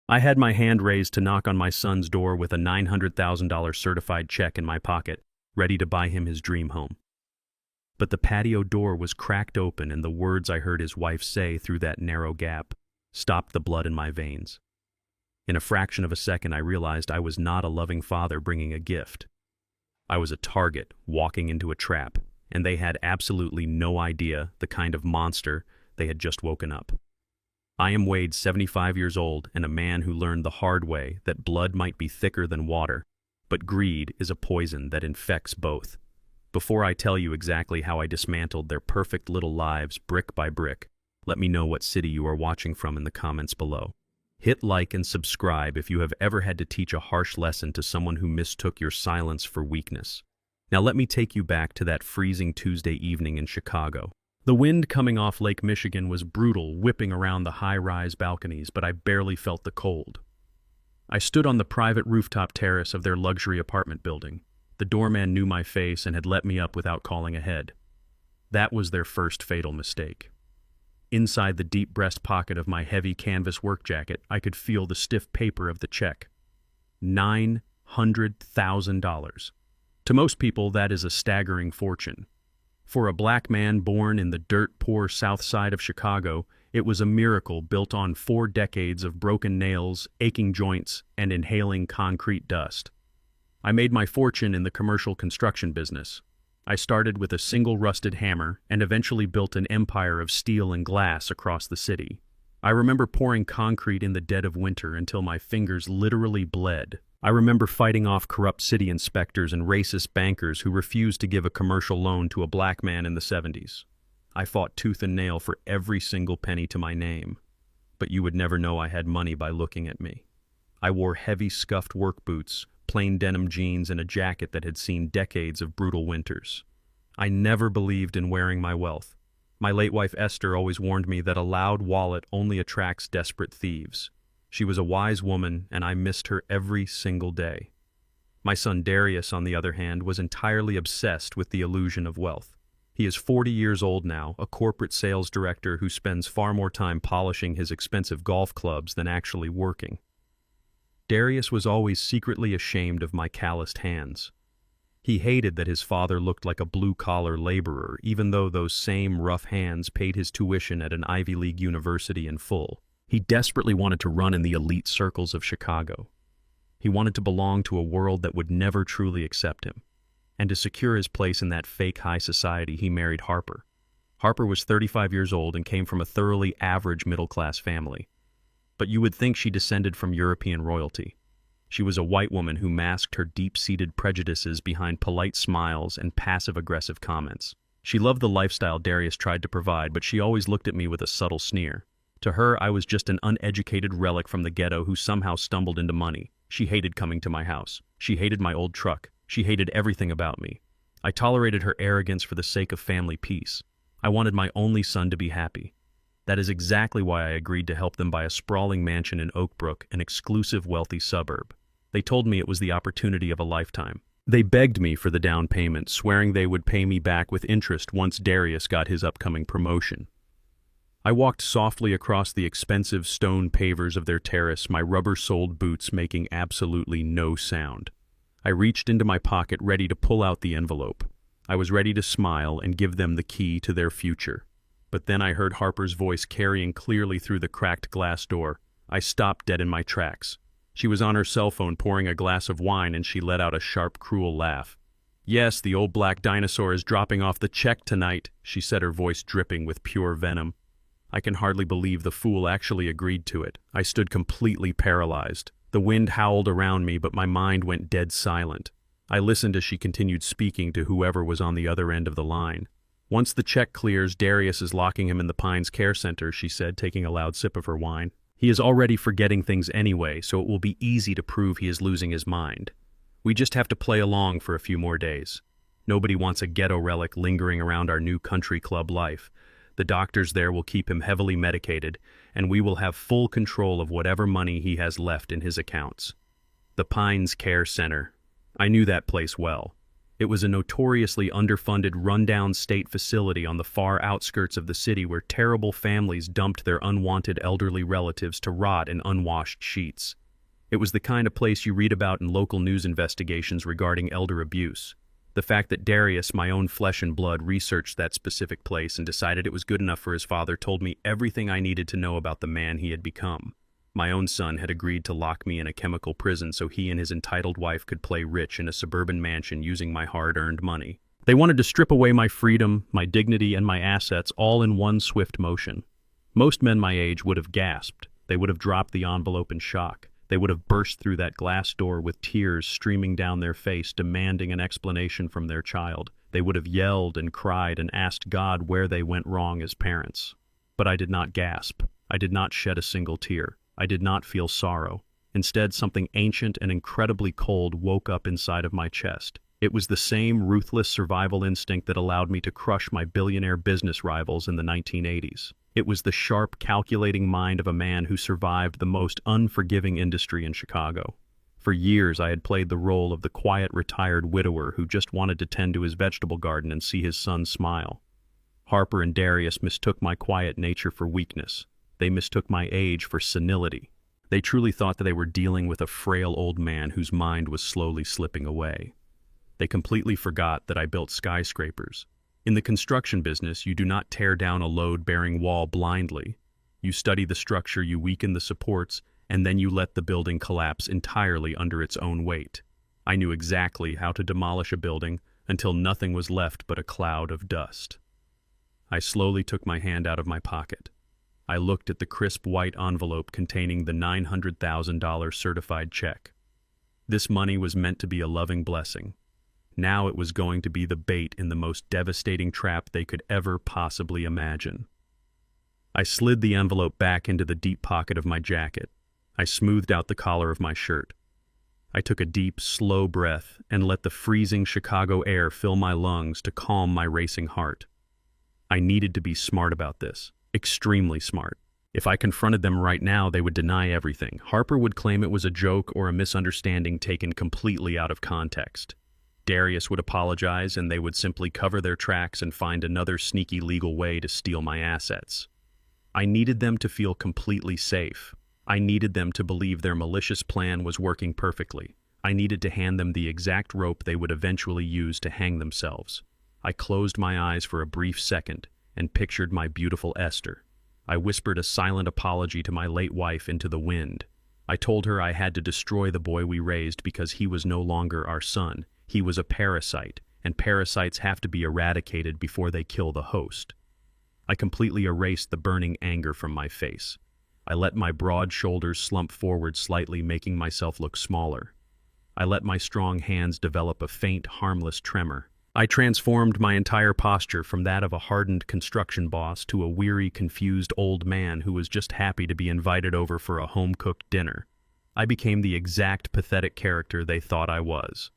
I had my hand raised to knock on my son's door with a $900,000 certified check in my pocket, ready to buy him his dream home. But the patio door was cracked open, and the words I heard his wife say through that narrow gap stopped the blood in my veins. In a fraction of a second, I realized I was not a loving father bringing a gift. I was a target walking into a trap, and they had absolutely no idea the kind of monster they had just woken up. I am Wade, 75 years old, and a man who learned the hard way that blood might be thicker than water, but greed is a poison that infects both. Before I tell you exactly how I dismantled their perfect little lives brick by brick, let me know what city you are watching from in the comments below. Hit like and subscribe if you have ever had to teach a harsh lesson to someone who mistook your silence for weakness. Now let me take you back to that freezing Tuesday evening in Chicago. The wind coming off Lake Michigan was brutal, whipping around the high-rise balconies, but I barely felt the cold. I stood on the private rooftop terrace of their luxury apartment building. The doorman knew my face and had let me up without calling ahead. That was their first fatal mistake. Inside the deep breast pocket of my heavy canvas work jacket, I could feel the stiff paper of the check. $900,000. To most people, that is a staggering fortune. For a black man born in the dirt-poor south side of Chicago, it was a miracle built on 4 decades of broken nails, aching joints, and inhaling concrete dust. I made my fortune in the commercial construction business. I started with a single rusted hammer and eventually built an empire of steel and glass across the city. I remember pouring concrete in the dead of winter until my fingers literally bled. I remember fighting off corrupt city inspectors and racist bankers who refused to give a commercial loan to a black man in the 70s. I fought tooth and nail for every single penny to my name. But you would never know I had money by looking at me. I wore heavy scuffed work boots, plain denim jeans, and a jacket that had seen decades of brutal winters. I never believed in wearing my wealth. My late wife Esther always warned me that a loud wallet only attracts desperate thieves. She was a wise woman, and I missed her every single day. My son Darius, on the other hand, was entirely obsessed with the illusion of wealth. He is 40 years old now, a corporate sales director who spends far more time polishing his expensive golf clubs than actually working. Darius was always secretly ashamed of my calloused hands. He hated that his father looked like a blue-collar laborer, even though those same rough hands paid his tuition at an Ivy League university in full. He desperately wanted to run in the elite circles of Chicago. He wanted to belong to a world that would never truly accept him. And to secure his place in that fake high society, he married Harper. Harper was 35 years old and came from a thoroughly average middle-class family. But you would think she descended from European royalty. She was a white woman who masked her deep-seated prejudices behind polite smiles and passive-aggressive comments. She loved the lifestyle Darius tried to provide, but she always looked at me with a subtle sneer. To her, I was just an uneducated relic from the ghetto who somehow stumbled into money. She hated coming to my house. She hated my old truck. She hated everything about me. I tolerated her arrogance for the sake of family peace. I wanted my only son to be happy. That is exactly why I agreed to help them buy a sprawling mansion in Oak Brook, an exclusive wealthy suburb. They told me it was the opportunity of a lifetime. They begged me for the down payment, swearing they would pay me back with interest once Darius got his upcoming promotion. I walked softly across the expensive stone pavers of their terrace, my rubber-soled boots making absolutely no sound. I reached into my pocket, ready to pull out the envelope. I was ready to smile and give them the key to their future. But then I heard Harper's voice carrying clearly through the cracked glass door. I stopped dead in my tracks. She was on her cell phone pouring a glass of wine, and she let out a sharp, cruel laugh. "Yes, the old black dinosaur is dropping off the check tonight," she said, her voice dripping with pure venom. I can hardly believe the fool actually agreed to it. I stood completely paralyzed. The wind howled around me, but my mind went dead silent. I listened as she continued speaking to whoever was on the other end of the line. "Once the check clears, Darius is locking him in the Pines Care Center," she said, taking a loud sip of her wine. "He is already forgetting things anyway, so it will be easy to prove he is losing his mind. We just have to play along for a few more days. Nobody wants a ghetto relic lingering around our new country club life. The doctors there will keep him heavily medicated, and we will have full control of whatever money he has left in his accounts." The Pines Care Center. I knew that place well. It was a notoriously underfunded, rundown state facility on the far outskirts of the city where terrible families dumped their unwanted elderly relatives to rot in unwashed sheets. It was the kind of place you read about in local news investigations regarding elder abuse. The fact that Darius, my own flesh and blood, researched that specific place and decided it was good enough for his father told me everything I needed to know about the man he had become. My own son had agreed to lock me in a chemical prison so he and his entitled wife could play rich in a suburban mansion using my hard-earned money. They wanted to strip away my freedom, my dignity, and my assets all in one swift motion. Most men my age would have gasped. They would have dropped the envelope in shock. They would have burst through that glass door with tears streaming down their face, demanding an explanation from their child. They would have yelled and cried and asked God where they went wrong as parents. But I did not gasp. I did not shed a single tear. I did not feel sorrow. Instead, something ancient and incredibly cold woke up inside of my chest. It was the same ruthless survival instinct that allowed me to crush my billionaire business rivals in the 1980s. It was the sharp, calculating mind of a man who survived the most unforgiving industry in Chicago. For years, I had played the role of the quiet, retired widower who just wanted to tend to his vegetable garden and see his son smile. Harper and Darius mistook my quiet nature for weakness. They mistook my age for senility. They truly thought that they were dealing with a frail old man whose mind was slowly slipping away. They completely forgot that I built skyscrapers. In the construction business, you do not tear down a load-bearing wall blindly. You study the structure, you weaken the supports, and then you let the building collapse entirely under its own weight. I knew exactly how to demolish a building until nothing was left but a cloud of dust. I slowly took my hand out of my pocket. I looked at the crisp white envelope containing the $900,000 certified check. This money was meant to be a loving blessing. Now it was going to be the bait in the most devastating trap they could ever possibly imagine. I slid the envelope back into the deep pocket of my jacket. I smoothed out the collar of my shirt. I took a deep, slow breath and let the freezing Chicago air fill my lungs to calm my racing heart. I needed to be smart about this. Extremely smart. If I confronted them right now, they would deny everything. Harper would claim it was a joke or a misunderstanding taken completely out of context. Darius would apologize, and they would simply cover their tracks and find another sneaky legal way to steal my assets. I needed them to feel completely safe. I needed them to believe their malicious plan was working perfectly. I needed to hand them the exact rope they would eventually use to hang themselves. I closed my eyes for a brief second and pictured my beautiful Esther. I whispered a silent apology to my late wife into the wind. I told her I had to destroy the boy we raised because he was no longer our son. He was a parasite, and parasites have to be eradicated before they kill the host. I completely erased the burning anger from my face. I let my broad shoulders slump forward slightly, making myself look smaller. I let my strong hands develop a faint, harmless tremor. I transformed my entire posture from that of a hardened construction boss to a weary, confused old man who was just happy to be invited over for a home-cooked dinner. I became the exact pathetic character they thought I was.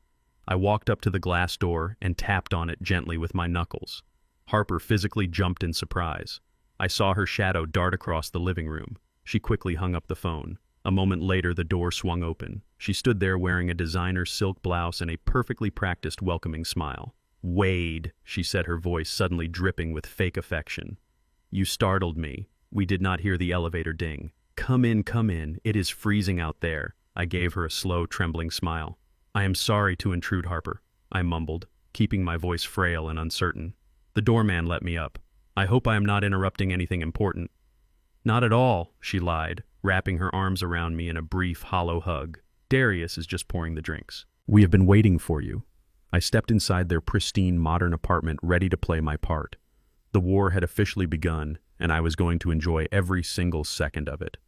I walked up to the glass door and tapped on it gently with my knuckles. Harper physically jumped in surprise. I saw her shadow dart across the living room. She quickly hung up the phone. A moment later, the door swung open. She stood there wearing a designer silk blouse and a perfectly practiced welcoming smile. "Wade," she said, her voice suddenly dripping with fake affection. "You startled me. We did not hear the elevator ding. Come in, come in. It is freezing out there." I gave her a slow, trembling smile. "I am sorry to intrude, Harper," I mumbled, keeping my voice frail and uncertain. The doorman let me up. "I hope I am not interrupting anything important." "Not at all," she lied, wrapping her arms around me in a brief, hollow hug. "Darius is just pouring the drinks. We have been waiting for you." I stepped inside their pristine, modern apartment, ready to play my part. The war had officially begun, and I was going to enjoy every single second of it.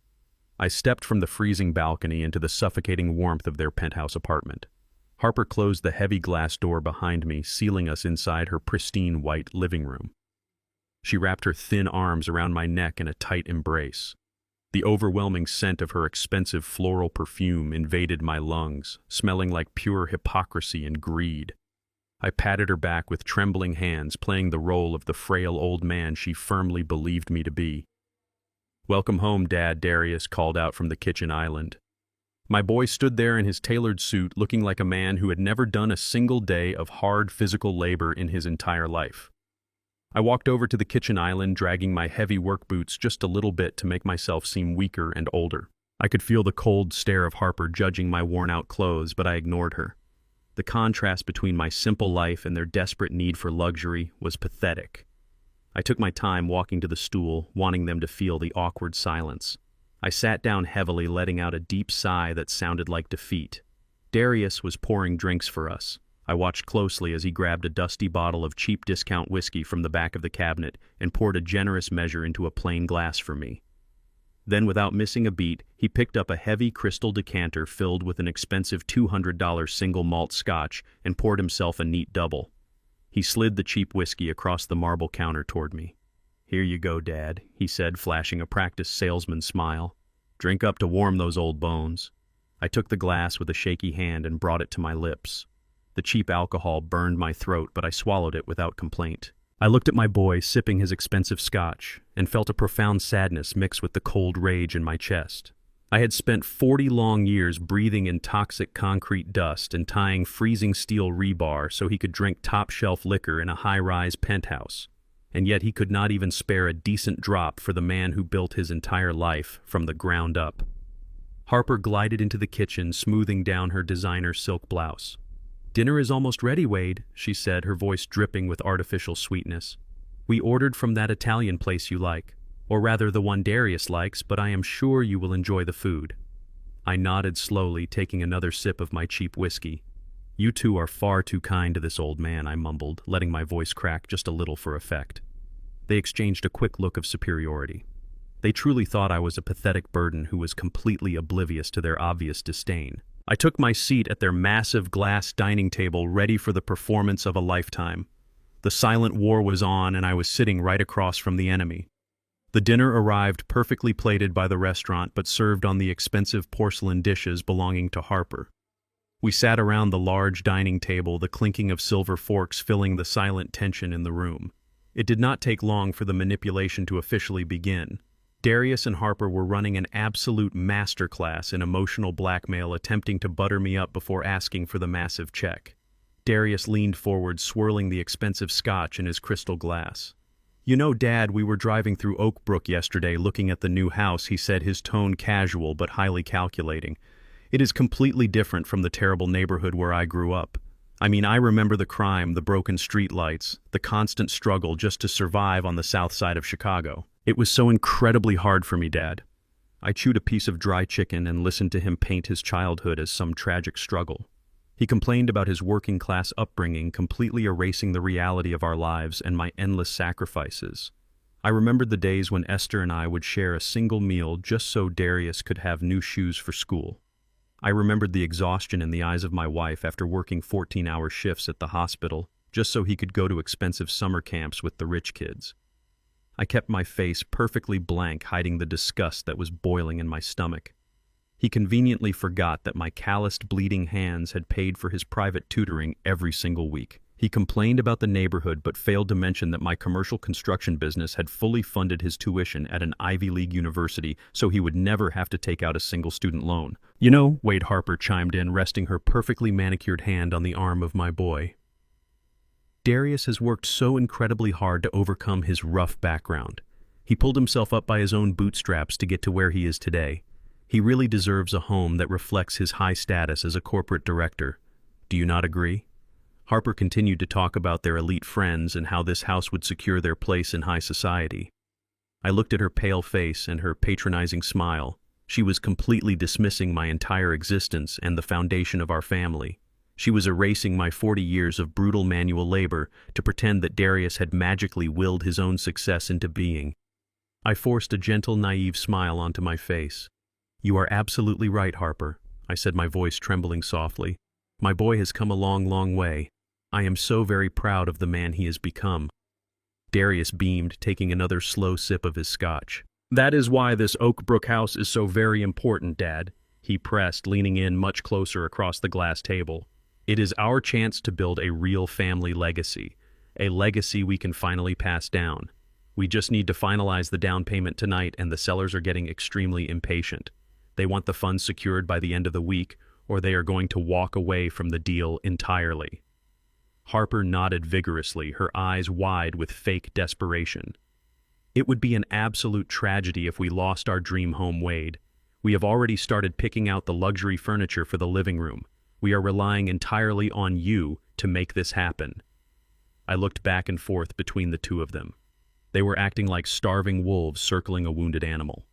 I stepped from the freezing balcony into the suffocating warmth of their penthouse apartment. Harper closed the heavy glass door behind me, sealing us inside her pristine white living room. She wrapped her thin arms around my neck in a tight embrace. The overwhelming scent of her expensive floral perfume invaded my lungs, smelling like pure hypocrisy and greed. I patted her back with trembling hands, playing the role of the frail old man she firmly believed me to be. "Welcome home, Dad," Darius called out from the kitchen island. My boy stood there in his tailored suit, looking like a man who had never done a single day of hard physical labor in his entire life. I walked over to the kitchen island, dragging my heavy work boots just a little bit to make myself seem weaker and older. I could feel the cold stare of Harper judging my worn-out clothes, but I ignored her. The contrast between my simple life and their desperate need for luxury was pathetic. I took my time walking to the stool, wanting them to feel the awkward silence. I sat down heavily, letting out a deep sigh that sounded like defeat. Darius was pouring drinks for us. I watched closely as he grabbed a dusty bottle of cheap discount whiskey from the back of the cabinet and poured a generous measure into a plain glass for me. Then, without missing a beat, he picked up a heavy crystal decanter filled with an expensive $200 single malt scotch and poured himself a neat double. He slid the cheap whiskey across the marble counter toward me. "Here you go, Dad," he said, flashing a practiced salesman's smile. "Drink up to warm those old bones." I took the glass with a shaky hand and brought it to my lips. The cheap alcohol burned my throat, but I swallowed it without complaint. I looked at my boy sipping his expensive scotch and felt a profound sadness mixed with the cold rage in my chest. I had spent 40 long years breathing in toxic concrete dust and tying freezing steel rebar so he could drink top-shelf liquor in a high-rise penthouse. And yet he could not even spare a decent drop for the man who built his entire life from the ground up. Harper glided into the kitchen, smoothing down her designer silk blouse. "Dinner is almost ready, Wade," she said, her voice dripping with artificial sweetness. "We ordered from that Italian place you like, or rather the one Darius likes, but I am sure you will enjoy the food." I nodded slowly, taking another sip of my cheap whiskey. "You two are far too kind to this old man," I mumbled, letting my voice crack just a little for effect. They exchanged a quick look of superiority. They truly thought I was a pathetic burden who was completely oblivious to their obvious disdain. I took my seat at their massive glass dining table, ready for the performance of a lifetime. The silent war was on, and I was sitting right across from the enemy. The dinner arrived perfectly plated by the restaurant, but served on the expensive porcelain dishes belonging to Harper. We sat around the large dining table, the clinking of silver forks filling the silent tension in the room. It did not take long for the manipulation to officially begin. Darius and Harper were running an absolute masterclass in emotional blackmail, attempting to butter me up before asking for the massive check. Darius leaned forward, swirling the expensive scotch in his crystal glass. "You know, Dad, we were driving through Oak Brook yesterday looking at the new house," he said, his tone casual but highly calculating. "It is completely different from the terrible neighborhood where I grew up. I mean, I remember the crime, the broken streetlights, the constant struggle just to survive on the south side of Chicago. It was so incredibly hard for me, Dad." I chewed a piece of dry chicken and listened to him paint his childhood as some tragic struggle. He complained about his working-class upbringing, completely erasing the reality of our lives and my endless sacrifices. I remembered the days when Esther and I would share a single meal just so Darius could have new shoes for school. I remembered the exhaustion in the eyes of my wife after working 14-hour shifts at the hospital just so he could go to expensive summer camps with the rich kids. I kept my face perfectly blank, hiding the disgust that was boiling in my stomach. He conveniently forgot that my calloused, bleeding hands had paid for his private tutoring every single week. He complained about the neighborhood but failed to mention that my commercial construction business had fully funded his tuition at an Ivy League university so he would never have to take out a single student loan. "You know," Wade Harper chimed in, resting her perfectly manicured hand on the arm of my boy, "Darius has worked so incredibly hard to overcome his rough background. He pulled himself up by his own bootstraps to get to where he is today. He really deserves a home that reflects his high status as a corporate director. Do you not agree?" Harper continued to talk about their elite friends and how this house would secure their place in high society. I looked at her pale face and her patronizing smile. She was completely dismissing my entire existence and the foundation of our family. She was erasing my 40 years of brutal manual labor to pretend that Darius had magically willed his own success into being. I forced a gentle, naive smile onto my face. "You are absolutely right, Harper," I said, my voice trembling softly. "My boy has come a long, long way. I am so very proud of the man he has become." Darius beamed, taking another slow sip of his scotch. "That is why this Oak Brook house is so very important, Dad," he pressed, leaning in much closer across the glass table. "It is our chance to build a real family legacy, a legacy we can finally pass down. We just need to finalize the down payment tonight, and the sellers are getting extremely impatient. They want the funds secured by the end of the week, or they are going to walk away from the deal entirely. Harper nodded vigorously, her eyes wide with fake desperation. It would be an absolute tragedy if we lost our dream home, Wade. We have already started picking out the luxury furniture for the living room. We are relying entirely on you to make this happen. I looked back and forth between the two of them. They were acting like starving wolves circling a wounded animal.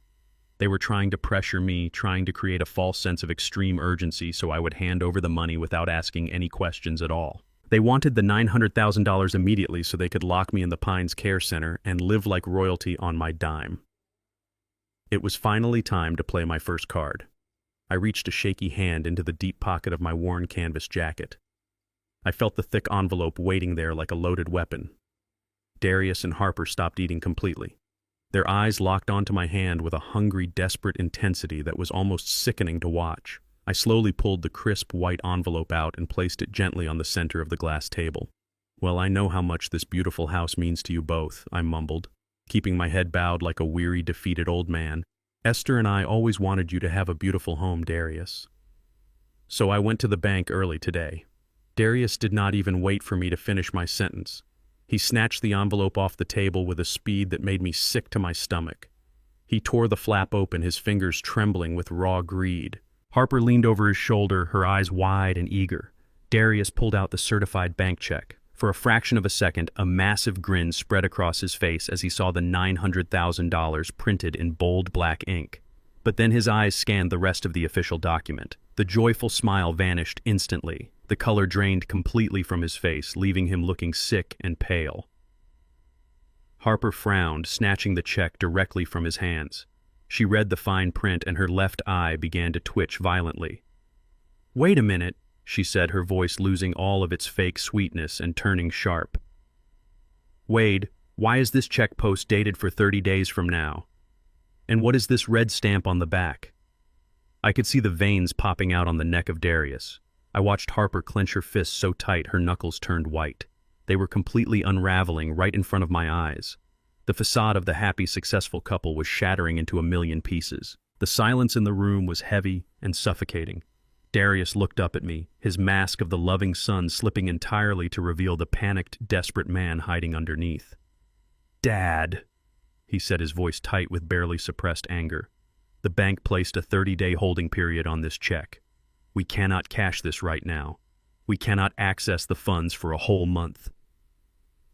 They were trying to pressure me, trying to create a false sense of extreme urgency so I would hand over the money without asking any questions at all. They wanted the $900,000 immediately so they could lock me in the Pines Care Center and live like royalty on my dime. It was finally time to play my first card. I reached a shaky hand into the deep pocket of my worn canvas jacket. I felt the thick envelope waiting there like a loaded weapon. Darius and Harper stopped eating completely. Their eyes locked onto my hand with a hungry, desperate intensity that was almost sickening to watch. I slowly pulled the crisp white envelope out and placed it gently on the center of the glass table. "Well, I know how much this beautiful house means to you both," I mumbled, keeping my head bowed like a weary, defeated old man. "Esther and I always wanted you to have a beautiful home, Darius. So I went to the bank early today." Darius did not even wait for me to finish my sentence. He snatched the envelope off the table with a speed that made me sick to my stomach. He tore the flap open, his fingers trembling with raw greed. Harper leaned over his shoulder, her eyes wide and eager. Darius pulled out the certified bank check. For a fraction of a second, a massive grin spread across his face as he saw the $900,000 printed in bold black ink. But then his eyes scanned the rest of the official document. The joyful smile vanished instantly. The color drained completely from his face, leaving him looking sick and pale. Harper frowned, snatching the check directly from his hands. She read the fine print and her left eye began to twitch violently. "Wait a minute," she said, her voice losing all of its fake sweetness and turning sharp. "Wade, why is this check post dated for 30 days from now? And what is this red stamp on the back?" I could see the veins popping out on the neck of Darius. I watched Harper clench her fists so tight her knuckles turned white. They were completely unraveling right in front of my eyes. The facade of the happy, successful couple was shattering into a million pieces. The silence in the room was heavy and suffocating. Darius looked up at me, his mask of the loving sun slipping entirely to reveal the panicked, desperate man hiding underneath. "Dad," he said, his voice tight with barely suppressed anger. "The bank placed a 30-day holding period on this check. We cannot cash this right now. We cannot access the funds for a whole month."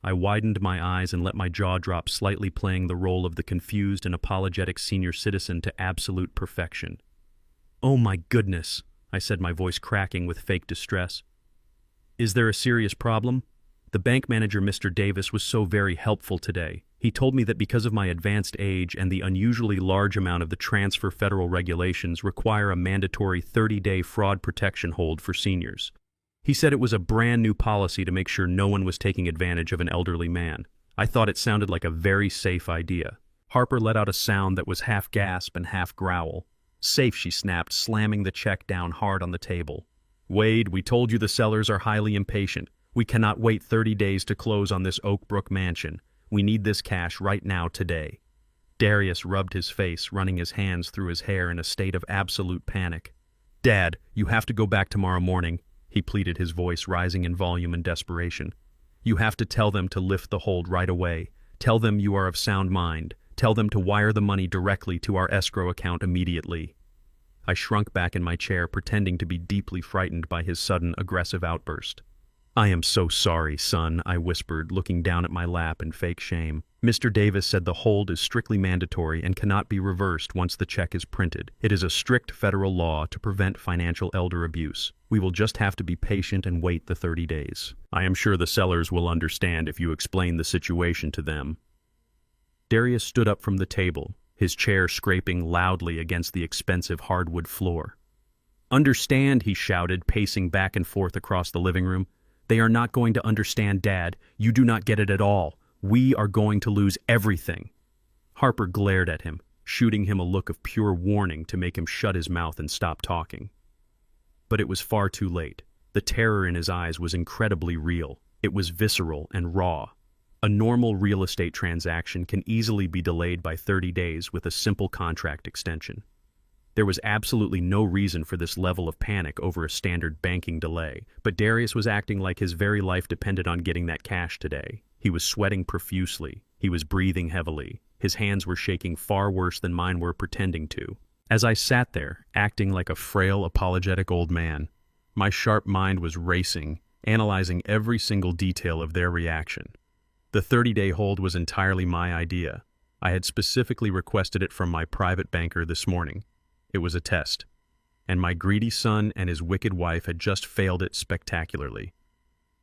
I widened my eyes and let my jaw drop slightly, playing the role of the confused and apologetic senior citizen to absolute perfection. "Oh my goodness," I said, my voice cracking with fake distress. "Is there a serious problem? The bank manager, Mr. Davis, was so very helpful today. He told me that because of my advanced age and the unusually large amount of the transfer, federal regulations require a mandatory 30-day fraud protection hold for seniors. He said it was a brand new policy to make sure no one was taking advantage of an elderly man. I thought it sounded like a very safe idea." Harper let out a sound that was half gasp and half growl. "Safe," she snapped, slamming the check down hard on the table. "Wade, we told you the sellers are highly impatient. We cannot wait 30 days to close on this Oak Brook mansion. We need this cash right now, today." Darius rubbed his face, running his hands through his hair in a state of absolute panic. "Dad, you have to go back tomorrow morning," he pleaded, his voice rising in volume and desperation. "You have to tell them to lift the hold right away. Tell them you are of sound mind. Tell them to wire the money directly to our escrow account immediately." I shrunk back in my chair, pretending to be deeply frightened by his sudden, aggressive outburst. "I am so sorry, son," I whispered, looking down at my lap in fake shame. "Mr. Davis said the hold is strictly mandatory and cannot be reversed once the check is printed. It is a strict federal law to prevent financial elder abuse. We will just have to be patient and wait the 30 days. I am sure the sellers will understand if you explain the situation to them." Darius stood up from the table, his chair scraping loudly against the expensive hardwood floor. "Understand," he shouted, pacing back and forth across the living room. "They are not going to understand, Dad. You do not get it at all. We are going to lose everything." Harper glared at him, shooting him a look of pure warning to make him shut his mouth and stop talking. But it was far too late. The terror in his eyes was incredibly real. It was visceral and raw. A normal real estate transaction can easily be delayed by 30 days with a simple contract extension. There was absolutely no reason for this level of panic over a standard banking delay, but Darius was acting like his very life depended on getting that cash today. He was sweating profusely. He was breathing heavily. His hands were shaking far worse than mine were pretending to. As I sat there, acting like a frail, apologetic old man, my sharp mind was racing, analyzing every single detail of their reaction. The 30-day hold was entirely my idea. I had specifically requested it from my private banker this morning. It was a test, and my greedy son and his wicked wife had just failed it spectacularly.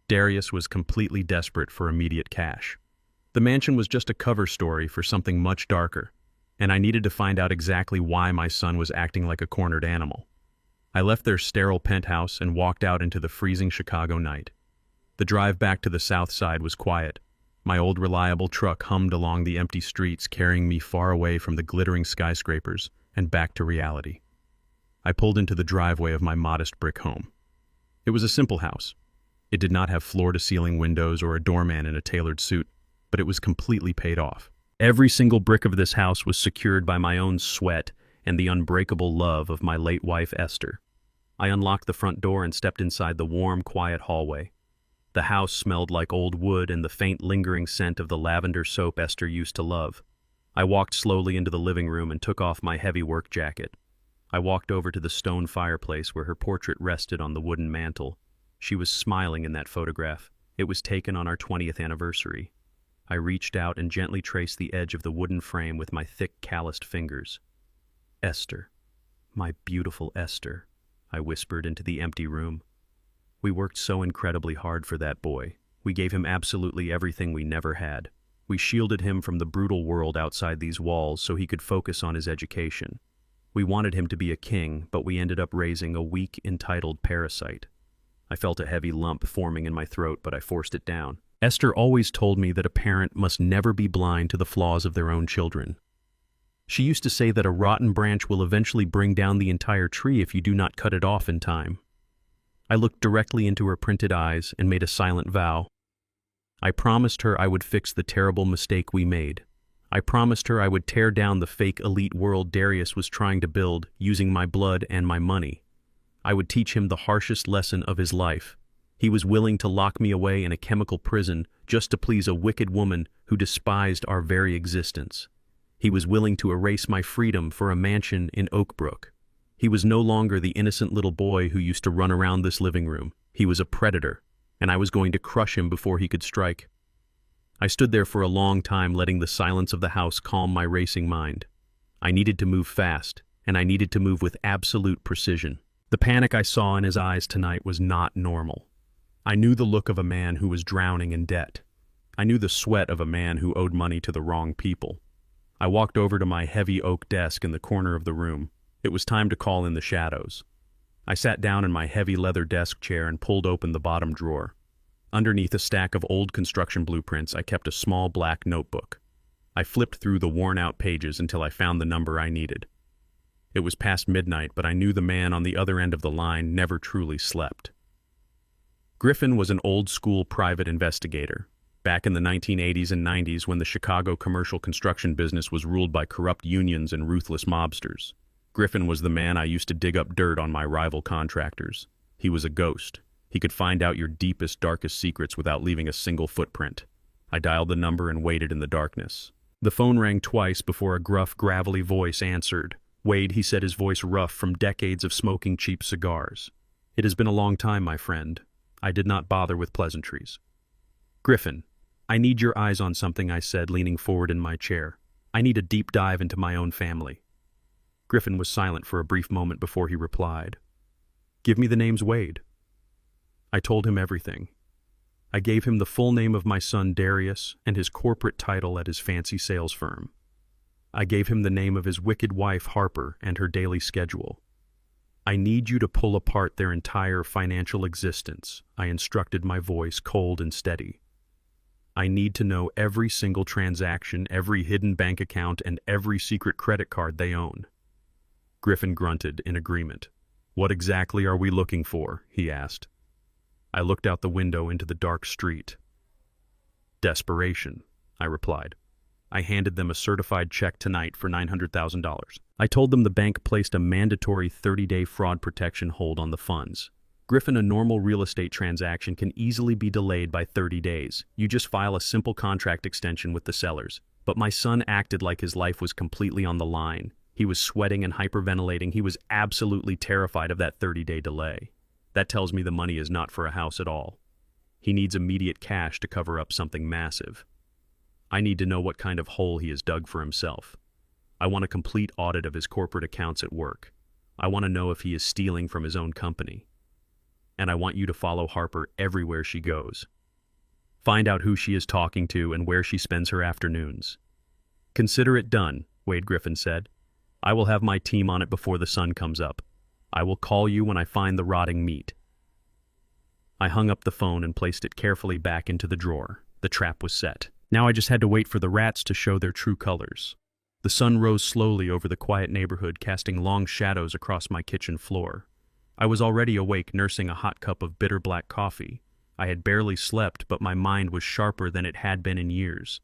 Darius was completely desperate for immediate cash. The mansion was just a cover story for something much darker, and I needed to find out exactly why my son was acting like a cornered animal. I left their sterile penthouse and walked out into the freezing Chicago night. The drive back to the south side was quiet. My old reliable truck hummed along the empty streets, carrying me far away from the glittering skyscrapers and back to reality. I pulled into the driveway of my modest brick home. It was a simple house. It did not have floor-to-ceiling windows or a doorman in a tailored suit, but it was completely paid off. Every single brick of this house was secured by my own sweat and the unbreakable love of my late wife, Esther. I unlocked the front door and stepped inside the warm, quiet hallway. The house smelled like old wood and the faint, lingering scent of the lavender soap Esther used to love. I walked slowly into the living room and took off my heavy work jacket. I walked over to the stone fireplace where her portrait rested on the wooden mantel. She was smiling in that photograph. It was taken on our 20th anniversary. I reached out and gently traced the edge of the wooden frame with my thick, calloused fingers. "Esther, my beautiful Esther," I whispered into the empty room. "We worked so incredibly hard for that boy. We gave him absolutely everything we never had. We shielded him from the brutal world outside these walls so he could focus on his education. We wanted him to be a king, but we ended up raising a weak, entitled parasite." I felt a heavy lump forming in my throat, but I forced it down. Esther always told me that a parent must never be blind to the flaws of their own children. She used to say that a rotten branch will eventually bring down the entire tree if you do not cut it off in time. I looked directly into her printed eyes and made a silent vow. I promised her I would fix the terrible mistake we made. I promised her I would tear down the fake elite world Darius was trying to build using my blood and my money. I would teach him the harshest lesson of his life. He was willing to lock me away in a chemical prison just to please a wicked woman who despised our very existence. He was willing to erase my freedom for a mansion in Oak Brook. He was no longer the innocent little boy who used to run around this living room. He was a predator, and I was going to crush him before he could strike. I stood there for a long time, letting the silence of the house calm my racing mind. I needed to move fast, and I needed to move with absolute precision. The panic I saw in his eyes tonight was not normal. I knew the look of a man who was drowning in debt. I knew the sweat of a man who owed money to the wrong people. I walked over to my heavy oak desk in the corner of the room. It was time to call in the shadows. I sat down in my heavy leather desk chair and pulled open the bottom drawer. Underneath a stack of old construction blueprints, I kept a small black notebook. I flipped through the worn-out pages until I found the number I needed. It was past midnight, but I knew the man on the other end of the line never truly slept. Griffin was an old-school private investigator. Back in the 1980s and 90s, when the Chicago commercial construction business was ruled by corrupt unions and ruthless mobsters, Griffin was the man I used to dig up dirt on my rival contractors. He was a ghost. He could find out your deepest, darkest secrets without leaving a single footprint. I dialed the number and waited in the darkness. The phone rang twice before a gruff, gravelly voice answered. "Wade," he said, his voice rough from decades of smoking cheap cigars. "It has been a long time, my friend. I did not bother with pleasantries." "Griffin, I need your eyes on something," I said, leaning forward in my chair. "I need a deep dive into my own family." Griffin was silent for a brief moment before he replied. "Give me the names, Wade." I told him everything. I gave him the full name of my son Darius and his corporate title at his fancy sales firm. I gave him the name of his wicked wife Harper and her daily schedule. "I need you to pull apart their entire financial existence," I instructed, my voice cold and steady. "I need to know every single transaction, every hidden bank account, and every secret credit card they own." Griffin grunted in agreement. "What exactly are we looking for?" he asked. I looked out the window into the dark street. "Desperation," I replied. I handed them a certified check tonight for $900,000. I told them the bank placed a mandatory 30-day fraud protection hold on the funds. Griffin, a normal real estate transaction can easily be delayed by 30 days. You just file a simple contract extension with the sellers. But my son acted like his life was completely on the line. He was sweating and hyperventilating. He was absolutely terrified of that 30-day delay. That tells me the money is not for a house at all. He needs immediate cash to cover up something massive. I need to know what kind of hole he has dug for himself. I want a complete audit of his corporate accounts at work. I want to know if he is stealing from his own company. And I want you to follow Harper everywhere she goes. Find out who she is talking to and where she spends her afternoons. Consider it done, Wade Griffin said. I will have my team on it before the sun comes up. I will call you when I find the rotting meat. I hung up the phone and placed it carefully back into the drawer. The trap was set. Now I just had to wait for the rats to show their true colors. The sun rose slowly over the quiet neighborhood, casting long shadows across my kitchen floor. I was already awake, nursing a hot cup of bitter black coffee. I had barely slept, but my mind was sharper than it had been in years.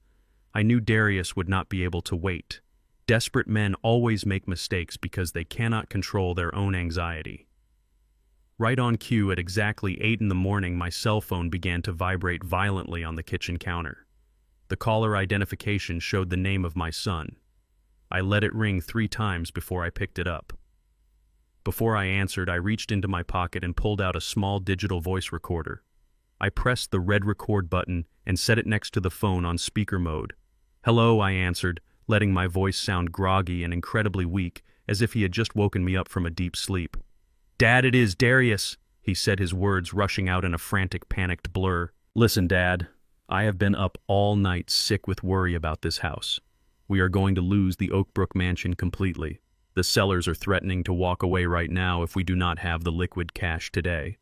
I knew Darius would not be able to wait. Desperate men always make mistakes because they cannot control their own anxiety. Right on cue, at exactly 8 in the morning, my cell phone began to vibrate violently on the kitchen counter. The caller identification showed the name of my son. I let it ring 3 times before I picked it up. Before I answered, I reached into my pocket and pulled out a small digital voice recorder. I pressed the red record button and set it next to the phone on speaker mode. "Hello," I answered, letting my voice sound groggy and incredibly weak, as if he had just woken me up from a deep sleep. "Dad, it is Darius," he said, his words rushing out in a frantic, panicked blur. "Listen, Dad, I have been up all night sick with worry about this house. We are going to lose the Oakbrook mansion completely. The sellers are threatening to walk away right now if we do not have the liquid cash today."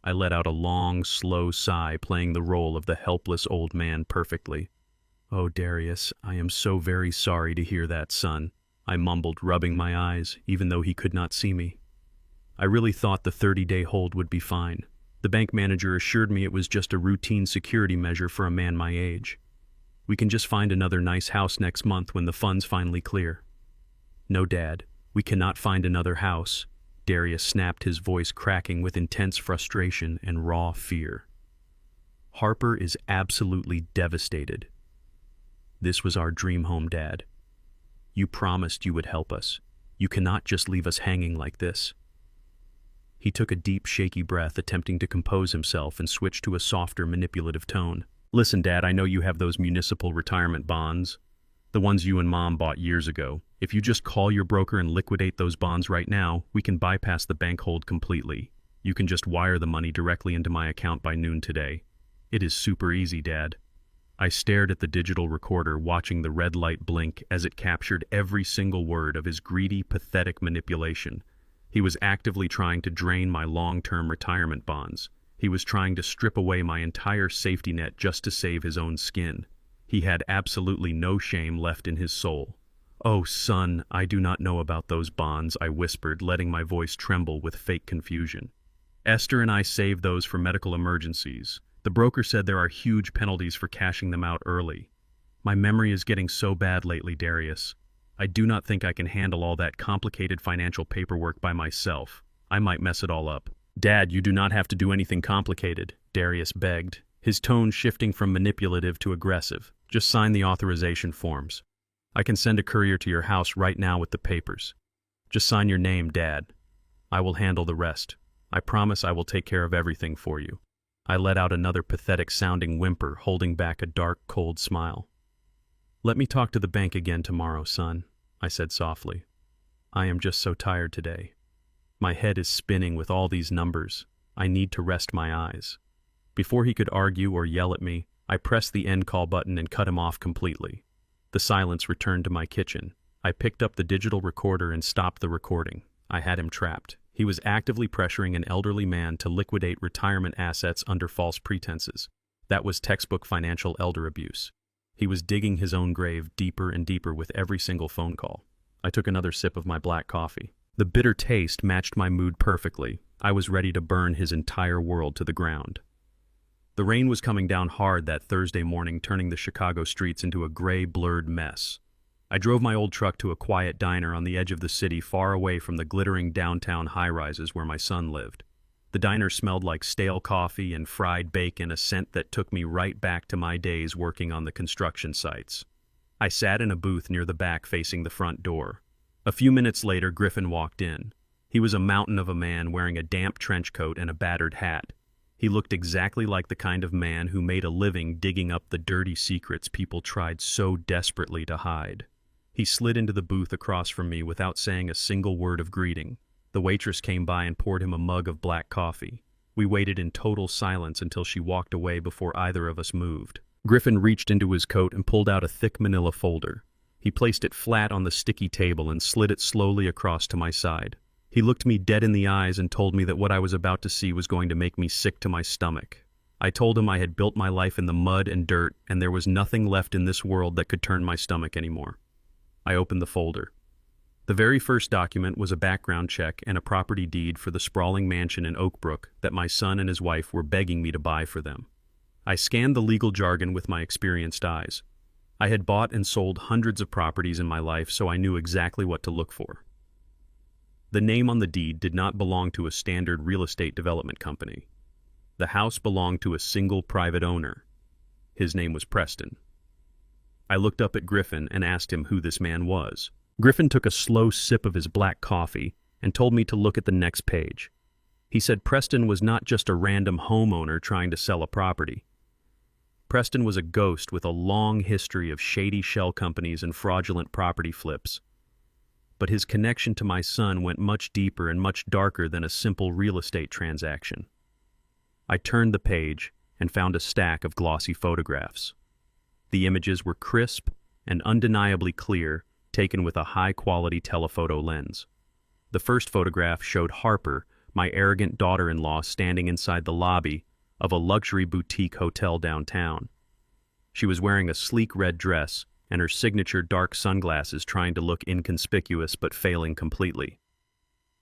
I let out a long, slow sigh, playing the role of the helpless old man perfectly. "Oh, Darius, I am so very sorry to hear that, son," I mumbled, rubbing my eyes, even though he could not see me. I really thought the 30-day hold would be fine. The bank manager assured me it was just a routine security measure for a man my age. "We can just find another nice house next month when the funds finally clear." "No, Dad, we cannot find another house," Darius snapped, his voice cracking with intense frustration and raw fear. "Harper is absolutely devastated. This was our dream home, Dad. You promised you would help us. You cannot just leave us hanging like this." He took a deep, shaky breath, attempting to compose himself, and switched to a softer, manipulative tone. "Listen, Dad, I know you have those municipal retirement bonds, the ones you and Mom bought years ago. If you just call your broker and liquidate those bonds right now, we can bypass the bank hold completely. You can just wire the money directly into my account by noon today. It is super easy, Dad." I stared at the digital recorder, watching the red light blink as it captured every single word of his greedy, pathetic manipulation. He was actively trying to drain my long-term retirement bonds. He was trying to strip away my entire safety net just to save his own skin. He had absolutely no shame left in his soul. "Oh, son, I do not know about those bonds," I whispered, letting my voice tremble with fake confusion. "Esther and I saved those for medical emergencies. The broker said there are huge penalties for cashing them out early. My memory is getting so bad lately, Darius. I do not think I can handle all that complicated financial paperwork by myself. I might mess it all up." "Dad, you do not have to do anything complicated," Darius begged, his tone shifting from manipulative to aggressive. "Just sign the authorization forms. I can send a courier to your house right now with the papers. Just sign your name, Dad. I will handle the rest. I promise I will take care of everything for you." I let out another pathetic-sounding whimper, holding back a dark, cold smile. "Let me talk to the bank again tomorrow, son," I said softly. "I am just so tired today. My head is spinning with all these numbers. I need to rest my eyes." Before he could argue or yell at me, I pressed the end call button and cut him off completely. The silence returned to my kitchen. I picked up the digital recorder and stopped the recording. I had him trapped. He was actively pressuring an elderly man to liquidate retirement assets under false pretenses. That was textbook financial elder abuse. He was digging his own grave deeper and deeper with every single phone call. I took another sip of my black coffee. The bitter taste matched my mood perfectly. I was ready to burn his entire world to the ground. The rain was coming down hard that Thursday morning, turning the Chicago streets into a gray, blurred mess. I drove my old truck to a quiet diner on the edge of the city, far away from the glittering downtown high-rises where my son lived. The diner smelled like stale coffee and fried bacon, a scent that took me right back to my days working on the construction sites. I sat in a booth near the back facing the front door. A few minutes later, Griffin walked in. He was a mountain of a man wearing a damp trench coat and a battered hat. He looked exactly like the kind of man who made a living digging up the dirty secrets people tried so desperately to hide. He slid into the booth across from me without saying a single word of greeting. The waitress came by and poured him a mug of black coffee. We waited in total silence until she walked away before either of us moved. Griffin reached into his coat and pulled out a thick manila folder. He placed it flat on the sticky table and slid it slowly across to my side. He looked me dead in the eyes and told me that what I was about to see was going to make me sick to my stomach. I told him I had built my life in the mud and dirt, and there was nothing left in this world that could turn my stomach anymore. I opened the folder. The very first document was a background check and a property deed for the sprawling mansion in Oak Brook that my son and his wife were begging me to buy for them. I scanned the legal jargon with my experienced eyes. I had bought and sold hundreds of properties in my life, so I knew exactly what to look for. The name on the deed did not belong to a standard real estate development company. The house belonged to a single private owner. His name was Preston. I looked up at Griffin and asked him who this man was. Griffin took a slow sip of his black coffee and told me to look at the next page. He said Preston was not just a random homeowner trying to sell a property. Preston was a ghost with a long history of shady shell companies and fraudulent property flips. But his connection to my son went much deeper and much darker than a simple real estate transaction. I turned the page and found a stack of glossy photographs. The images were crisp and undeniably clear, taken with a high-quality telephoto lens. The first photograph showed Harper, my arrogant daughter-in-law, standing inside the lobby of a luxury boutique hotel downtown. She was wearing a sleek red dress and her signature dark sunglasses, trying to look inconspicuous but failing completely.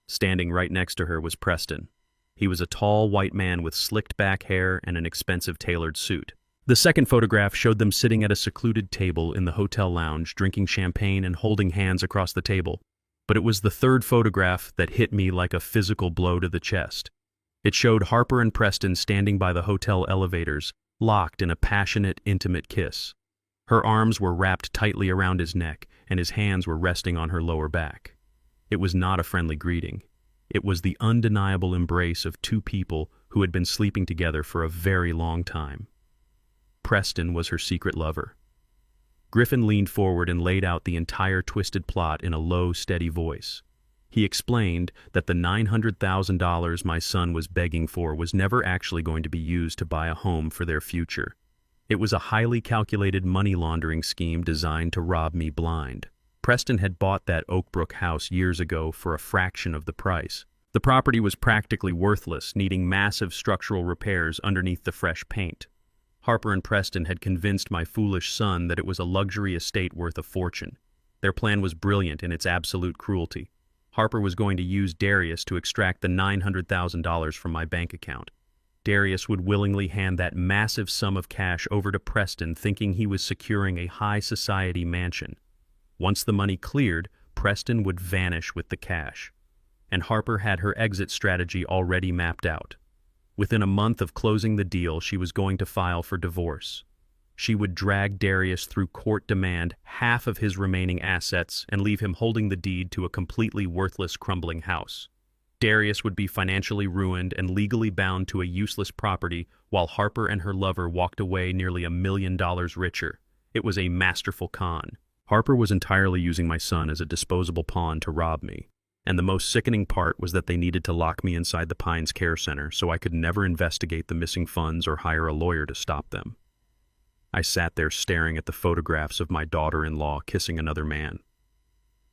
Standing right next to her was Preston. He was a tall white man with slicked back hair and an expensive tailored suit. The second photograph showed them sitting at a secluded table in the hotel lounge, drinking champagne and holding hands across the table. But it was the third photograph that hit me like a physical blow to the chest. It showed Harper and Preston standing by the hotel elevators, locked in a passionate, intimate kiss. Her arms were wrapped tightly around his neck, and his hands were resting on her lower back. It was not a friendly greeting. It was the undeniable embrace of two people who had been sleeping together for a very long time. Preston was her secret lover. Griffin leaned forward and laid out the entire twisted plot in a low, steady voice. He explained that the $900,000 my son was begging for was never actually going to be used to buy a home for their future. It was a highly calculated money laundering scheme designed to rob me blind. Preston had bought that Oak Brook house years ago for a fraction of the price. The property was practically worthless, needing massive structural repairs underneath the fresh paint. Harper and Preston had convinced my foolish son that it was a luxury estate worth a fortune. Their plan was brilliant in its absolute cruelty. Harper was going to use Darius to extract the $900,000 from my bank account. Darius would willingly hand that massive sum of cash over to Preston, thinking he was securing a high society mansion. Once the money cleared, Preston would vanish with the cash. And Harper had her exit strategy already mapped out. Within a month of closing the deal, she was going to file for divorce. She would drag Darius through court, demand half of his remaining assets, and leave him holding the deed to a completely worthless, crumbling house. Darius would be financially ruined and legally bound to a useless property, while Harper and her lover walked away nearly $1 million richer. It was a masterful con. Harper was entirely using my son as a disposable pawn to rob me. And the most sickening part was that they needed to lock me inside the Pines Care Center so I could never investigate the missing funds or hire a lawyer to stop them. I sat there staring at the photographs of my daughter-in-law kissing another man.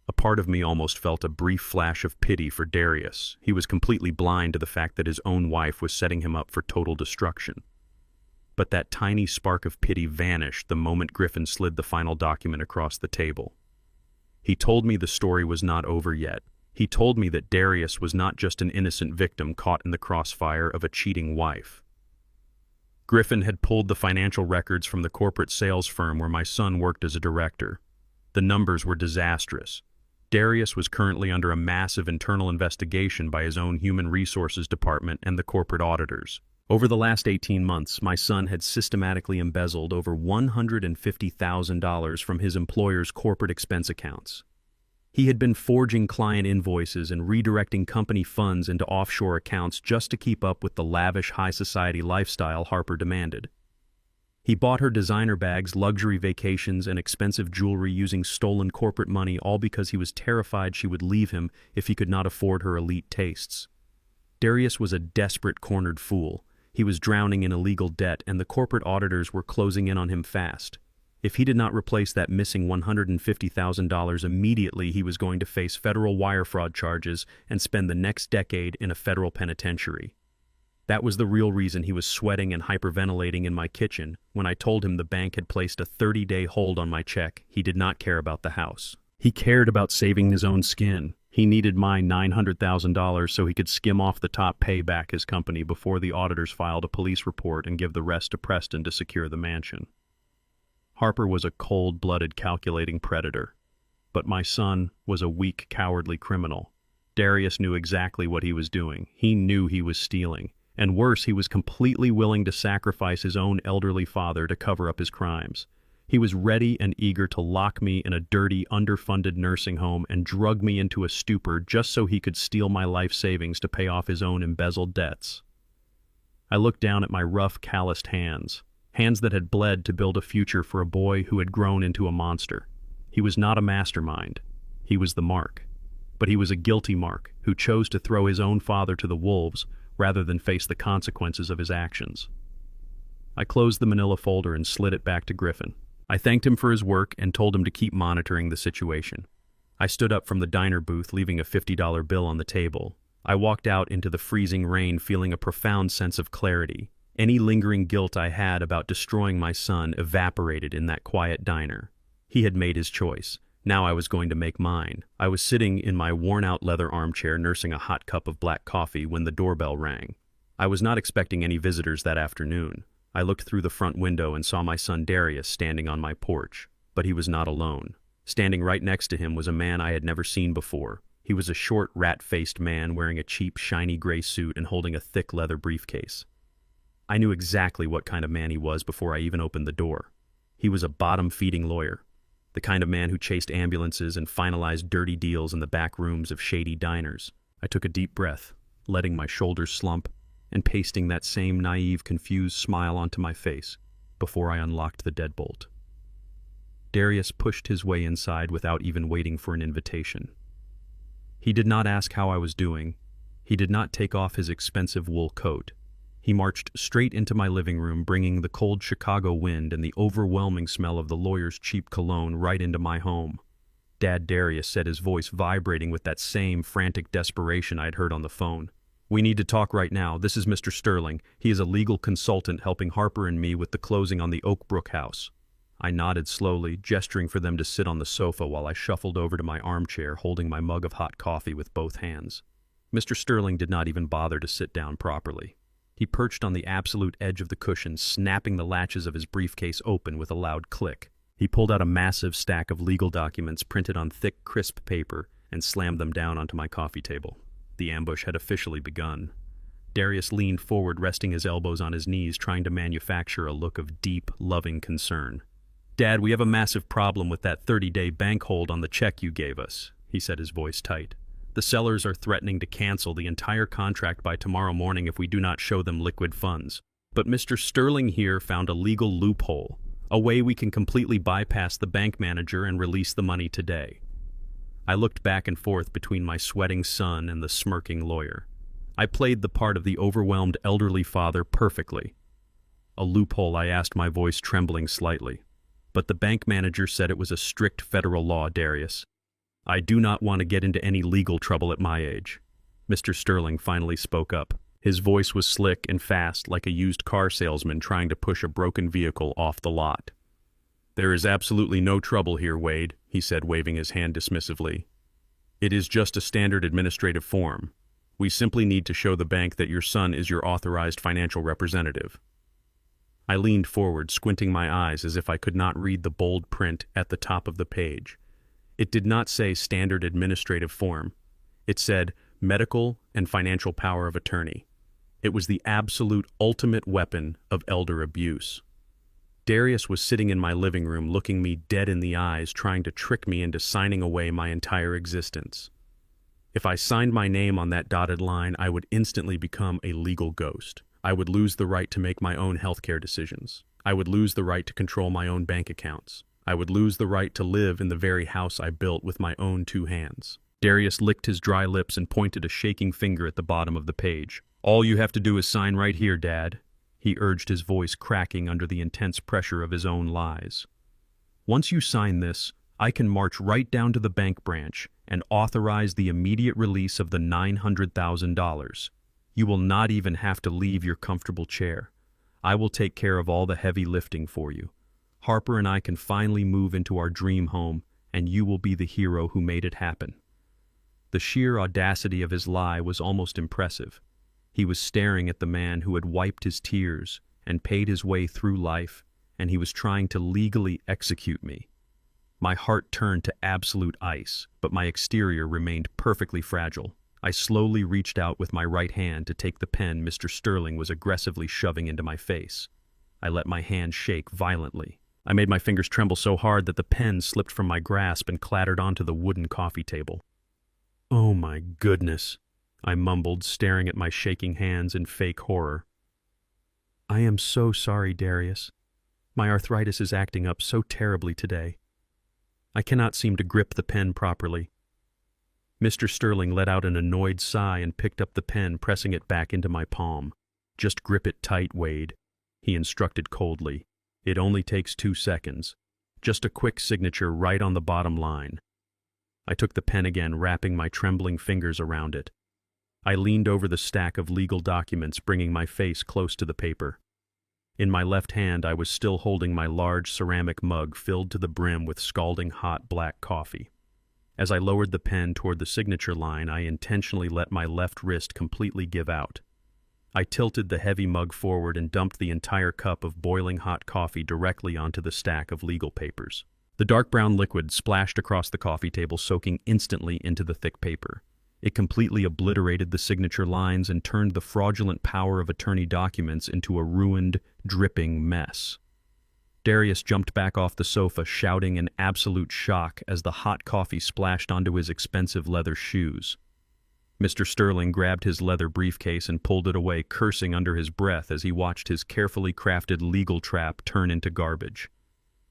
A part of me almost felt a brief flash of pity for Darius. He was completely blind to the fact that his own wife was setting him up for total destruction. But that tiny spark of pity vanished the moment Griffin slid the final document across the table. He told me the story was not over yet. He told me that Darius was not just an innocent victim caught in the crossfire of a cheating wife. Griffin had pulled the financial records from the corporate sales firm where my son worked as a director. The numbers were disastrous. Darius was currently under a massive internal investigation by his own human resources department and the corporate auditors. Over the last 18 months, my son had systematically embezzled over $150,000 from his employer's corporate expense accounts. He had been forging client invoices and redirecting company funds into offshore accounts just to keep up with the lavish high society lifestyle Harper demanded. He bought her designer bags, luxury vacations, and expensive jewelry using stolen corporate money, all because he was terrified she would leave him if he could not afford her elite tastes. Darius was a desperate, cornered fool. He was drowning in illegal debt, and the corporate auditors were closing in on him fast. If he did not replace that missing $150,000 immediately, he was going to face federal wire fraud charges and spend the next decade in a federal penitentiary. That was the real reason he was sweating and hyperventilating in my kitchen. When I told him the bank had placed a 30-day hold on my check, he did not care about the house. He cared about saving his own skin. He needed my $900,000 so he could skim off the top, pay back his company before the auditors filed a police report and give the rest to Preston to secure the mansion. Harper was a cold-blooded, calculating predator, but my son was a weak, cowardly criminal. Darius knew exactly what he was doing. He knew he was stealing. And worse, he was completely willing to sacrifice his own elderly father to cover up his crimes. He was ready and eager to lock me in a dirty, underfunded nursing home and drug me into a stupor just so he could steal my life savings to pay off his own embezzled debts. I looked down at my rough, calloused hands that had bled to build a future for a boy who had grown into a monster. He was not a mastermind. He was the Mark. But he was a guilty Mark who chose to throw his own father to the wolves rather than face the consequences of his actions. I closed the manila folder and slid it back to Griffin. I thanked him for his work and told him to keep monitoring the situation. I stood up from the diner booth, leaving a $50 bill on the table. I walked out into the freezing rain, feeling a profound sense of clarity. Any lingering guilt I had about destroying my son evaporated in that quiet diner. He had made his choice. Now I was going to make mine. I was sitting in my worn-out leather armchair nursing a hot cup of black coffee when the doorbell rang. I was not expecting any visitors that afternoon. I looked through the front window and saw my son Darius standing on my porch. But he was not alone. Standing right next to him was a man I had never seen before. He was a short, rat-faced man wearing a cheap, shiny gray suit and holding a thick leather briefcase. I knew exactly what kind of man he was before I even opened the door. He was a bottom-feeding lawyer. The kind of man who chased ambulances and finalized dirty deals in the back rooms of shady diners. I took a deep breath, letting my shoulders slump and pasting that same naive, confused smile onto my face before I unlocked the deadbolt. Darius pushed his way inside without even waiting for an invitation. He did not ask how I was doing. He did not take off his expensive wool coat. He marched straight into my living room, bringing the cold Chicago wind and the overwhelming smell of the lawyer's cheap cologne right into my home. Dad Darius said, his voice vibrating with that same frantic desperation I'd heard on the phone. "We need to talk right now. This is Mr. Sterling. He is a legal consultant helping Harper and me with the closing on the Oak Brook house." I nodded slowly, gesturing for them to sit on the sofa while I shuffled over to my armchair, holding my mug of hot coffee with both hands. Mr. Sterling did not even bother to sit down properly. He perched on the absolute edge of the cushion, snapping the latches of his briefcase open with a loud click. He pulled out a massive stack of legal documents printed on thick, crisp paper and slammed them down onto my coffee table. The ambush had officially begun. Darius leaned forward, resting his elbows on his knees, trying to manufacture a look of deep, loving concern. "Dad, we have a massive problem with that 30-day bank hold on the check you gave us," he said, his voice tight. "The sellers are threatening to cancel the entire contract by tomorrow morning if we do not show them liquid funds. But Mr. Sterling here found a legal loophole, a way we can completely bypass the bank manager and release the money today." I looked back and forth between my sweating son and the smirking lawyer. I played the part of the overwhelmed elderly father perfectly. "A loophole?" I asked, my voice trembling slightly. "But the bank manager said it was a strict federal law, Darius. I do not want to get into any legal trouble at my age." Mr. Sterling finally spoke up. His voice was slick and fast, like a used car salesman trying to push a broken vehicle off the lot. "There is absolutely no trouble here, Wade," he said, waving his hand dismissively. "It is just a standard administrative form. We simply need to show the bank that your son is your authorized financial representative." I leaned forward, squinting my eyes as if I could not read the bold print at the top of the page. It did not say standard administrative form. It said medical and financial power of attorney. It was the absolute ultimate weapon of elder abuse. Darius was sitting in my living room looking me dead in the eyes, trying to trick me into signing away my entire existence. If I signed my name on that dotted line, I would instantly become a legal ghost. I would lose the right to make my own healthcare decisions. I would lose the right to control my own bank accounts. I would lose the right to live in the very house I built with my own 2 hands. Darius licked his dry lips and pointed a shaking finger at the bottom of the page. "All you have to do is sign right here, Dad," he urged, his voice cracking under the intense pressure of his own lies. "Once you sign this, I can march right down to the bank branch and authorize the immediate release of the $900,000. You will not even have to leave your comfortable chair. I will take care of all the heavy lifting for you. Harper and I can finally move into our dream home, and you will be the hero who made it happen." The sheer audacity of his lie was almost impressive. He was staring at the man who had wiped his tears and paid his way through life, and he was trying to legally execute me. My heart turned to absolute ice, but my exterior remained perfectly fragile. I slowly reached out with my right hand to take the pen Mr. Sterling was aggressively shoving into my face. I let my hand shake violently. I made my fingers tremble so hard that the pen slipped from my grasp and clattered onto the wooden coffee table. "Oh my goodness," I mumbled, staring at my shaking hands in fake horror. "I am so sorry, Darius. My arthritis is acting up so terribly today. I cannot seem to grip the pen properly." Mr. Sterling let out an annoyed sigh and picked up the pen, pressing it back into my palm. "Just grip it tight, Wade," he instructed coldly. "It only takes 2 seconds. Just a quick signature right on the bottom line." I took the pen again, wrapping my trembling fingers around it. I leaned over the stack of legal documents, bringing my face close to the paper. In my left hand, I was still holding my large ceramic mug filled to the brim with scalding hot black coffee. As I lowered the pen toward the signature line, I intentionally let my left wrist completely give out. I tilted the heavy mug forward and dumped the entire cup of boiling hot coffee directly onto the stack of legal papers. The dark brown liquid splashed across the coffee table, soaking instantly into the thick paper. It completely obliterated the signature lines and turned the fraudulent power of attorney documents into a ruined, dripping mess. Darius jumped back off the sofa, shouting in absolute shock as the hot coffee splashed onto his expensive leather shoes. Mr. Sterling grabbed his leather briefcase and pulled it away, cursing under his breath as he watched his carefully crafted legal trap turn into garbage.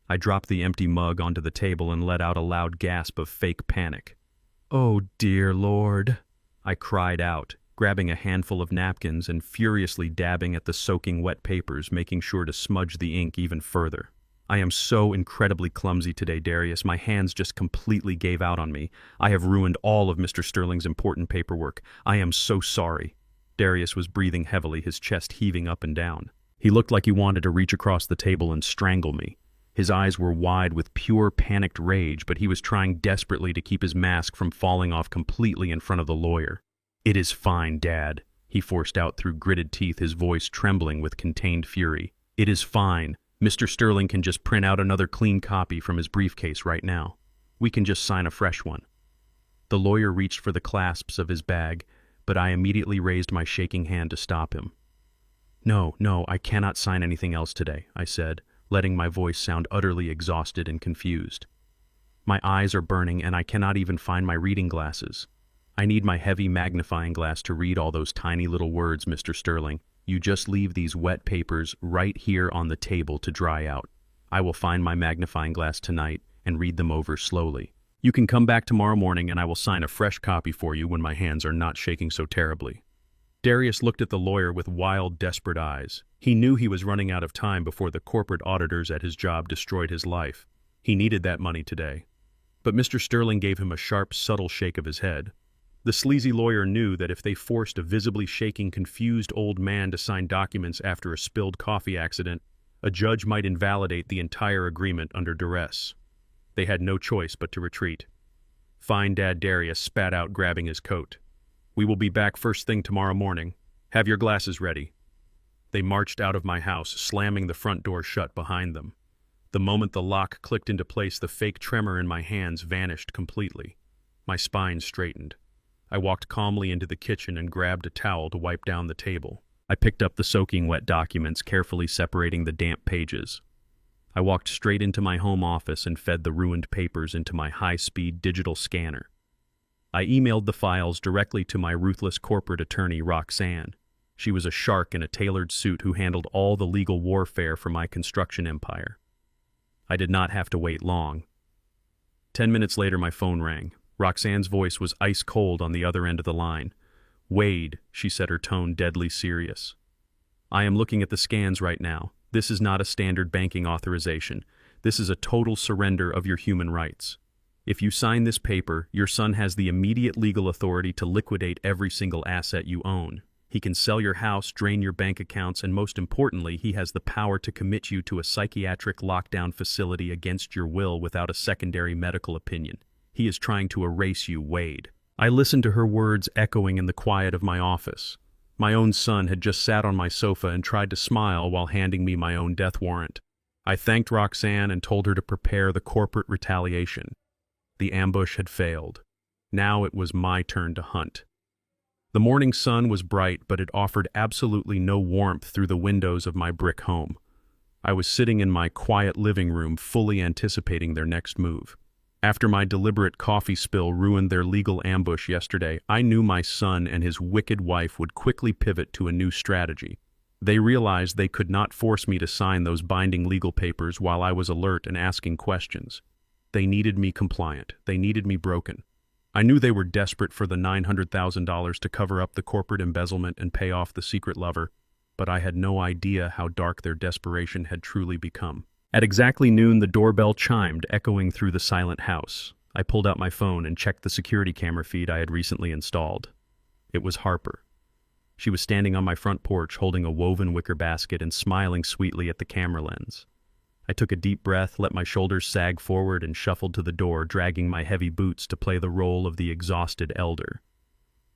I dropped the empty mug onto the table and let out a loud gasp of fake panic. "Oh, dear Lord," I cried out, grabbing a handful of napkins and furiously dabbing at the soaking wet papers, making sure to smudge the ink even further. "I am so incredibly clumsy today, Darius. My hands just completely gave out on me. I have ruined all of Mr. Sterling's important paperwork. I am so sorry." Darius was breathing heavily, his chest heaving up and down. He looked like he wanted to reach across the table and strangle me. His eyes were wide with pure panicked rage, but he was trying desperately to keep his mask from falling off completely in front of the lawyer. "It is fine, Dad," he forced out through gritted teeth, his voice trembling with contained fury. "It is fine. Mr. Sterling can just print out another clean copy from his briefcase right now. We can just sign a fresh one." The lawyer reached for the clasps of his bag, but I immediately raised my shaking hand to stop him. No, I cannot sign anything else today," I said, letting my voice sound utterly exhausted and confused. "My eyes are burning and I cannot even find my reading glasses. I need my heavy magnifying glass to read all those tiny little words, Mr. Sterling. You just leave these wet papers right here on the table to dry out. I will find my magnifying glass tonight and read them over slowly. You can come back tomorrow morning and I will sign a fresh copy for you when my hands are not shaking so terribly." Darius looked at the lawyer with wild, desperate eyes. He knew he was running out of time before the corporate auditors at his job destroyed his life. He needed that money today. But Mr. Sterling gave him a sharp, subtle shake of his head. The sleazy lawyer knew that if they forced a visibly shaking, confused old man to sign documents after a spilled coffee accident, a judge might invalidate the entire agreement under duress. They had no choice but to retreat. "Fine, Dad," Darius spat out, grabbing his coat. "We will be back first thing tomorrow morning. Have your glasses ready." They marched out of my house, slamming the front door shut behind them. The moment the lock clicked into place, the fake tremor in my hands vanished completely. My spine straightened. I walked calmly into the kitchen and grabbed a towel to wipe down the table. I picked up the soaking wet documents, carefully separating the damp pages. I walked straight into my home office and fed the ruined papers into my high-speed digital scanner. I emailed the files directly to my ruthless corporate attorney, Roxanne. She was a shark in a tailored suit who handled all the legal warfare for my construction empire. I did not have to wait long. 10 minutes later, my phone rang. Roxanne's voice was ice cold on the other end of the line. "Wade," she said, her tone deadly serious. "I am looking at the scans right now. This is not a standard banking authorization. This is a total surrender of your human rights. If you sign this paper, your son has the immediate legal authority to liquidate every single asset you own. He can sell your house, drain your bank accounts, and most importantly, he has the power to commit you to a psychiatric lockdown facility against your will without a secondary medical opinion. He is trying to erase you, Wade." I listened to her words echoing in the quiet of my office. My own son had just sat on my sofa and tried to smile while handing me my own death warrant. I thanked Roxanne and told her to prepare the corporate retaliation. The ambush had failed. Now it was my turn to hunt. The morning sun was bright, but it offered absolutely no warmth through the windows of my brick home. I was sitting in my quiet living room, fully anticipating their next move. After my deliberate coffee spill ruined their legal ambush yesterday, I knew my son and his wicked wife would quickly pivot to a new strategy. They realized they could not force me to sign those binding legal papers while I was alert and asking questions. They needed me compliant. They needed me broken. I knew they were desperate for the $900,000 to cover up the corporate embezzlement and pay off the secret lover, but I had no idea how dark their desperation had truly become. At exactly noon, the doorbell chimed, echoing through the silent house. I pulled out my phone and checked the security camera feed I had recently installed. It was Harper. She was standing on my front porch, holding a woven wicker basket and smiling sweetly at the camera lens. I took a deep breath, let my shoulders sag forward, and shuffled to the door, dragging my heavy boots to play the role of the exhausted elder.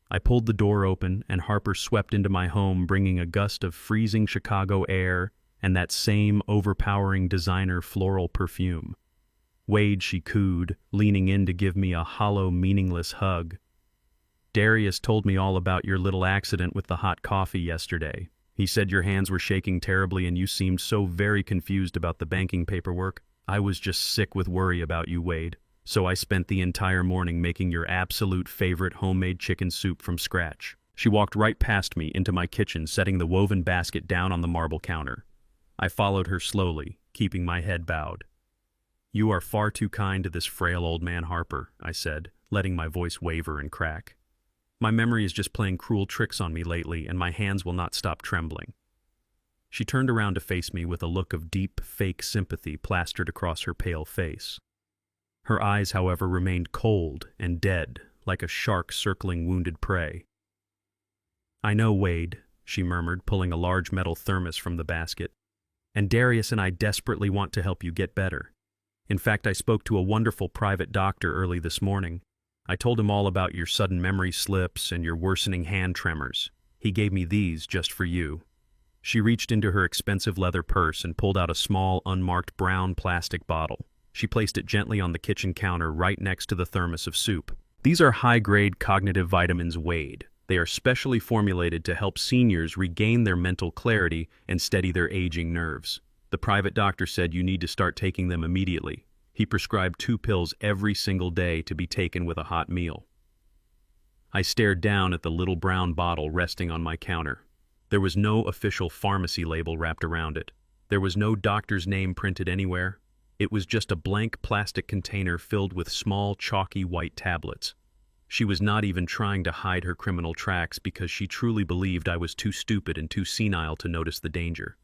I pulled the door open, and Harper swept into my home, bringing a gust of freezing Chicago air and that same overpowering designer floral perfume. "Wade," she cooed, leaning in to give me a hollow, meaningless hug. "Darius told me all about your little accident with the hot coffee yesterday. He said your hands were shaking terribly and you seemed so very confused about the banking paperwork. I was just sick with worry about you, Wade. So I spent the entire morning making your absolute favorite homemade chicken soup from scratch." She walked right past me into my kitchen, setting the woven basket down on the marble counter. I followed her slowly, keeping my head bowed. "You are far too kind to this frail old man, Harper," I said, letting my voice waver and crack. "My memory is just playing cruel tricks on me lately, and my hands will not stop trembling." She turned around to face me with a look of deep, fake sympathy plastered across her pale face. Her eyes, however, remained cold and dead, like a shark circling wounded prey. "I know, Wade," she murmured, pulling a large metal thermos from the basket. "And Darius and I desperately want to help you get better. In fact, I spoke to a wonderful private doctor early this morning. I told him all about your sudden memory slips and your worsening hand tremors. He gave me these just for you." She reached into her expensive leather purse and pulled out a small, unmarked brown plastic bottle. She placed it gently on the kitchen counter right next to the thermos of soup. "These are high-grade cognitive vitamins, Wade. They are specially formulated to help seniors regain their mental clarity and steady their aging nerves. The private doctor said you need to start taking them immediately. He prescribed 2 pills every single day to be taken with a hot meal." I stared down at the little brown bottle resting on my counter. There was no official pharmacy label wrapped around it. There was no doctor's name printed anywhere. It was just a blank plastic container filled with small, chalky white tablets. She was not even trying to hide her criminal tracks because she truly believed I was too stupid and too senile to notice the danger.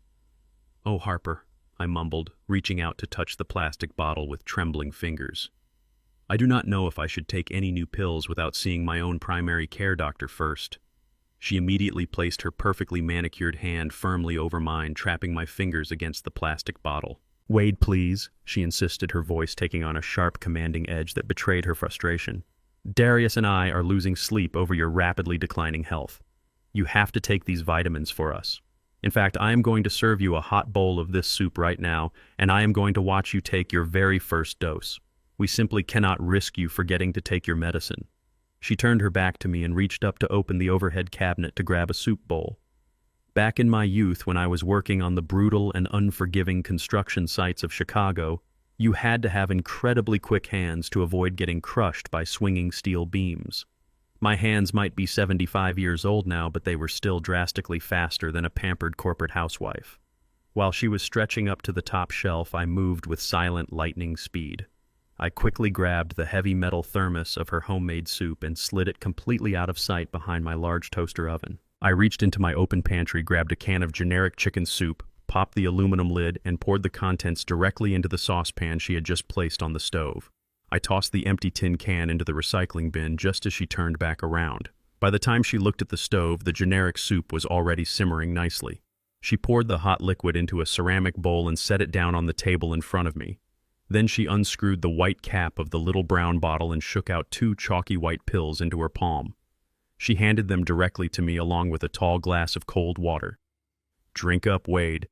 "Oh, Harper," I mumbled, reaching out to touch the plastic bottle with trembling fingers. "I do not know if I should take any new pills without seeing my own primary care doctor first." She immediately placed her perfectly manicured hand firmly over mine, trapping my fingers against the plastic bottle. "Wade, please," she insisted, her voice taking on a sharp, commanding edge that betrayed her frustration. "Darius and I are losing sleep over your rapidly declining health. You have to take these vitamins for us." In fact, I am going to serve you a hot bowl of this soup right now, and I am going to watch you take your very first dose. We simply cannot risk you forgetting to take your medicine." She turned her back to me and reached up to open the overhead cabinet to grab a soup bowl. Back in my youth, when I was working on the brutal and unforgiving construction sites of Chicago, you had to have incredibly quick hands to avoid getting crushed by swinging steel beams. My hands might be 75 years old now, but they were still drastically faster than a pampered corporate housewife. While she was stretching up to the top shelf, I moved with silent lightning speed. I quickly grabbed the heavy metal thermos of her homemade soup and slid it completely out of sight behind my large toaster oven. I reached into my open pantry, grabbed a can of generic chicken soup, popped the aluminum lid, and poured the contents directly into the saucepan she had just placed on the stove. I tossed the empty tin can into the recycling bin just as she turned back around. By the time she looked at the stove, the generic soup was already simmering nicely. She poured the hot liquid into a ceramic bowl and set it down on the table in front of me. Then she unscrewed the white cap of the little brown bottle and shook out 2 chalky white pills into her palm. She handed them directly to me along with a tall glass of cold water. "Drink up, Wade."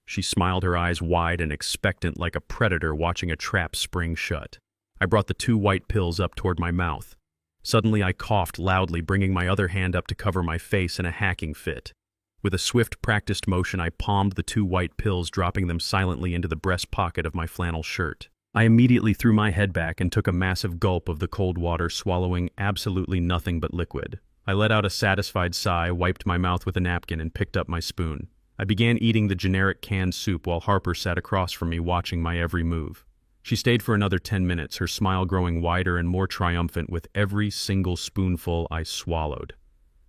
She smiled, her eyes wide and expectant like a predator watching a trap spring shut. I brought the 2 white pills up toward my mouth. Suddenly I coughed loudly, bringing my other hand up to cover my face in a hacking fit. With a swift, practiced motion, I palmed the 2 white pills, dropping them silently into the breast pocket of my flannel shirt. I immediately threw my head back and took a massive gulp of the cold water, swallowing absolutely nothing but liquid. I let out a satisfied sigh, wiped my mouth with a napkin, and picked up my spoon. I began eating the generic canned soup while Harper sat across from me, watching my every move. She stayed for another 10 minutes, her smile growing wider and more triumphant with every single spoonful I swallowed.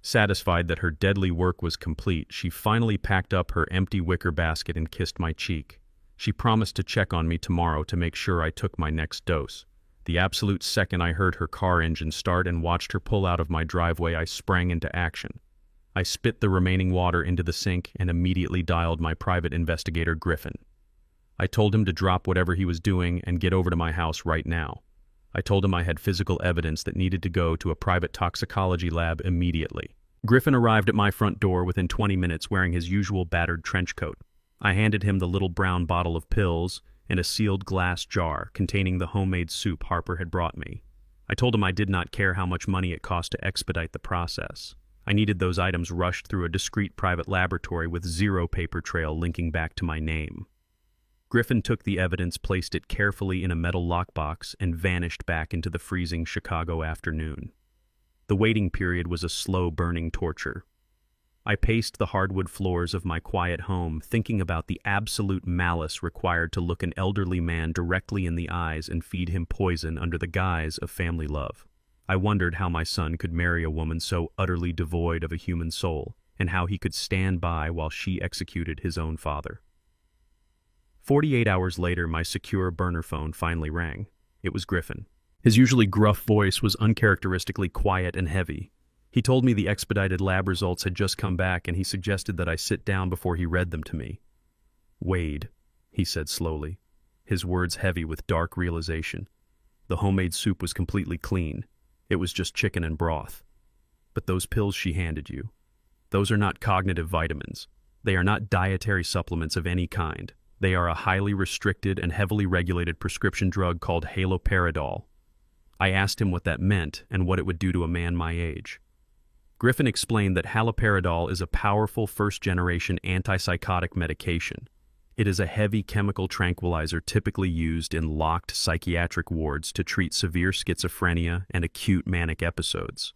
Satisfied that her deadly work was complete, she finally packed up her empty wicker basket and kissed my cheek. She promised to check on me tomorrow to make sure I took my next dose. The absolute second I heard her car engine start and watched her pull out of my driveway, I sprang into action. I spit the remaining water into the sink and immediately dialed my private investigator, Griffin. I told him to drop whatever he was doing and get over to my house right now. I told him I had physical evidence that needed to go to a private toxicology lab immediately. Griffin arrived at my front door within 20 minutes wearing his usual battered trench coat. I handed him the little brown bottle of pills and a sealed glass jar containing the homemade soup Harper had brought me. I told him I did not care how much money it cost to expedite the process. I needed those items rushed through a discreet private laboratory with 0 paper trail linking back to my name. Griffin took the evidence, placed it carefully in a metal lockbox, and vanished back into the freezing Chicago afternoon. The waiting period was a slow burning torture. I paced the hardwood floors of my quiet home, thinking about the absolute malice required to look an elderly man directly in the eyes and feed him poison under the guise of family love. I wondered how my son could marry a woman so utterly devoid of a human soul, and how he could stand by while she executed his own father. 48 hours later, my secure burner phone finally rang. It was Griffin. His usually gruff voice was uncharacteristically quiet and heavy. He told me the expedited lab results had just come back, and he suggested that I sit down before he read them to me. "Wade," he said slowly, his words heavy with dark realization. "The homemade soup was completely clean. It was just chicken and broth. But those pills she handed you, those are not cognitive vitamins. They are not dietary supplements of any kind. They are a highly restricted and heavily regulated prescription drug called haloperidol." I asked him what that meant and what it would do to a man my age. Griffin explained that haloperidol is a powerful first-generation antipsychotic medication. It is a heavy chemical tranquilizer typically used in locked psychiatric wards to treat severe schizophrenia and acute manic episodes.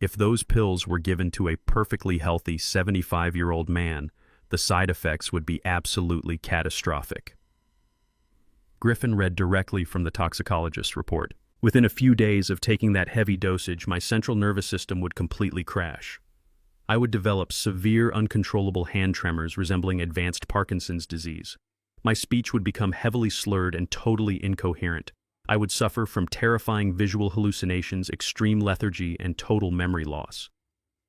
If those pills were given to a perfectly healthy 75-year-old man, the side effects would be absolutely catastrophic. Griffin read directly from the toxicologist's report. Within a few days of taking that heavy dosage, my central nervous system would completely crash. I would develop severe, uncontrollable hand tremors resembling advanced Parkinson's disease. My speech would become heavily slurred and totally incoherent. I would suffer from terrifying visual hallucinations, extreme lethargy, and total memory loss.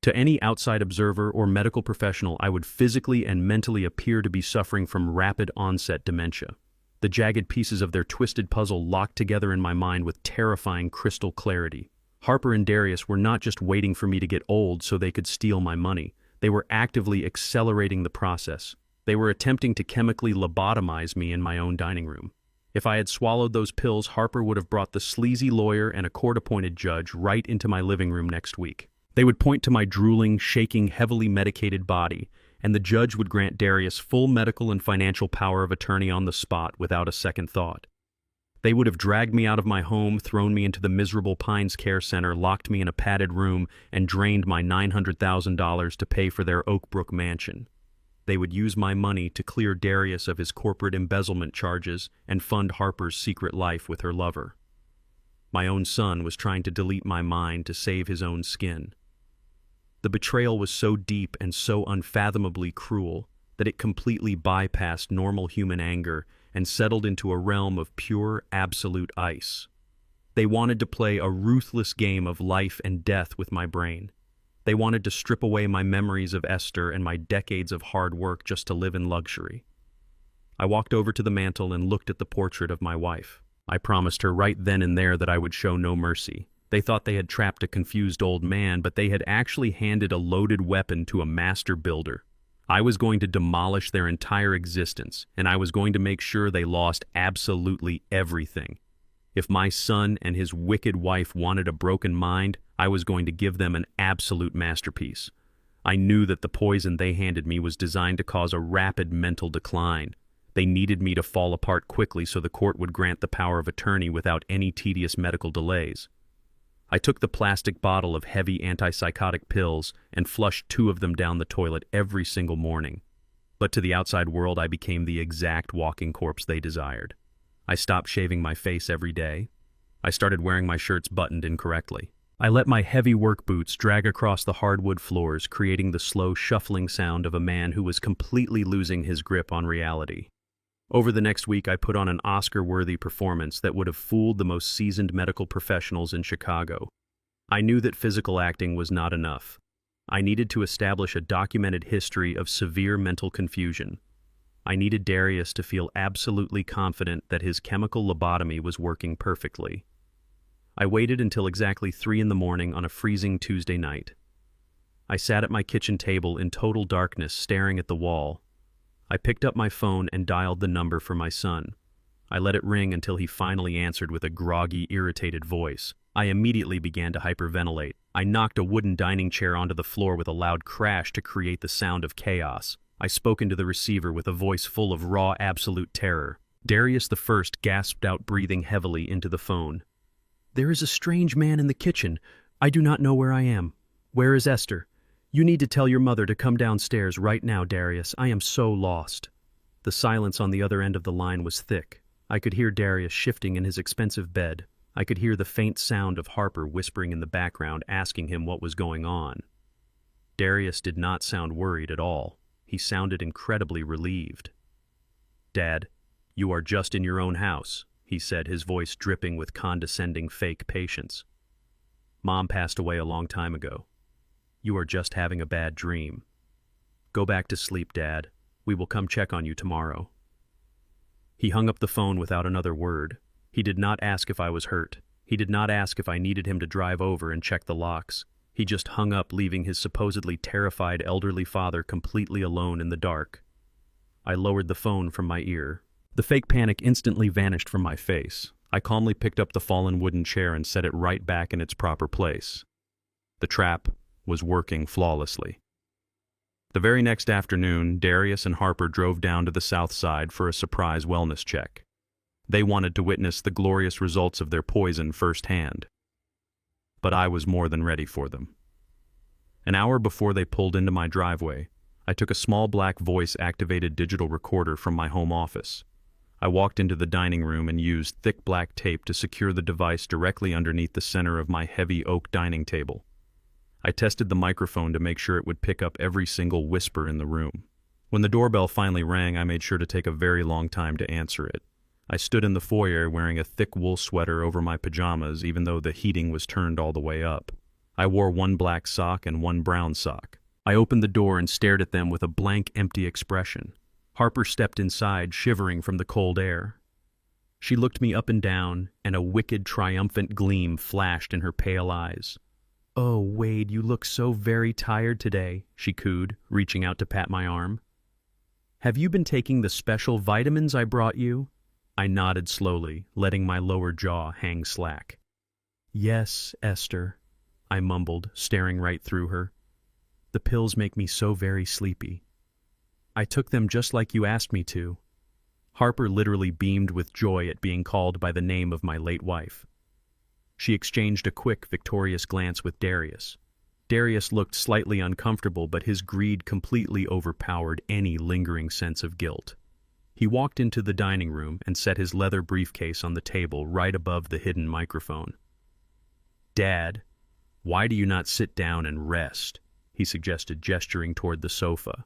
To any outside observer or medical professional, I would physically and mentally appear to be suffering from rapid onset dementia. The jagged pieces of their twisted puzzle locked together in my mind with terrifying crystal clarity. Harper and Darius were not just waiting for me to get old so they could steal my money. They were actively accelerating the process. They were attempting to chemically lobotomize me in my own dining room. If I had swallowed those pills, Harper would have brought the sleazy lawyer and a court-appointed judge right into my living room next week. They would point to my drooling, shaking, heavily medicated body, and the judge would grant Darius full medical and financial power of attorney on the spot without a second thought. They would have dragged me out of my home, thrown me into the miserable Pines Care Center, locked me in a padded room, and drained my $900,000 to pay for their Oak Brook mansion. They would use my money to clear Darius of his corporate embezzlement charges and fund Harper's secret life with her lover. My own son was trying to delete my mind to save his own skin. The betrayal was so deep and so unfathomably cruel that it completely bypassed normal human anger and settled into a realm of pure, absolute ice. They wanted to play a ruthless game of life and death with my brain. They wanted to strip away my memories of Esther and my decades of hard work just to live in luxury. I walked over to the mantel and looked at the portrait of my wife. I promised her right then and there that I would show no mercy. They thought they had trapped a confused old man, but they had actually handed a loaded weapon to a master builder. I was going to demolish their entire existence, and I was going to make sure they lost absolutely everything. If my son and his wicked wife wanted a broken mind, I was going to give them an absolute masterpiece. I knew that the poison they handed me was designed to cause a rapid mental decline. They needed me to fall apart quickly so the court would grant the power of attorney without any tedious medical delays. I took the plastic bottle of heavy antipsychotic pills and flushed 2 of them down the toilet every single morning. But to the outside world, I became the exact walking corpse they desired. I stopped shaving my face every day. I started wearing my shirts buttoned incorrectly. I let my heavy work boots drag across the hardwood floors, creating the slow shuffling sound of a man who was completely losing his grip on reality. Over the next week, I put on an Oscar-worthy performance that would have fooled the most seasoned medical professionals in Chicago. I knew that physical acting was not enough. I needed to establish a documented history of severe mental confusion. I needed Darius to feel absolutely confident that his chemical lobotomy was working perfectly. I waited until exactly 3 in the morning on a freezing Tuesday night. I sat at my kitchen table in total darkness, staring at the wall. I picked up my phone and dialed the number for my son. I let it ring until he finally answered with a groggy, irritated voice. I immediately began to hyperventilate. I knocked a wooden dining chair onto the floor with a loud crash to create the sound of chaos. I spoke into the receiver with a voice full of raw, absolute terror. Darius the First gasped out, breathing heavily into the phone. "There is a strange man in the kitchen. I do not know where I am. Where is Esther? You need to tell your mother to come downstairs right now, Darius. I am so lost." The silence on the other end of the line was thick. I could hear Darius shifting in his expensive bed. I could hear the faint sound of Harper whispering in the background, asking him what was going on. Darius did not sound worried at all. He sounded incredibly relieved. "Dad, you are just in your own house," he said, his voice dripping with condescending fake patience. "Mom passed away a long time ago. You are just having a bad dream. Go back to sleep, Dad. We will come check on you tomorrow." He hung up the phone without another word. He did not ask if I was hurt. He did not ask if I needed him to drive over and check the locks. He just hung up, leaving his supposedly terrified elderly father completely alone in the dark. I lowered the phone from my ear. The fake panic instantly vanished from my face. I calmly picked up the fallen wooden chair and set it right back in its proper place. The trap was working flawlessly. The very next afternoon, Darius and Harper drove down to the south side for a surprise wellness check. They wanted to witness the glorious results of their poison firsthand. But I was more than ready for them. An hour before they pulled into my driveway, I took a small black voice-activated digital recorder from my home office. I walked into the dining room and used thick black tape to secure the device directly underneath the center of my heavy oak dining table. I tested the microphone to make sure it would pick up every single whisper in the room. When the doorbell finally rang, I made sure to take a very long time to answer it. I stood in the foyer wearing a thick wool sweater over my pajamas, even though the heating was turned all the way up. I wore 1 black sock and 1 brown sock. I opened the door and stared at them with a blank, empty expression. Harper stepped inside, shivering from the cold air. She looked me up and down, and a wicked, triumphant gleam flashed in her pale eyes. "Oh, Wade, you look so very tired today," she cooed, reaching out to pat my arm. "Have you been taking the special vitamins I brought you?" I nodded slowly, letting my lower jaw hang slack. "Yes, Esther," I mumbled, staring right through her. "The pills make me so very sleepy. I took them just like you asked me to." Harper literally beamed with joy at being called by the name of my late wife. She exchanged a quick, victorious glance with Darius. Darius looked slightly uncomfortable, but his greed completely overpowered any lingering sense of guilt. He walked into the dining room and set his leather briefcase on the table right above the hidden microphone. "Dad, why do you not sit down and rest?" he suggested, gesturing toward the sofa.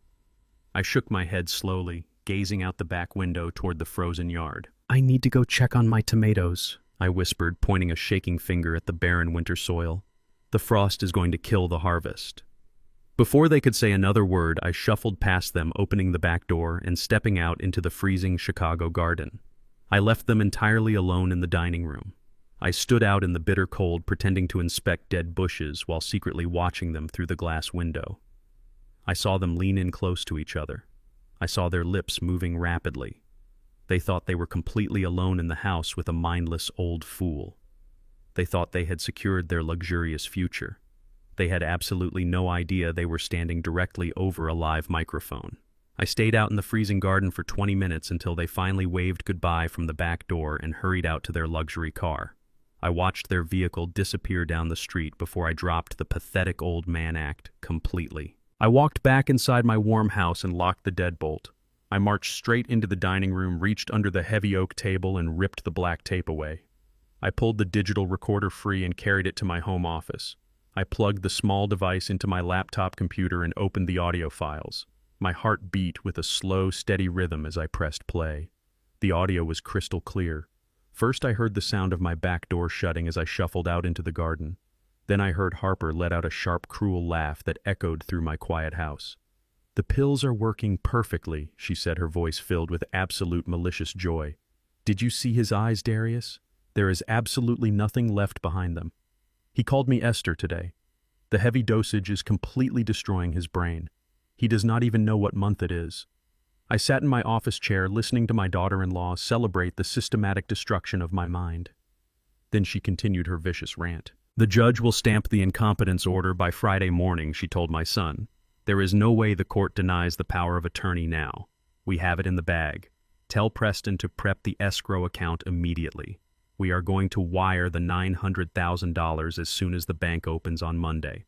I shook my head slowly, gazing out the back window toward the frozen yard. "I need to go check on my tomatoes," I whispered, pointing a shaking finger at the barren winter soil. "The frost is going to kill the harvest." Before they could say another word, I shuffled past them, opening the back door and stepping out into the freezing Chicago garden. I left them entirely alone in the dining room. I stood out in the bitter cold, pretending to inspect dead bushes while secretly watching them through the glass window. I saw them lean in close to each other. I saw their lips moving rapidly. They thought they were completely alone in the house with a mindless old fool. They thought they had secured their luxurious future. They had absolutely no idea they were standing directly over a live microphone. I stayed out in the freezing garden for 20 minutes until they finally waved goodbye from the back door and hurried out to their luxury car. I watched their vehicle disappear down the street before I dropped the pathetic old man act completely. I walked back inside my warm house and locked the deadbolt. I marched straight into the dining room, reached under the heavy oak table, and ripped the black tape away. I pulled the digital recorder free and carried it to my home office. I plugged the small device into my laptop computer and opened the audio files. My heart beat with a slow, steady rhythm as I pressed play. The audio was crystal clear. First, I heard the sound of my back door shutting as I shuffled out into the garden. Then I heard Harper let out a sharp, cruel laugh that echoed through my quiet house. "The pills are working perfectly," she said, her voice filled with absolute malicious joy. "Did you see his eyes, Darius? There is absolutely nothing left behind them. He called me Esther today. The heavy dosage is completely destroying his brain. He does not even know what month it is." I sat in my office chair listening to my daughter-in-law celebrate the systematic destruction of my mind. Then she continued her vicious rant. "The judge will stamp the incompetence order by Friday morning," she told my son. "There is no way the court denies the power of attorney now. We have it in the bag. Tell Preston to prep the escrow account immediately. We are going to wire the $900,000 as soon as the bank opens on Monday."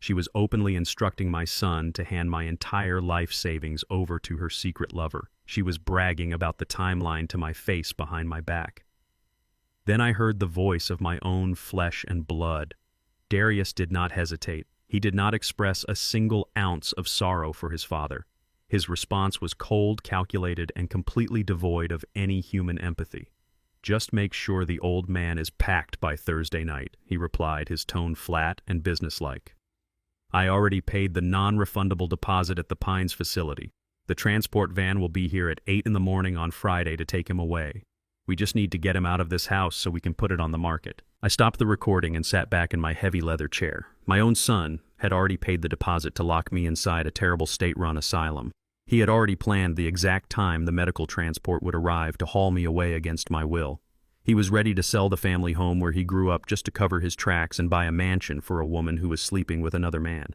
She was openly instructing my son to hand my entire life savings over to her secret lover. She was bragging about the timeline to my face behind my back. Then I heard the voice of my own flesh and blood. Darius did not hesitate. He did not express a single ounce of sorrow for his father. His response was cold, calculated, and completely devoid of any human empathy. "Just make sure the old man is packed by Thursday night," he replied, his tone flat and businesslike. "I already paid the non-refundable deposit at the Pines facility. The transport van will be here at 8 in the morning on Friday to take him away. We just need to get him out of this house so we can put it on the market." I stopped the recording and sat back in my heavy leather chair. My own son had already paid the deposit to lock me inside a terrible state-run asylum. He had already planned the exact time the medical transport would arrive to haul me away against my will. He was ready to sell the family home where he grew up just to cover his tracks and buy a mansion for a woman who was sleeping with another man.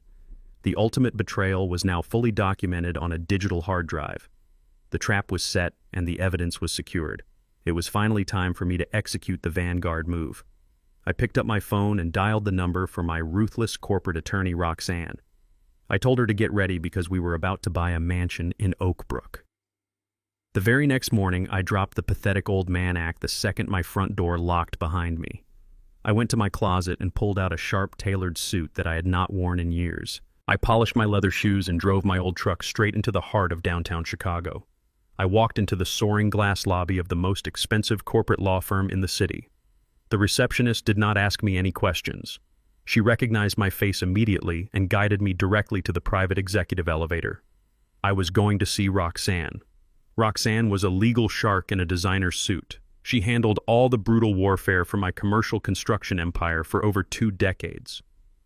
The ultimate betrayal was now fully documented on a digital hard drive. The trap was set and the evidence was secured. It was finally time for me to execute the vanguard move. I picked up my phone and dialed the number for my ruthless corporate attorney, Roxanne. I told her to get ready because we were about to buy a mansion in Oak Brook. The very next morning, I dropped the pathetic old man act the second my front door locked behind me. I went to my closet and pulled out a sharp, tailored suit that I had not worn in years. I polished my leather shoes and drove my old truck straight into the heart of downtown Chicago. I walked into the soaring glass lobby of the most expensive corporate law firm in the city. The receptionist did not ask me any questions. She recognized my face immediately and guided me directly to the private executive elevator. I was going to see Roxanne. Roxanne was a legal shark in a designer suit. She handled all the brutal warfare for my commercial construction empire for over 2 decades.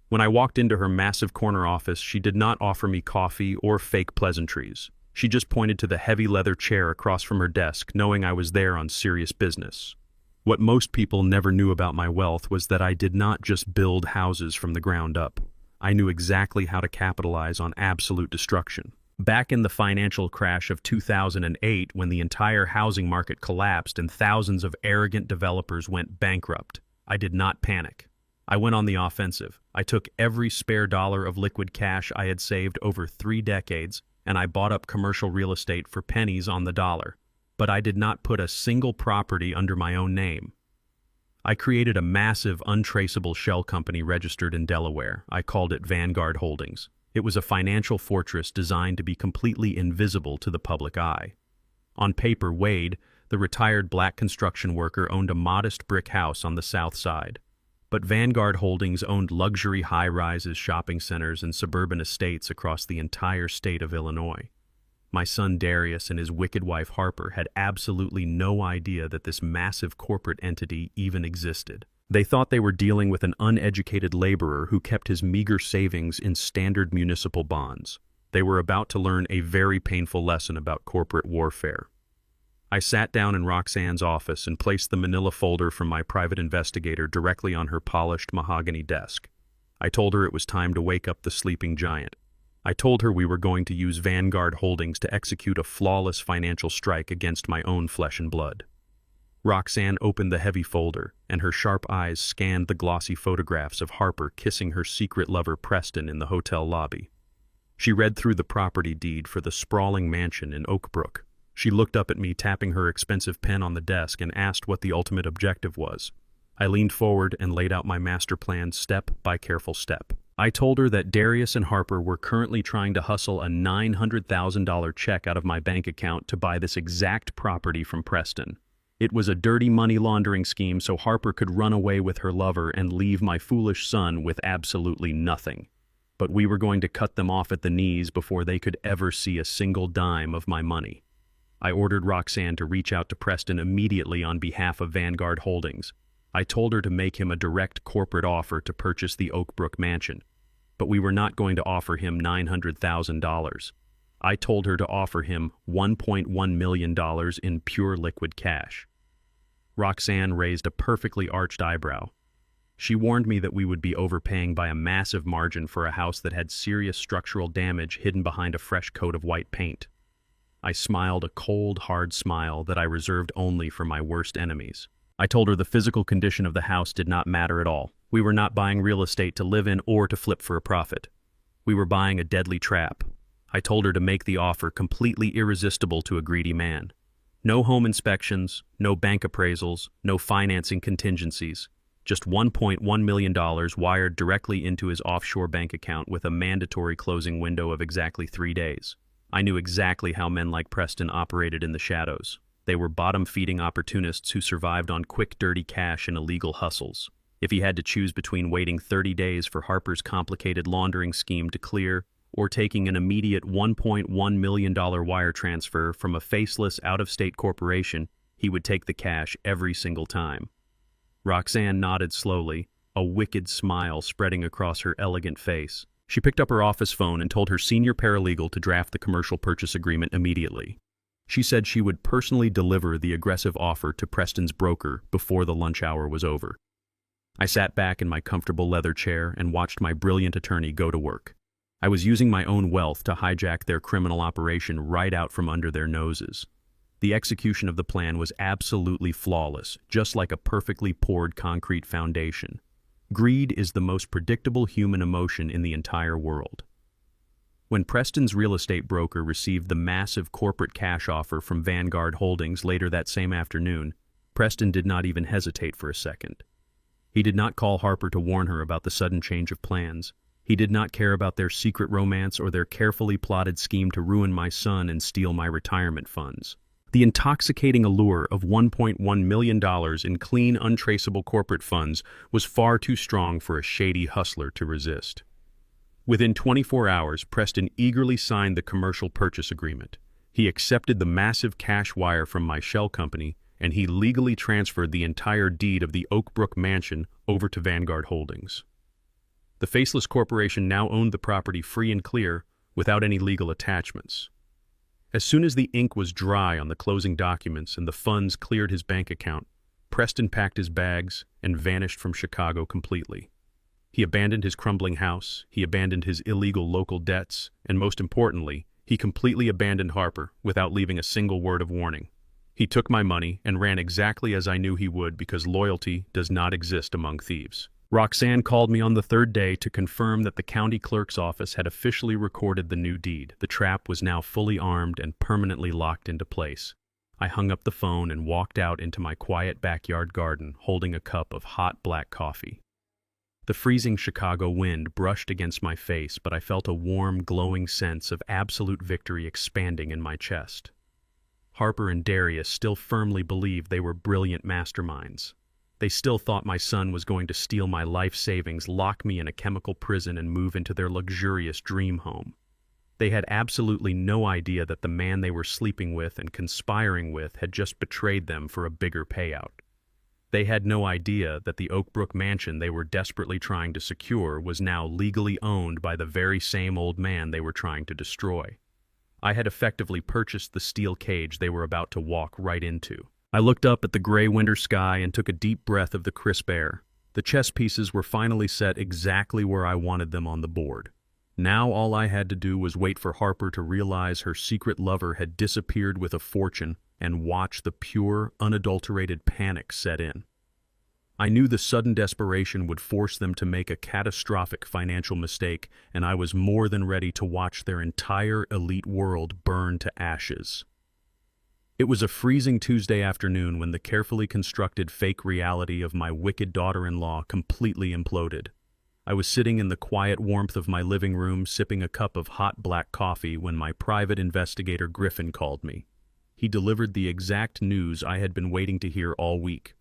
When I walked into her massive corner office, she did not offer me coffee or fake pleasantries. She just pointed to the heavy leather chair across from her desk, knowing I was there on serious business. What most people never knew about my wealth was that I did not just build houses from the ground up. I knew exactly how to capitalize on absolute destruction. Back in the financial crash of 2008, when the entire housing market collapsed and thousands of arrogant developers went bankrupt, I did not panic. I went on the offensive. I took every spare dollar of liquid cash I had saved over 3 decades, and I bought up commercial real estate for pennies on the dollar. But I did not put a single property under my own name. I created a massive, untraceable shell company registered in Delaware. I called it Vanguard Holdings. It was a financial fortress designed to be completely invisible to the public eye. On paper, Wade, the retired black construction worker, owned a modest brick house on the south side. But Vanguard Holdings owned luxury high-rises, shopping centers, and suburban estates across the entire state of Illinois. My son Darius and his wicked wife Harper had absolutely no idea that this massive corporate entity even existed. They thought they were dealing with an uneducated laborer who kept his meager savings in standard municipal bonds. They were about to learn a very painful lesson about corporate warfare. I sat down in Roxanne's office and placed the manila folder from my private investigator directly on her polished mahogany desk. I told her it was time to wake up the sleeping giant. I told her we were going to use Vanguard Holdings to execute a flawless financial strike against my own flesh and blood. Roxanne opened the heavy folder, and her sharp eyes scanned the glossy photographs of Harper kissing her secret lover Preston in the hotel lobby. She read through the property deed for the sprawling mansion in Oak Brook. She looked up at me, tapping her expensive pen on the desk, and asked what the ultimate objective was. I leaned forward and laid out my master plan step by careful step. I told her that Darius and Harper were currently trying to hustle a $900,000 check out of my bank account to buy this exact property from Preston. It was a dirty money laundering scheme so Harper could run away with her lover and leave my foolish son with absolutely nothing. But we were going to cut them off at the knees before they could ever see a single dime of my money. I ordered Roxanne to reach out to Preston immediately on behalf of Vanguard Holdings. I told her to make him a direct corporate offer to purchase the Oak Brook mansion, but we were not going to offer him $900,000. I told her to offer him $1.1 million in pure liquid cash. Roxanne raised a perfectly arched eyebrow. She warned me that we would be overpaying by a massive margin for a house that had serious structural damage hidden behind a fresh coat of white paint. I smiled a cold, hard smile that I reserved only for my worst enemies. I told her the physical condition of the house did not matter at all. We were not buying real estate to live in or to flip for a profit. We were buying a deadly trap. I told her to make the offer completely irresistible to a greedy man. No home inspections, no bank appraisals, no financing contingencies. Just $1.1 million wired directly into his offshore bank account with a mandatory closing window of exactly 3 days. I knew exactly how men like Preston operated in the shadows. They were bottom-feeding opportunists who survived on quick, dirty cash and illegal hustles. If he had to choose between waiting 30 days for Harper's complicated laundering scheme to clear or taking an immediate $1.1 million wire transfer from a faceless, out-of-state corporation, he would take the cash every single time. Roxanne nodded slowly, a wicked smile spreading across her elegant face. She picked up her office phone and told her senior paralegal to draft the commercial purchase agreement immediately. She said she would personally deliver the aggressive offer to Preston's broker before the lunch hour was over. I sat back in my comfortable leather chair and watched my brilliant attorney go to work. I was using my own wealth to hijack their criminal operation right out from under their noses. The execution of the plan was absolutely flawless, just like a perfectly poured concrete foundation. Greed is the most predictable human emotion in the entire world. When Preston's real estate broker received the massive corporate cash offer from Vanguard Holdings later that same afternoon, Preston did not even hesitate for a second. He did not call Harper to warn her about the sudden change of plans. He did not care about their secret romance or their carefully plotted scheme to ruin my son and steal my retirement funds. The intoxicating allure of $1.1 million in clean, untraceable corporate funds was far too strong for a shady hustler to resist. Within 24 hours, Preston eagerly signed the commercial purchase agreement. He accepted the massive cash wire from my shell company, and he legally transferred the entire deed of the Oak Brook mansion over to Vanguard Holdings. The faceless corporation now owned the property free and clear, without any legal attachments. As soon as the ink was dry on the closing documents and the funds cleared his bank account, Preston packed his bags and vanished from Chicago completely. He abandoned his crumbling house, he abandoned his illegal local debts, and most importantly, he completely abandoned Harper without leaving a single word of warning. He took my money and ran exactly as I knew he would because loyalty does not exist among thieves. Roxanne called me on the third day to confirm that the county clerk's office had officially recorded the new deed. The trap was now fully armed and permanently locked into place. I hung up the phone and walked out into my quiet backyard garden, holding a cup of hot black coffee. The freezing Chicago wind brushed against my face, but I felt a warm, glowing sense of absolute victory expanding in my chest. Harper and Darius still firmly believed they were brilliant masterminds. They still thought my son was going to steal my life savings, lock me in a chemical prison, and move into their luxurious dream home. They had absolutely no idea that the man they were sleeping with and conspiring with had just betrayed them for a bigger payout. They had no idea that the Oak Brook mansion they were desperately trying to secure was now legally owned by the very same old man they were trying to destroy. I had effectively purchased the steel cage they were about to walk right into. I looked up at the gray winter sky and took a deep breath of the crisp air. The chess pieces were finally set exactly where I wanted them on the board. Now all I had to do was wait for Harper to realize her secret lover had disappeared with a fortune and watch the pure, unadulterated panic set in. I knew the sudden desperation would force them to make a catastrophic financial mistake, and I was more than ready to watch their entire elite world burn to ashes. It was a freezing Tuesday afternoon when the carefully constructed fake reality of my wicked daughter-in-law completely imploded. I was sitting in the quiet warmth of my living room sipping a cup of hot black coffee when my private investigator Griffin called me. He delivered the exact news I had been waiting to hear all week.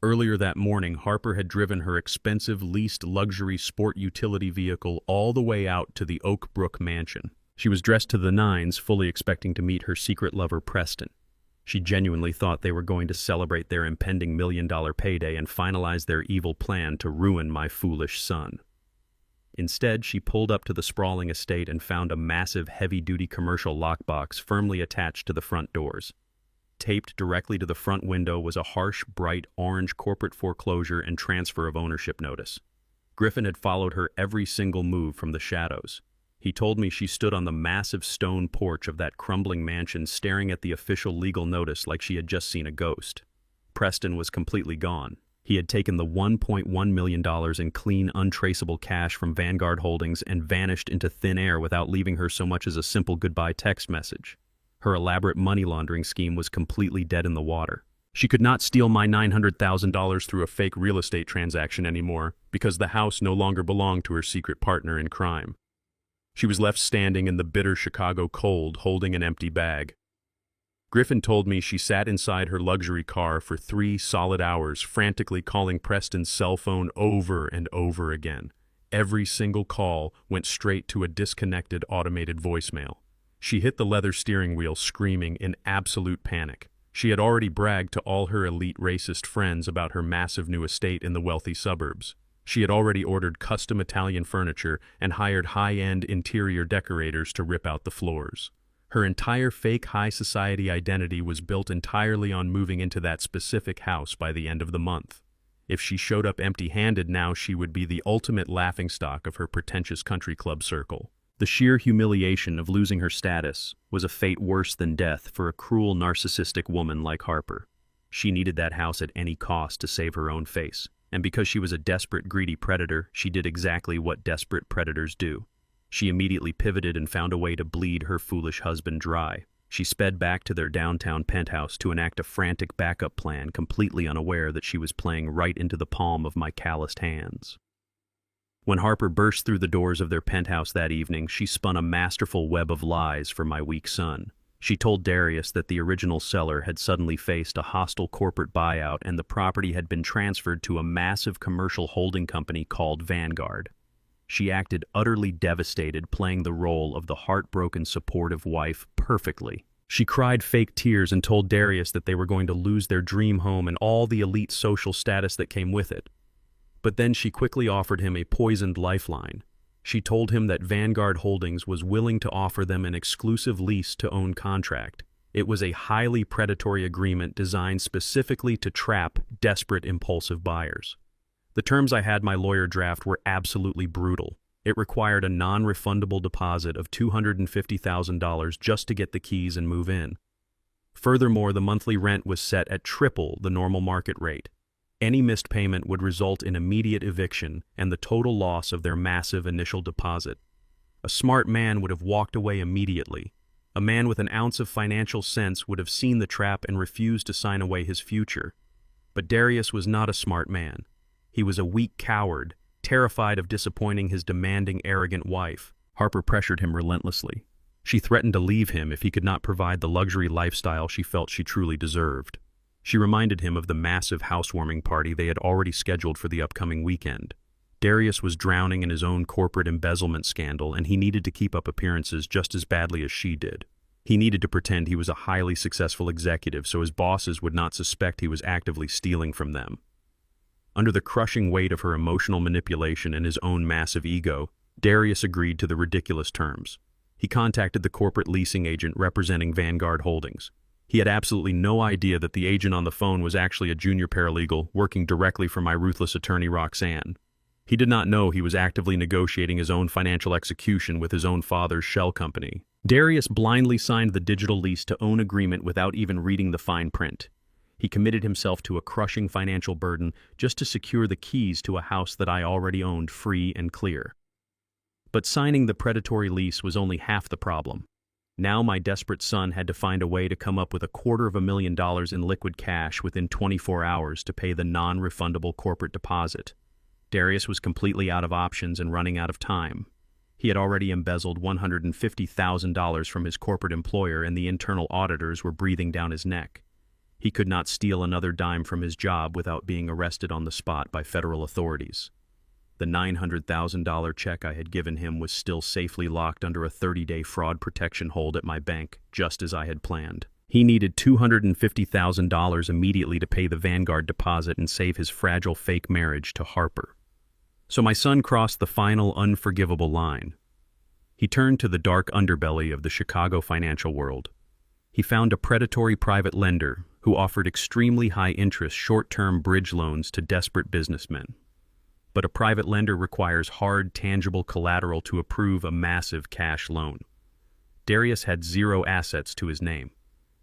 Earlier that morning, Harper had driven her expensive leased luxury sport utility vehicle all the way out to the Oak Brook mansion. She was dressed to the nines, fully expecting to meet her secret lover Preston. She genuinely thought they were going to celebrate their impending $1 million payday and finalize their evil plan to ruin my foolish son. Instead, she pulled up to the sprawling estate and found a massive, heavy-duty commercial lockbox firmly attached to the front doors. Taped directly to the front window was a harsh, bright orange corporate foreclosure and transfer of ownership notice. Griffin had followed her every single move from the shadows. He told me she stood on the massive stone porch of that crumbling mansion staring at the official legal notice like she had just seen a ghost. Preston was completely gone. He had taken the $1.1 million in clean, untraceable cash from Vanguard Holdings and vanished into thin air without leaving her so much as a simple goodbye text message. Her elaborate money laundering scheme was completely dead in the water. She could not steal my $900,000 through a fake real estate transaction anymore because the house no longer belonged to her secret partner in crime. She was left standing in the bitter Chicago cold, holding an empty bag. Griffin told me she sat inside her luxury car for 3 solid hours, frantically calling Preston's cell phone over and over again. Every single call went straight to a disconnected automated voicemail. She hit the leather steering wheel, screaming in absolute panic. She had already bragged to all her elite racist friends about her massive new estate in the wealthy suburbs. She had already ordered custom Italian furniture and hired high-end interior decorators to rip out the floors. Her entire fake high society identity was built entirely on moving into that specific house by the end of the month. If she showed up empty-handed now, she would be the ultimate laughingstock of her pretentious country club circle. The sheer humiliation of losing her status was a fate worse than death for a cruel, narcissistic woman like Harper. She needed that house at any cost to save her own face. And because she was a desperate, greedy predator, she did exactly what desperate predators do. She immediately pivoted and found a way to bleed her foolish husband dry. She sped back to their downtown penthouse to enact a frantic backup plan, completely unaware that she was playing right into the palm of my calloused hands. When Harper burst through the doors of their penthouse that evening, she spun a masterful web of lies for my weak son. She told Darius that the original seller had suddenly faced a hostile corporate buyout and the property had been transferred to a massive commercial holding company called Vanguard. She acted utterly devastated, playing the role of the heartbroken, supportive wife perfectly. She cried fake tears and told Darius that they were going to lose their dream home and all the elite social status that came with it. But then she quickly offered him a poisoned lifeline. She told him that Vanguard Holdings was willing to offer them an exclusive lease-to-own contract. It was a highly predatory agreement designed specifically to trap desperate, impulsive buyers. The terms I had my lawyer draft were absolutely brutal. It required a non-refundable deposit of $250,000 just to get the keys and move in. Furthermore, the monthly rent was set at triple the normal market rate. Any missed payment would result in immediate eviction and the total loss of their massive initial deposit. A smart man would have walked away immediately. A man with an ounce of financial sense would have seen the trap and refused to sign away his future. But Darius was not a smart man. He was a weak coward, terrified of disappointing his demanding, arrogant wife. Harper pressured him relentlessly. She threatened to leave him if he could not provide the luxury lifestyle she felt she truly deserved. She reminded him of the massive housewarming party they had already scheduled for the upcoming weekend. Darius was drowning in his own corporate embezzlement scandal, and he needed to keep up appearances just as badly as she did. He needed to pretend he was a highly successful executive so his bosses would not suspect he was actively stealing from them. Under the crushing weight of her emotional manipulation and his own massive ego, Darius agreed to the ridiculous terms. He contacted the corporate leasing agent representing Vanguard Holdings. He had absolutely no idea that the agent on the phone was actually a junior paralegal working directly for my ruthless attorney Roxanne. He did not know he was actively negotiating his own financial execution with his own father's shell company. Darius blindly signed the digital lease-to-own agreement without even reading the fine print. He committed himself to a crushing financial burden just to secure the keys to a house that I already owned free and clear. But signing the predatory lease was only half the problem. Now my desperate son had to find a way to come up with $250,000 in liquid cash within 24 hours to pay the non-refundable corporate deposit. Darius was completely out of options and running out of time. He had already embezzled $150,000 from his corporate employer, and the internal auditors were breathing down his neck. He could not steal another dime from his job without being arrested on the spot by federal authorities. The $900,000 check I had given him was still safely locked under a 30-day fraud protection hold at my bank, just as I had planned. He needed $250,000 immediately to pay the Vanguard deposit and save his fragile fake marriage to Harper. So my son crossed the final unforgivable line. He turned to the dark underbelly of the Chicago financial world. He found a predatory private lender who offered extremely high-interest short-term bridge loans to desperate businessmen. But a private lender requires hard, tangible collateral to approve a massive cash loan. Darius had zero assets to his name.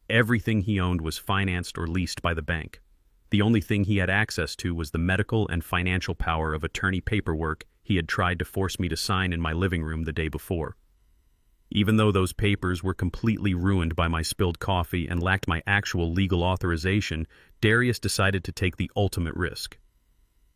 Everything he owned was financed or leased by the bank. The only thing he had access to was the medical and financial power of attorney paperwork he had tried to force me to sign in my living room the day before. Even though those papers were completely ruined by my spilled coffee and lacked my actual legal authorization, Darius decided to take the ultimate risk.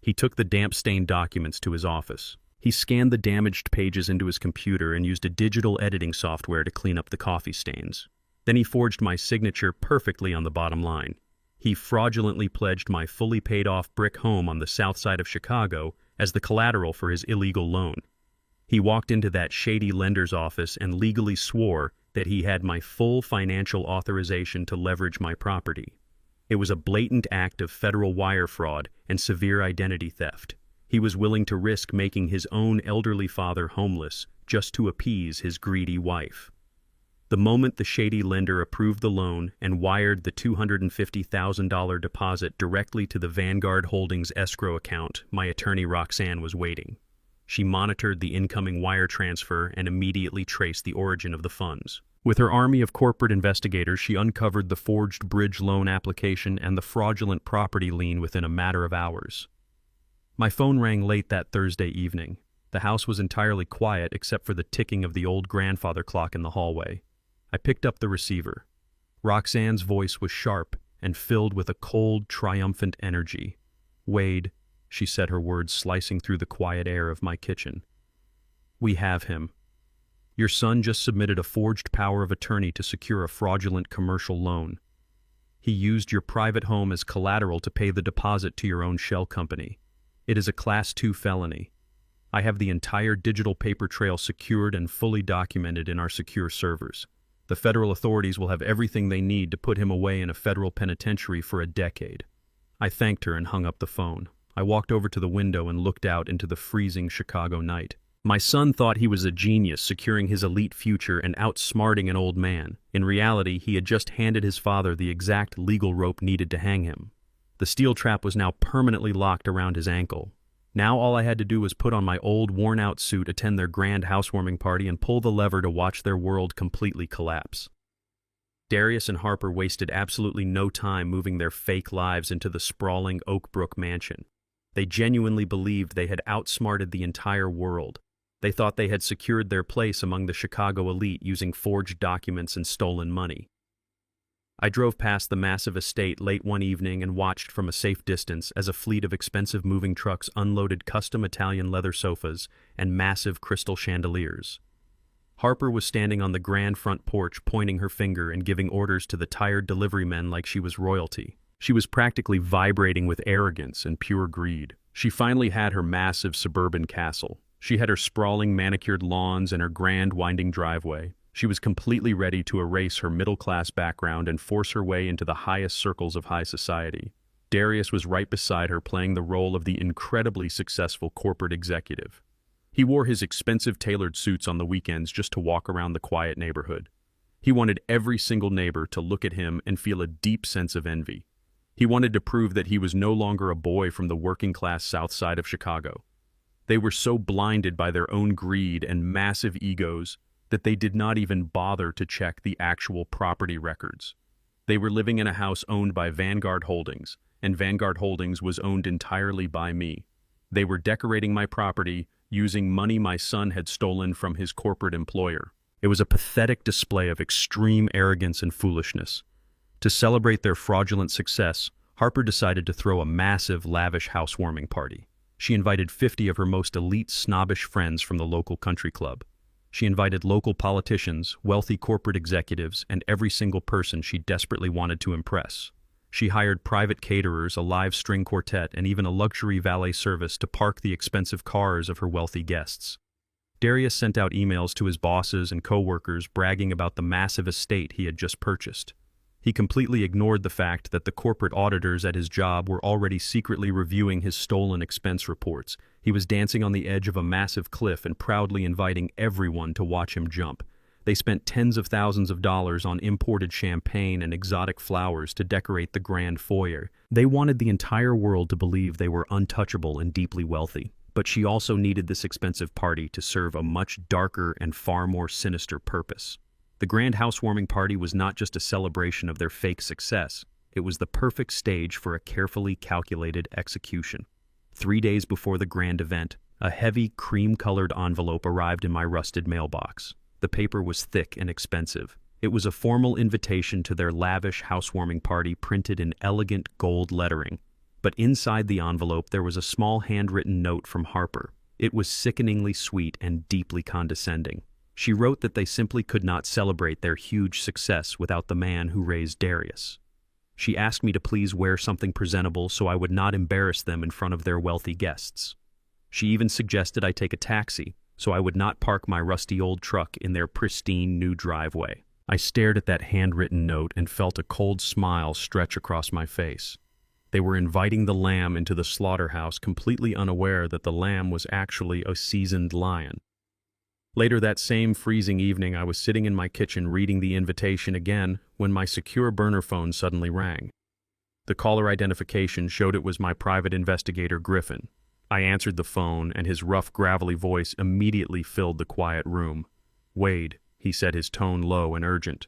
He took the damp-stained documents to his office. He scanned the damaged pages into his computer and used a digital editing software to clean up the coffee stains. Then he forged my signature perfectly on the bottom line. He fraudulently pledged my fully paid-off brick home on the south side of Chicago as the collateral for his illegal loan. He walked into that shady lender's office and legally swore that he had my full financial authorization to leverage my property. It was a blatant act of federal wire fraud and severe identity theft. He was willing to risk making his own elderly father homeless just to appease his greedy wife. The moment the shady lender approved the loan and wired the $250,000 deposit directly to the Vanguard Holdings escrow account, my attorney Roxanne was waiting. She monitored the incoming wire transfer and immediately traced the origin of the funds. With her army of corporate investigators, she uncovered the forged bridge loan application and the fraudulent property lien within a matter of hours. My phone rang late that Thursday evening. The house was entirely quiet except for the ticking of the old grandfather clock in the hallway. I picked up the receiver. Roxanne's voice was sharp and filled with a cold, triumphant energy. "Wade," she said, her words slicing through the quiet air of my kitchen. "We have him. Your son just submitted a forged power of attorney to secure a fraudulent commercial loan. He used your private home as collateral to pay the deposit to your own shell company. It is a Class 2 felony. I have the entire digital paper trail secured and fully documented in our secure servers. The federal authorities will have everything they need to put him away in a federal penitentiary for a decade." I thanked her and hung up the phone. I walked over to the window and looked out into the freezing Chicago night. My son thought he was a genius, securing his elite future and outsmarting an old man. In reality, he had just handed his father the exact legal rope needed to hang him. The steel trap was now permanently locked around his ankle. Now all I had to do was put on my old, worn-out suit, attend their grand housewarming party, and pull the lever to watch their world completely collapse. Darius and Harper wasted absolutely no time moving their fake lives into the sprawling Oak Brook mansion. They genuinely believed they had outsmarted the entire world. They thought they had secured their place among the Chicago elite using forged documents and stolen money. I drove past the massive estate late one evening and watched from a safe distance as a fleet of expensive moving trucks unloaded custom Italian leather sofas and massive crystal chandeliers. Harper was standing on the grand front porch, pointing her finger and giving orders to the tired delivery men like she was royalty. She was practically vibrating with arrogance and pure greed. She finally had her massive suburban castle. She had her sprawling manicured lawns and her grand winding driveway. She was completely ready to erase her middle-class background and force her way into the highest circles of high society. Darius was right beside her, playing the role of the incredibly successful corporate executive. He wore his expensive tailored suits on the weekends just to walk around the quiet neighborhood. He wanted every single neighbor to look at him and feel a deep sense of envy. He wanted to prove that he was no longer a boy from the working-class south side of Chicago. They were so blinded by their own greed and massive egos that they did not even bother to check the actual property records. They were living in a house owned by Vanguard Holdings, and Vanguard Holdings was owned entirely by me. They were decorating my property using money my son had stolen from his corporate employer. It was a pathetic display of extreme arrogance and foolishness. To celebrate their fraudulent success, Harper decided to throw a massive, lavish housewarming party. She invited 50 of her most elite, snobbish friends from the local country club. She invited local politicians, wealthy corporate executives, and every single person she desperately wanted to impress. She hired private caterers, a live string quartet, and even a luxury valet service to park the expensive cars of her wealthy guests. Darius sent out emails to his bosses and co-workers bragging about the massive estate he had just purchased. He completely ignored the fact that the corporate auditors at his job were already secretly reviewing his stolen expense reports. He was dancing on the edge of a massive cliff and proudly inviting everyone to watch him jump. They spent tens of thousands of dollars on imported champagne and exotic flowers to decorate the grand foyer. They wanted the entire world to believe they were untouchable and deeply wealthy. But she also needed this expensive party to serve a much darker and far more sinister purpose. The grand housewarming party was not just a celebration of their fake success, it was the perfect stage for a carefully calculated execution. 3 days before the grand event, a heavy, cream-colored envelope arrived in my rusted mailbox. The paper was thick and expensive. It was a formal invitation to their lavish housewarming party printed in elegant gold lettering. But inside the envelope there was a small handwritten note from Harper. It was sickeningly sweet and deeply condescending. She wrote that they simply could not celebrate their huge success without the man who raised Darius. She asked me to please wear something presentable so I would not embarrass them in front of their wealthy guests. She even suggested I take a taxi so I would not park my rusty old truck in their pristine new driveway. I stared at that handwritten note and felt a cold smile stretch across my face. They were inviting the lamb into the slaughterhouse, completely unaware that the lamb was actually a seasoned lion. Later that same freezing evening, I was sitting in my kitchen reading the invitation again when my secure burner phone suddenly rang. The caller identification showed it was my private investigator, Griffin. I answered the phone, and his rough, gravelly voice immediately filled the quiet room. "Wade," he said, his tone low and urgent.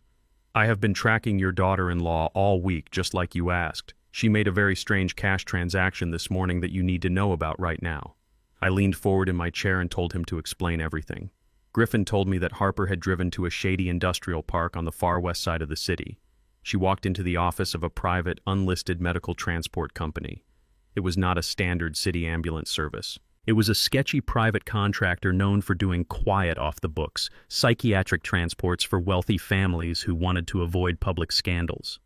"I have been tracking your daughter-in-law all week, just like you asked. She made a very strange cash transaction this morning that you need to know about right now." I leaned forward in my chair and told him to explain everything. Griffin told me that Harper had driven to a shady industrial park on the far west side of the city. She walked into the office of a private, unlisted medical transport company. It was not a standard city ambulance service. It was a sketchy private contractor known for doing quiet off-the-books, psychiatric transports for wealthy families who wanted to avoid public scandals.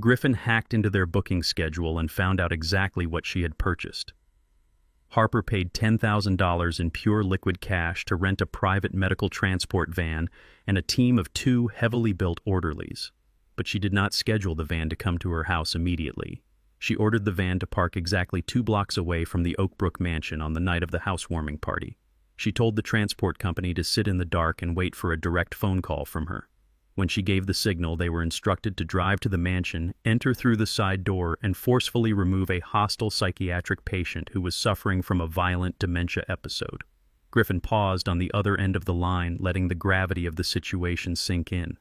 Griffin hacked into their booking schedule and found out exactly what she had purchased. Harper paid $10,000 in pure liquid cash to rent a private medical transport van and a team of 2 heavily built orderlies. But she did not schedule the van to come to her house immediately. She ordered the van to park exactly 2 blocks away from the Oakbrook mansion on the night of the housewarming party. She told the transport company to sit in the dark and wait for a direct phone call from her. When she gave the signal, they were instructed to drive to the mansion, enter through the side door, and forcefully remove a hostile psychiatric patient who was suffering from a violent dementia episode. Griffin paused on the other end of the line, letting the gravity of the situation sink in.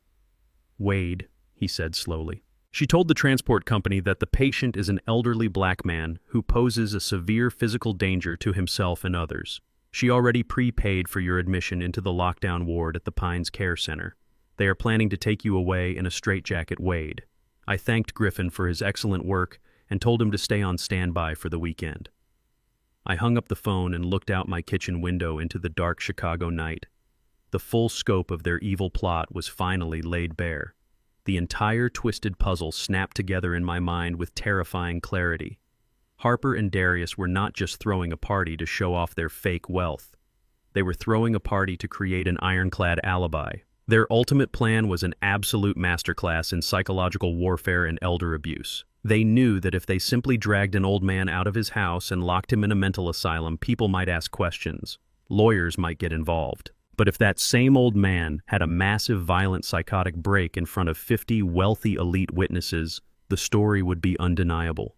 "Wade," he said slowly. She told the transport company that the patient is an elderly black man who poses a severe physical danger to himself and others. She already prepaid for your admission into the lockdown ward at the Pines Care Center. They are planning to take you away in a straitjacket, Wade. I thanked Griffin for his excellent work and told him to stay on standby for the weekend. I hung up the phone and looked out my kitchen window into the dark Chicago night. The full scope of their evil plot was finally laid bare. The entire twisted puzzle snapped together in my mind with terrifying clarity. Harper and Darius were not just throwing a party to show off their fake wealth. They were throwing a party to create an ironclad alibi. Their ultimate plan was an absolute masterclass in psychological warfare and elder abuse. They knew that if they simply dragged an old man out of his house and locked him in a mental asylum, people might ask questions. Lawyers might get involved. But if that same old man had a massive violent psychotic break in front of 50 wealthy elite witnesses, the story would be undeniable.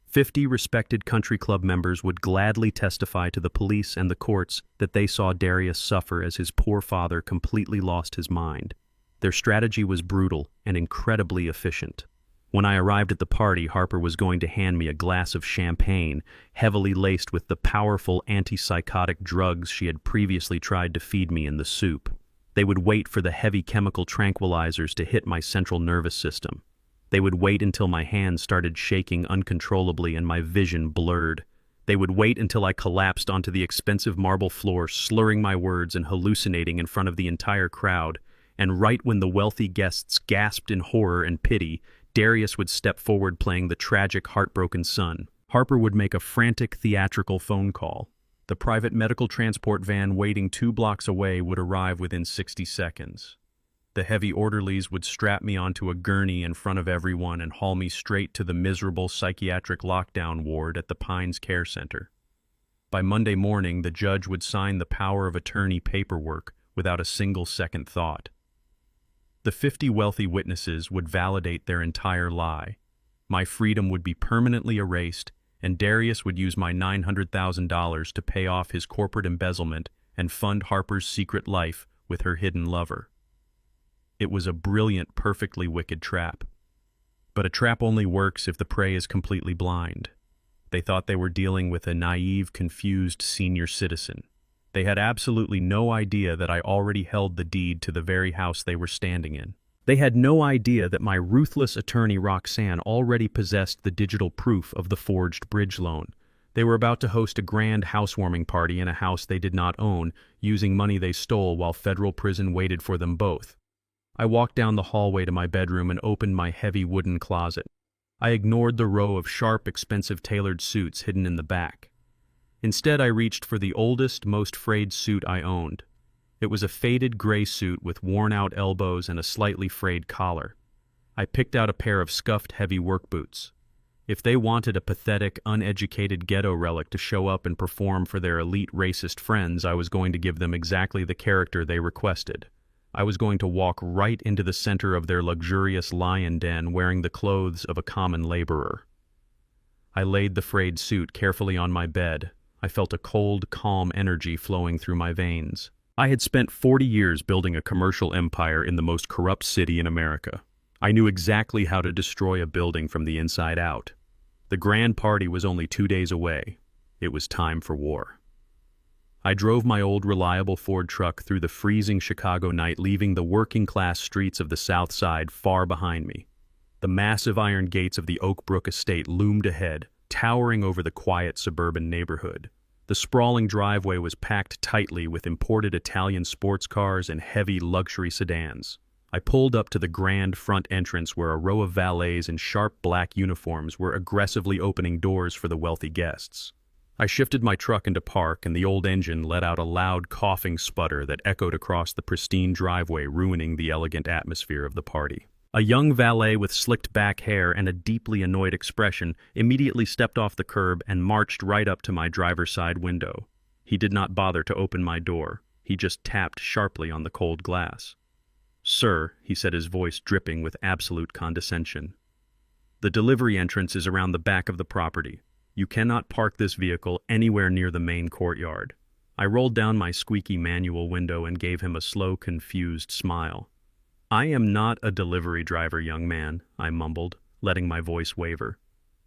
50 respected country club members would gladly testify to the police and the courts that they saw Darius suffer as his poor father completely lost his mind. Their strategy was brutal and incredibly efficient. When I arrived at the party, Harper was going to hand me a glass of champagne, heavily laced with the powerful antipsychotic drugs she had previously tried to feed me in the soup. They would wait for the heavy chemical tranquilizers to hit my central nervous system. They would wait until my hands started shaking uncontrollably and my vision blurred. They would wait until I collapsed onto the expensive marble floor, slurring my words and hallucinating in front of the entire crowd. And right when the wealthy guests gasped in horror and pity, Darius would step forward playing the tragic, heartbroken son. Harper would make a frantic, theatrical phone call. The private medical transport van waiting 2 blocks away would arrive within 60 seconds. The heavy orderlies would strap me onto a gurney in front of everyone and haul me straight to the miserable psychiatric lockdown ward at the Pines Care Center. By Monday morning, the judge would sign the power of attorney paperwork without a single second thought. The 50 wealthy witnesses would validate their entire lie. My freedom would be permanently erased, and Darius would use my $900,000 to pay off his corporate embezzlement and fund Harper's secret life with her hidden lover. It was a brilliant, perfectly wicked trap. But a trap only works if the prey is completely blind. They thought they were dealing with a naive, confused senior citizen. They had absolutely no idea that I already held the deed to the very house they were standing in. They had no idea that my ruthless attorney Roxanne already possessed the digital proof of the forged bridge loan. They were about to host a grand housewarming party in a house they did not own, using money they stole while federal prison waited for them both. I walked down the hallway to my bedroom and opened my heavy wooden closet. I ignored the row of sharp, expensive tailored suits hidden in the back. Instead, I reached for the oldest, most frayed suit I owned. It was a faded gray suit with worn-out elbows and a slightly frayed collar. I picked out a pair of scuffed, heavy work boots. If they wanted a pathetic, uneducated ghetto relic to show up and perform for their elite racist friends, I was going to give them exactly the character they requested. I was going to walk right into the center of their luxurious lion den wearing the clothes of a common laborer. I laid the frayed suit carefully on my bed. I felt a cold, calm energy flowing through my veins. I had spent 40 years building a commercial empire in the most corrupt city in America. I knew exactly how to destroy a building from the inside out. The grand party was only 2 days away. It was time for war. I drove my old reliable Ford truck through the freezing Chicago night, leaving the working-class streets of the South Side far behind me. The massive iron gates of the Oakbrook estate loomed ahead, towering over the quiet suburban neighborhood. The sprawling driveway was packed tightly with imported Italian sports cars and heavy luxury sedans. I pulled up to the grand front entrance where a row of valets in sharp black uniforms were aggressively opening doors for the wealthy guests. I shifted my truck into park and the old engine let out a loud coughing sputter that echoed across the pristine driveway, ruining the elegant atmosphere of the party. A young valet with slicked back hair and a deeply annoyed expression immediately stepped off the curb and marched right up to my driver's side window. He did not bother to open my door. He just tapped sharply on the cold glass. "Sir," he said, his voice dripping with absolute condescension. "The delivery entrance is around the back of the property. You cannot park this vehicle anywhere near the main courtyard." I rolled down my squeaky manual window and gave him a slow, confused smile. "I am not a delivery driver, young man," I mumbled, letting my voice waver.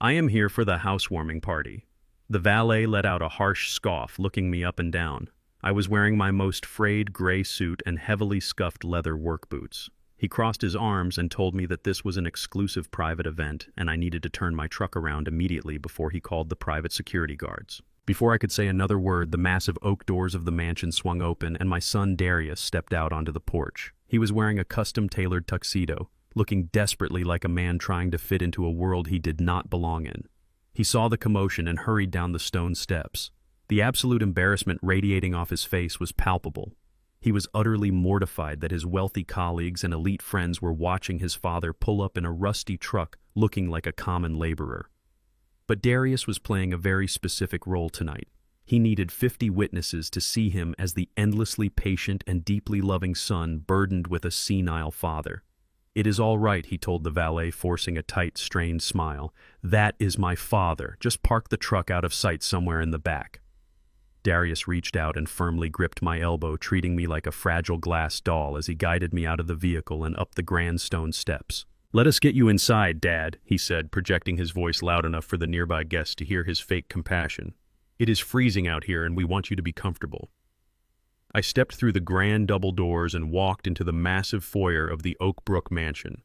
"I am here for the housewarming party." The valet let out a harsh scoff, looking me up and down. I was wearing my most frayed gray suit and heavily scuffed leather work boots. He crossed his arms and told me that this was an exclusive private event and I needed to turn my truck around immediately before he called the private security guards. Before I could say another word, the massive oak doors of the mansion swung open and my son Darius stepped out onto the porch. He was wearing a custom-tailored tuxedo, looking desperately like a man trying to fit into a world he did not belong in. He saw the commotion and hurried down the stone steps. The absolute embarrassment radiating off his face was palpable. He was utterly mortified that his wealthy colleagues and elite friends were watching his father pull up in a rusty truck looking like a common laborer. But Darius was playing a very specific role tonight. He needed 50 witnesses to see him as the endlessly patient and deeply loving son burdened with a senile father. "It is all right," he told the valet, forcing a tight, strained smile. "That is my father. Just park the truck out of sight somewhere in the back." Darius reached out and firmly gripped my elbow, treating me like a fragile glass doll as he guided me out of the vehicle and up the grand stone steps. "Let us get you inside, Dad," he said, projecting his voice loud enough for the nearby guests to hear his fake compassion. "It is freezing out here and we want you to be comfortable." I stepped through the grand double doors and walked into the massive foyer of the Oak Brook mansion.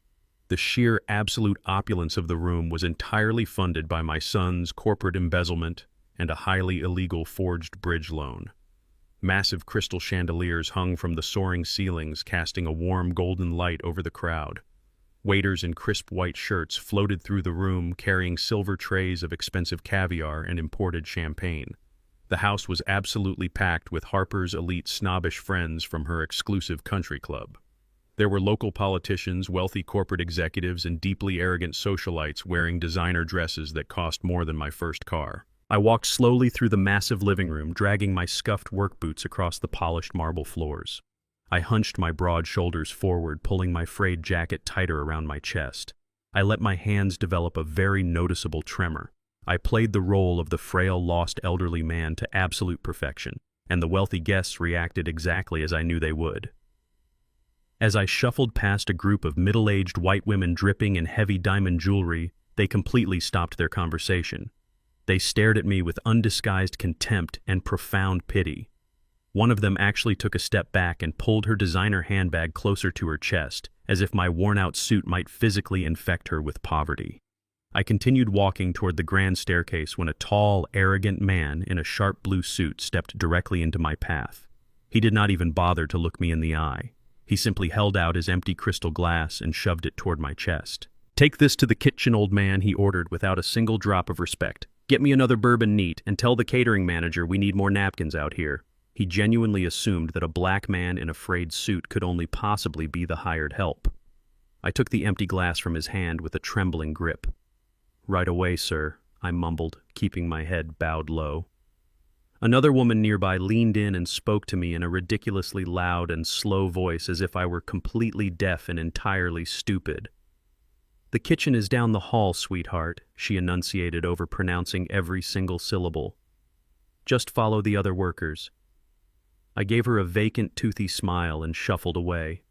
The sheer absolute opulence of the room was entirely funded by my son's corporate embezzlement and a highly illegal forged bridge loan. Massive crystal chandeliers hung from the soaring ceilings, casting a warm golden light over the crowd. Waiters in crisp white shirts floated through the room, carrying silver trays of expensive caviar and imported champagne. The house was absolutely packed with Harper's elite snobbish friends from her exclusive country club. There were local politicians, wealthy corporate executives, and deeply arrogant socialites wearing designer dresses that cost more than my first car. I walked slowly through the massive living room, dragging my scuffed work boots across the polished marble floors. I hunched my broad shoulders forward, pulling my frayed jacket tighter around my chest. I let my hands develop a very noticeable tremor. I played the role of the frail, lost elderly man to absolute perfection, and the wealthy guests reacted exactly as I knew they would. As I shuffled past a group of middle-aged white women dripping in heavy diamond jewelry, they completely stopped their conversation. They stared at me with undisguised contempt and profound pity. One of them actually took a step back and pulled her designer handbag closer to her chest, as if my worn-out suit might physically infect her with poverty. I continued walking toward the grand staircase when a tall, arrogant man in a sharp blue suit stepped directly into my path. He did not even bother to look me in the eye. He simply held out his empty crystal glass and shoved it toward my chest. "Take this to the kitchen, old man," he ordered without a single drop of respect. "Get me another bourbon neat, and tell the catering manager we need more napkins out here." He genuinely assumed that a black man in a frayed suit could only possibly be the hired help. I took the empty glass from his hand with a trembling grip. "Right away, sir," I mumbled, keeping my head bowed low. Another woman nearby leaned in and spoke to me in a ridiculously loud and slow voice as if I were completely deaf and entirely stupid. "The kitchen is down the hall, sweetheart," she enunciated over pronouncing every single syllable. "Just follow the other workers." I gave her a vacant, toothy smile and shuffled away.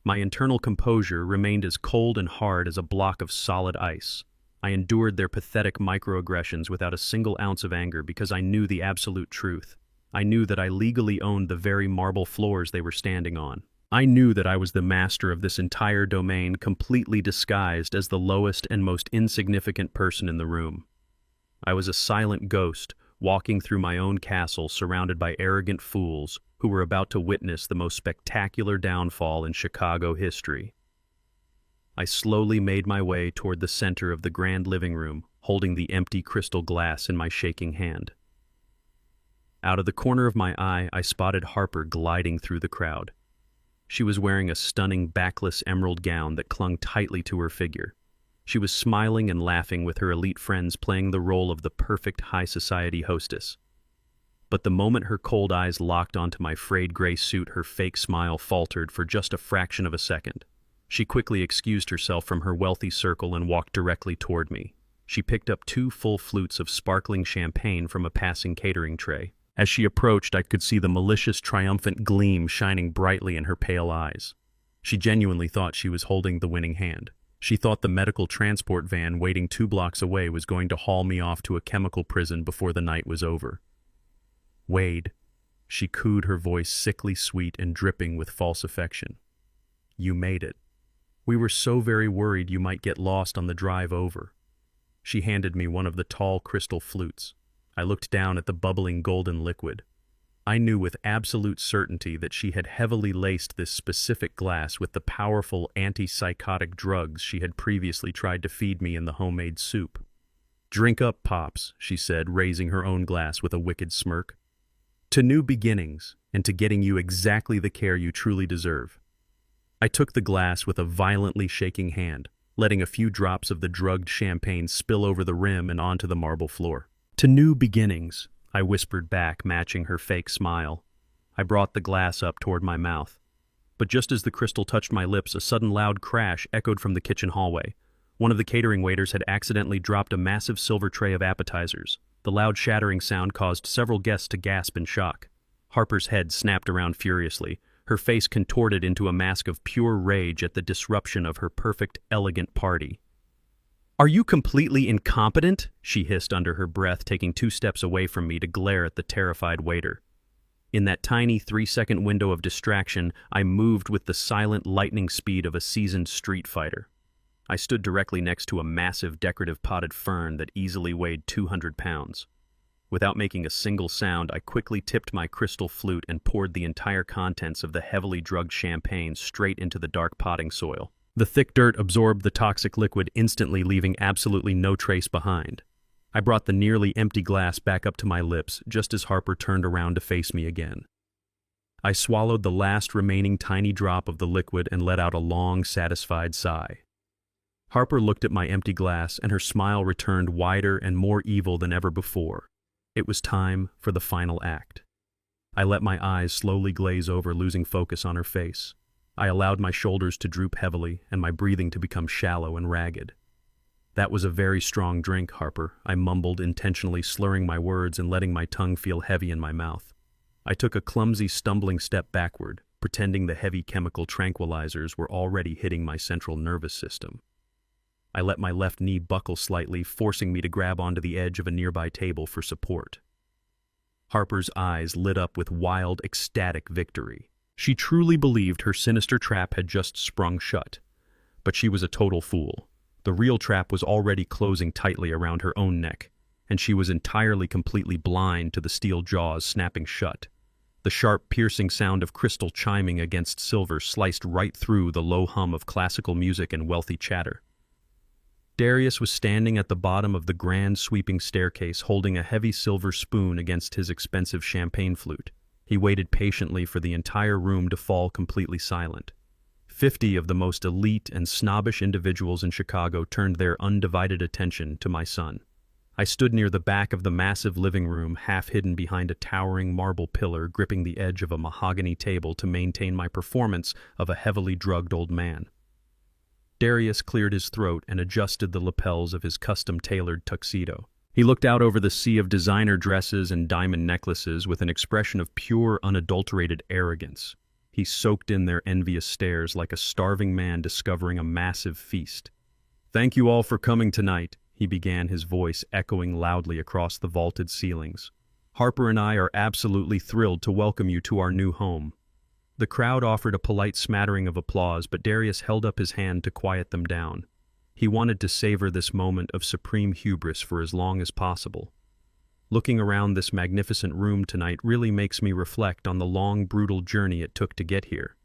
My internal composure remained as cold and hard as a block of solid ice. I endured their pathetic microaggressions without a single ounce of anger because I knew the absolute truth. I knew that I legally owned the very marble floors they were standing on. I knew that I was the master of this entire domain, completely disguised as the lowest and most insignificant person in the room. I was a silent ghost, walking through my own castle surrounded by arrogant fools who were about to witness the most spectacular downfall in Chicago history. I slowly made my way toward the center of the grand living room, holding the empty crystal glass in my shaking hand. Out of the corner of my eye, I spotted Harper gliding through the crowd. She was wearing a stunning backless emerald gown that clung tightly to her figure. She was smiling and laughing with her elite friends, playing the role of the perfect high society hostess. But the moment her cold eyes locked onto my frayed gray suit, her fake smile faltered for just a fraction of a second. She quickly excused herself from her wealthy circle and walked directly toward me. She picked up 2 full flutes of sparkling champagne from a passing catering tray. As she approached, I could see the malicious, triumphant gleam shining brightly in her pale eyes. She genuinely thought she was holding the winning hand. She thought the medical transport van waiting 2 blocks away was going to haul me off to a chemical prison before the night was over. "Wade," she cooed, her voice sickly sweet and dripping with false affection. "You made it. We were so very worried you might get lost on the drive over." She handed me one of the tall crystal flutes. I looked down at the bubbling golden liquid. I knew with absolute certainty that she had heavily laced this specific glass with the powerful antipsychotic drugs she had previously tried to feed me in the homemade soup. "Drink up, Pops," she said, raising her own glass with a wicked smirk. "To new beginnings, and to getting you exactly the care you truly deserve." I took the glass with a violently shaking hand, letting a few drops of the drugged champagne spill over the rim and onto the marble floor. "To new beginnings," I whispered back, matching her fake smile. I brought the glass up toward my mouth. But just as the crystal touched my lips, a sudden loud crash echoed from the kitchen hallway. One of the catering waiters had accidentally dropped a massive silver tray of appetizers. The loud shattering sound caused several guests to gasp in shock. Harper's head snapped around furiously, her face contorted into a mask of pure rage at the disruption of her perfect, elegant party. "Are you completely incompetent?" she hissed under her breath, taking 2 steps away from me to glare at the terrified waiter. In that tiny 3-second window of distraction, I moved with the silent lightning speed of a seasoned street fighter. I stood directly next to a massive decorative potted fern that easily weighed 200 pounds. Without making a single sound, I quickly tipped my crystal flute and poured the entire contents of the heavily drugged champagne straight into the dark potting soil. The thick dirt absorbed the toxic liquid instantly, leaving absolutely no trace behind. I brought the nearly empty glass back up to my lips just as Harper turned around to face me again. I swallowed the last remaining tiny drop of the liquid and let out a long, satisfied sigh. Harper looked at my empty glass, and her smile returned wider and more evil than ever before. It was time for the final act. I let my eyes slowly glaze over, losing focus on her face. I allowed my shoulders to droop heavily and my breathing to become shallow and ragged. "That was a very strong drink, Harper," I mumbled, intentionally slurring my words and letting my tongue feel heavy in my mouth. I took a clumsy, stumbling step backward, pretending the heavy chemical tranquilizers were already hitting my central nervous system. I let my left knee buckle slightly, forcing me to grab onto the edge of a nearby table for support. Harper's eyes lit up with wild, ecstatic victory. She truly believed her sinister trap had just sprung shut. But she was a total fool. The real trap was already closing tightly around her own neck, and she was entirely completely blind to the steel jaws snapping shut. The sharp, piercing sound of crystal chiming against silver sliced right through the low hum of classical music and wealthy chatter. Darius was standing at the bottom of the grand sweeping staircase, holding a heavy silver spoon against his expensive champagne flute. He waited patiently for the entire room to fall completely silent. 50 of the most elite and snobbish individuals in Chicago turned their undivided attention to my son. I stood near the back of the massive living room, half hidden behind a towering marble pillar, gripping the edge of a mahogany table to maintain my performance of a heavily drugged old man. Darius cleared his throat and adjusted the lapels of his custom-tailored tuxedo. He looked out over the sea of designer dresses and diamond necklaces with an expression of pure, unadulterated arrogance. He soaked in their envious stares like a starving man discovering a massive feast. "Thank you all for coming tonight," he began, his voice echoing loudly across the vaulted ceilings. "Harper and I are absolutely thrilled to welcome you to our new home." The crowd offered a polite smattering of applause, but Darius held up his hand to quiet them down. He wanted to savor this moment of supreme hubris for as long as possible. Looking around this magnificent room tonight really makes me reflect on the long, brutal journey it took to get here.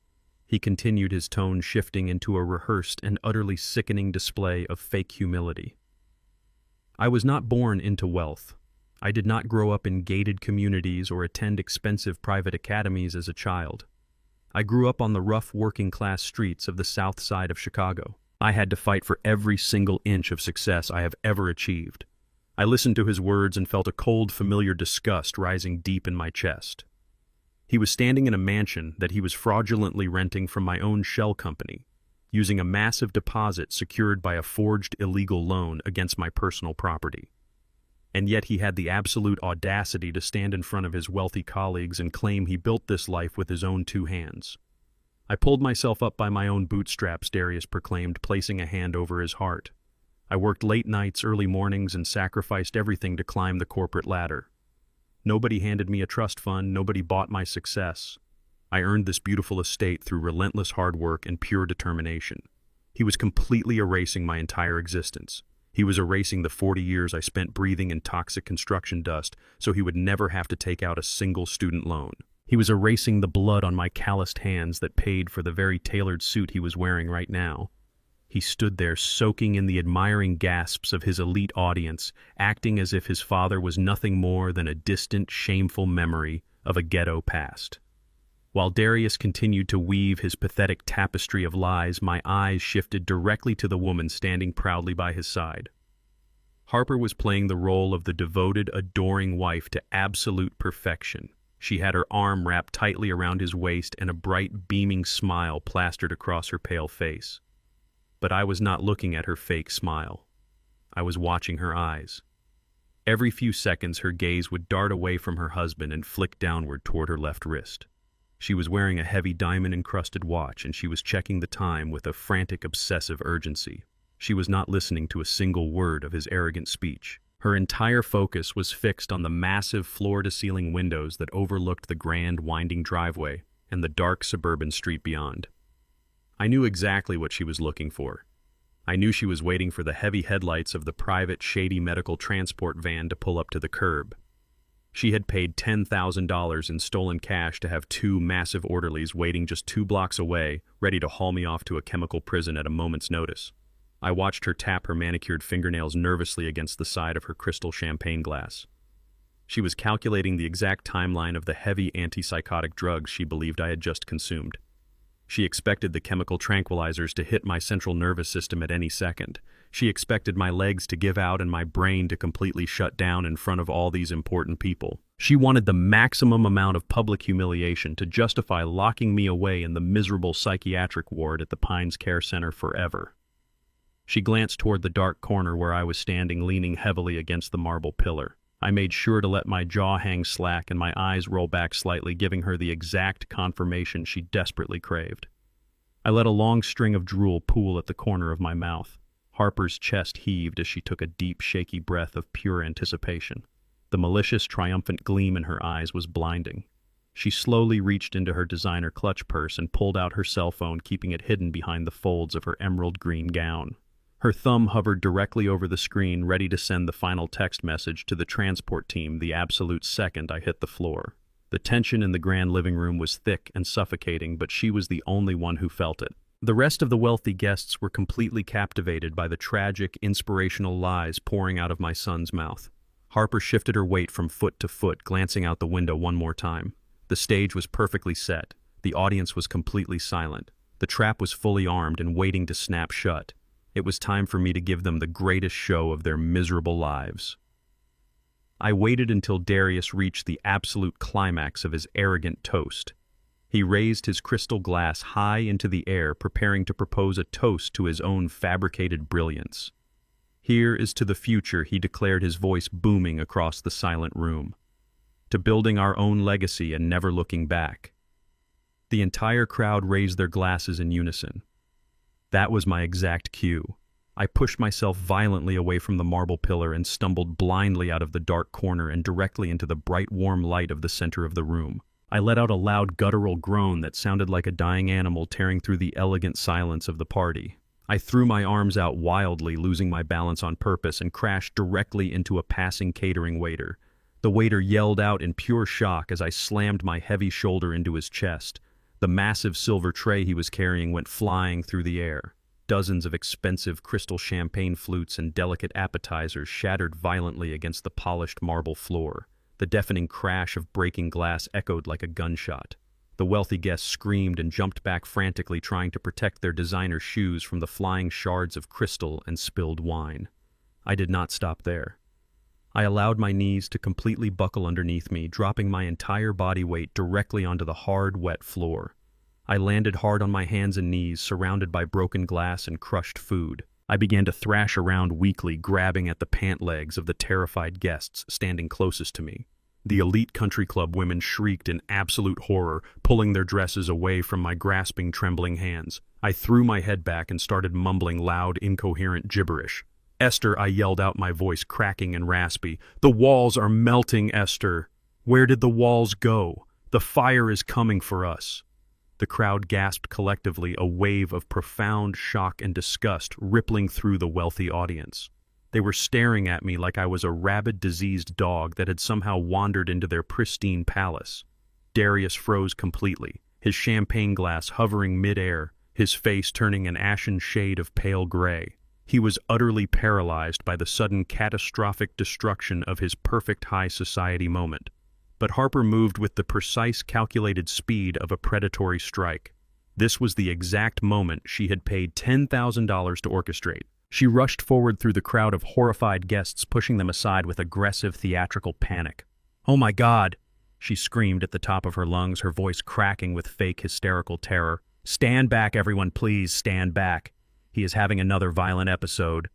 He continued, his tone shifting into a rehearsed and utterly sickening display of fake humility. "I was not born into wealth. I did not grow up in gated communities or attend expensive private academies as a child. I grew up on the rough working-class streets of the south side of Chicago. I had to fight for every single inch of success I have ever achieved. I listened to his words and felt a cold, familiar disgust rising deep in my chest. He was standing in a mansion that he was fraudulently renting from my own shell company, using a massive deposit secured by a forged illegal loan against my personal property. And yet he had the absolute audacity to stand in front of his wealthy colleagues and claim he built this life with his own two hands. I pulled myself up by my own bootstraps, Darius proclaimed, placing a hand over his heart. I worked late nights, early mornings, and sacrificed everything to climb the corporate ladder. Nobody handed me a trust fund, nobody bought my success. I earned this beautiful estate through relentless hard work and pure determination. He was completely erasing my entire existence. He was erasing the 40 years I spent breathing in toxic construction dust so he would never have to take out a single student loan. He was erasing the blood on my calloused hands that paid for the very tailored suit he was wearing right now. He stood there soaking in the admiring gasps of his elite audience, acting as if his father was nothing more than a distant, shameful memory of a ghetto past. While Darius continued to weave his pathetic tapestry of lies, my eyes shifted directly to the woman standing proudly by his side. Harper was playing the role of the devoted, adoring wife to absolute perfection. She had her arm wrapped tightly around his waist and a bright, beaming smile plastered across her pale face. But I was not looking at her fake smile. I was watching her eyes. Every few seconds, her gaze would dart away from her husband and flick downward toward her left wrist. She was wearing a heavy diamond-encrusted watch, and she was checking the time with a frantic, obsessive urgency. She was not listening to a single word of his arrogant speech. Her entire focus was fixed on the massive floor-to-ceiling windows that overlooked the grand, winding driveway and the dark suburban street beyond. I knew exactly what she was looking for. I knew she was waiting for the heavy headlights of the private, shady medical transport van to pull up to the curb. She had paid $10,000 in stolen cash to have two massive orderlies waiting just 2 blocks away, ready to haul me off to a chemical prison at a moment's notice. I watched her tap her manicured fingernails nervously against the side of her crystal champagne glass. She was calculating the exact timeline of the heavy antipsychotic drugs she believed I had just consumed. She expected the chemical tranquilizers to hit my central nervous system at any second. She expected my legs to give out and my brain to completely shut down in front of all these important people. She wanted the maximum amount of public humiliation to justify locking me away in the miserable psychiatric ward at the Pines Care Center forever. She glanced toward the dark corner where I was standing, leaning heavily against the marble pillar. I made sure to let my jaw hang slack and my eyes roll back slightly, giving her the exact confirmation she desperately craved. I let a long string of drool pool at the corner of my mouth. Harper's chest heaved as she took a deep, shaky breath of pure anticipation. The malicious, triumphant gleam in her eyes was blinding. She slowly reached into her designer clutch purse and pulled out her cell phone, keeping it hidden behind the folds of her emerald green gown. Her thumb hovered directly over the screen, ready to send the final text message to the transport team the absolute second I hit the floor. The tension in the grand living room was thick and suffocating, but she was the only one who felt it. The rest of the wealthy guests were completely captivated by the tragic, inspirational lies pouring out of my son's mouth. Harper shifted her weight from foot to foot, glancing out the window one more time. The stage was perfectly set. The audience was completely silent. The trap was fully armed and waiting to snap shut. It was time for me to give them the greatest show of their miserable lives. I waited until Darius reached the absolute climax of his arrogant toast. He raised his crystal glass high into the air, preparing to propose a toast to his own fabricated brilliance. "Here is to the future," he declared, his voice booming across the silent room. "To building our own legacy and never looking back." The entire crowd raised their glasses in unison. That was my exact cue. I pushed myself violently away from the marble pillar and stumbled blindly out of the dark corner and directly into the bright, warm light of the center of the room. I let out a loud guttural groan that sounded like a dying animal tearing through the elegant silence of the party. I threw my arms out wildly, losing my balance on purpose, and crashed directly into a passing catering waiter. The waiter yelled out in pure shock as I slammed my heavy shoulder into his chest. The massive silver tray he was carrying went flying through the air. Dozens of expensive crystal champagne flutes and delicate appetizers shattered violently against the polished marble floor. The deafening crash of breaking glass echoed like a gunshot. The wealthy guests screamed and jumped back frantically, trying to protect their designer shoes from the flying shards of crystal and spilled wine. I did not stop there. I allowed my knees to completely buckle underneath me, dropping my entire body weight directly onto the hard, wet floor. I landed hard on my hands and knees, surrounded by broken glass and crushed food. I began to thrash around weakly, grabbing at the pant legs of the terrified guests standing closest to me. The elite country club women shrieked in absolute horror, pulling their dresses away from my grasping, trembling hands. I threw my head back and started mumbling loud, incoherent gibberish. "Esther," I yelled out, my voice cracking and raspy. "The walls are melting, Esther. Where did the walls go? The fire is coming for us." The crowd gasped collectively, a wave of profound shock and disgust rippling through the wealthy audience. They were staring at me like I was a rabid, diseased dog that had somehow wandered into their pristine palace. Darius froze completely, his champagne glass hovering mid-air, his face turning an ashen shade of pale gray. He was utterly paralyzed by the sudden catastrophic destruction of his perfect high society moment. But Harper moved with the precise, calculated speed of a predatory strike. This was the exact moment she had paid $10,000 to orchestrate. She rushed forward through the crowd of horrified guests, pushing them aside with aggressive theatrical panic. "Oh my God!" she screamed at the top of her lungs, her voice cracking with fake hysterical terror. "Stand back, everyone, please, stand back. He is having another violent episode."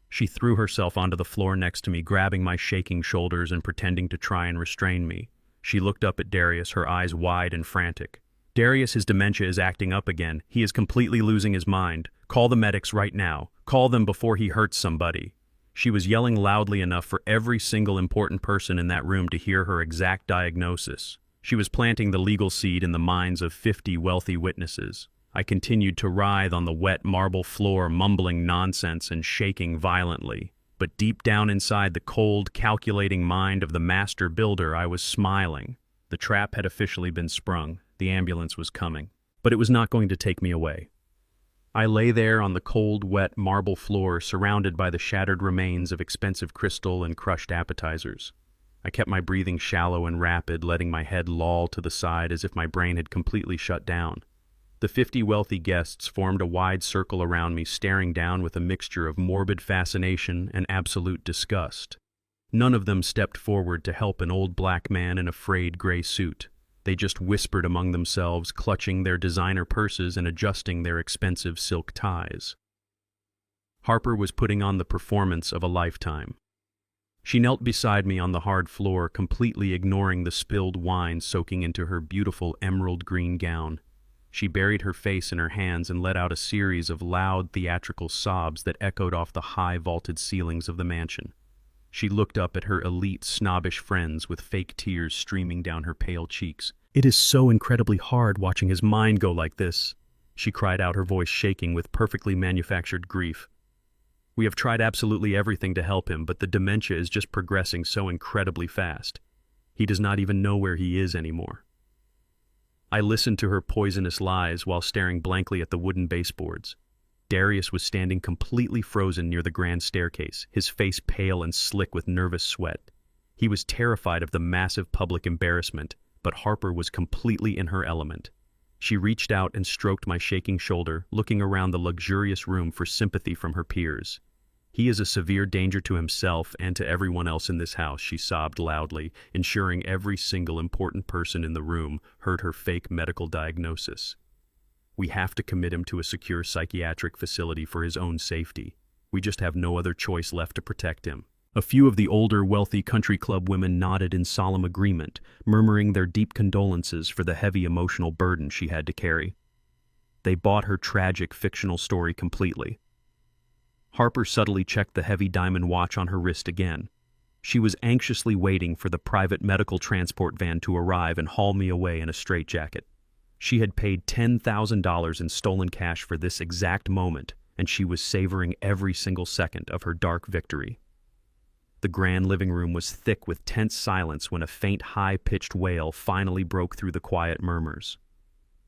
She threw herself onto the floor next to me, grabbing my shaking shoulders and pretending to try and restrain me. She looked up at Darius, her eyes wide and frantic. "Darius, his dementia is acting up again. He is completely losing his mind. Call the medics right now. Call them before he hurts somebody." She was yelling loudly enough for every single important person in that room to hear her exact diagnosis. She was planting the legal seed in the minds of 50 wealthy witnesses. I continued to writhe on the wet marble floor, mumbling nonsense and shaking violently. But deep down inside the cold, calculating mind of the master builder, I was smiling. The trap had officially been sprung. The ambulance was coming. But it was not going to take me away. I lay there on the cold, wet marble floor, surrounded by the shattered remains of expensive crystal and crushed appetizers. I kept my breathing shallow and rapid, letting my head loll to the side as if my brain had completely shut down. The 50 wealthy guests formed a wide circle around me, staring down with a mixture of morbid fascination and absolute disgust. None of them stepped forward to help an old black man in a frayed gray suit. They just whispered among themselves, clutching their designer purses and adjusting their expensive silk ties. Harper was putting on the performance of a lifetime. She knelt beside me on the hard floor, completely ignoring the spilled wine soaking into her beautiful emerald green gown. She buried her face in her hands and let out a series of loud, theatrical sobs that echoed off the high, vaulted ceilings of the mansion. She looked up at her elite, snobbish friends with fake tears streaming down her pale cheeks. "It is so incredibly hard watching his mind go like this," she cried out, her voice shaking with perfectly manufactured grief. "We have tried absolutely everything to help him, but the dementia is just progressing so incredibly fast. He does not even know where he is anymore." I listened to her poisonous lies while staring blankly at the wooden baseboards. Darius was standing completely frozen near the grand staircase, his face pale and slick with nervous sweat. He was terrified of the massive public embarrassment, but Harper was completely in her element. She reached out and stroked my shaking shoulder, looking around the luxurious room for sympathy from her peers. "He is a severe danger to himself and to everyone else in this house," she sobbed loudly, ensuring every single important person in the room heard her fake medical diagnosis. "We have to commit him to a secure psychiatric facility for his own safety. We just have no other choice left to protect him." A few of the older, wealthy country club women nodded in solemn agreement, murmuring their deep condolences for the heavy emotional burden she had to carry. They bought her tragic fictional story completely. Harper subtly checked the heavy diamond watch on her wrist again. She was anxiously waiting for the private medical transport van to arrive and haul me away in a straitjacket. She had paid $10,000 in stolen cash for this exact moment, and she was savoring every single second of her dark victory. The grand living room was thick with tense silence when a faint, high-pitched wail finally broke through the quiet murmurs.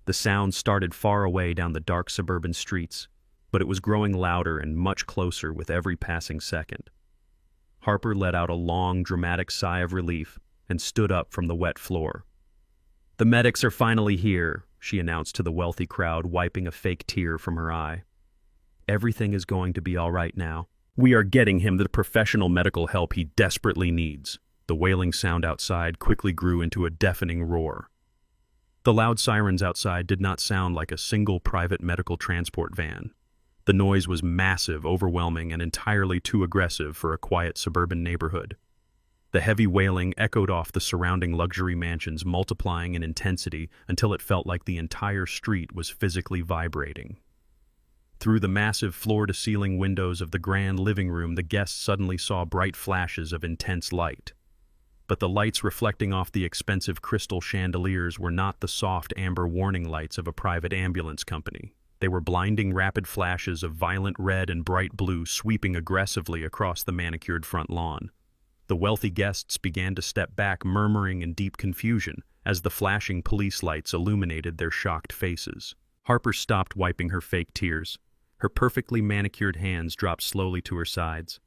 The sound started far away down the dark suburban streets, but it was growing louder and much closer with every passing second. Harper let out a long, dramatic sigh of relief and stood up from the wet floor. "The medics are finally here," she announced to the wealthy crowd, wiping a fake tear from her eye. "Everything is going to be all right now. We are getting him the professional medical help he desperately needs." The wailing sound outside quickly grew into a deafening roar. The loud sirens outside did not sound like a single private medical transport van. The noise was massive, overwhelming, and entirely too aggressive for a quiet suburban neighborhood. The heavy wailing echoed off the surrounding luxury mansions, multiplying in intensity until it felt like the entire street was physically vibrating. Through the massive floor-to-ceiling windows of the grand living room, the guests suddenly saw bright flashes of intense light. But the lights reflecting off the expensive crystal chandeliers were not the soft amber warning lights of a private ambulance company. They were blinding rapid flashes of violent red and bright blue sweeping aggressively across the manicured front lawn. The wealthy guests began to step back, murmuring in deep confusion as the flashing police lights illuminated their shocked faces. Harper stopped wiping her fake tears. Her perfectly manicured hands dropped slowly to her sides.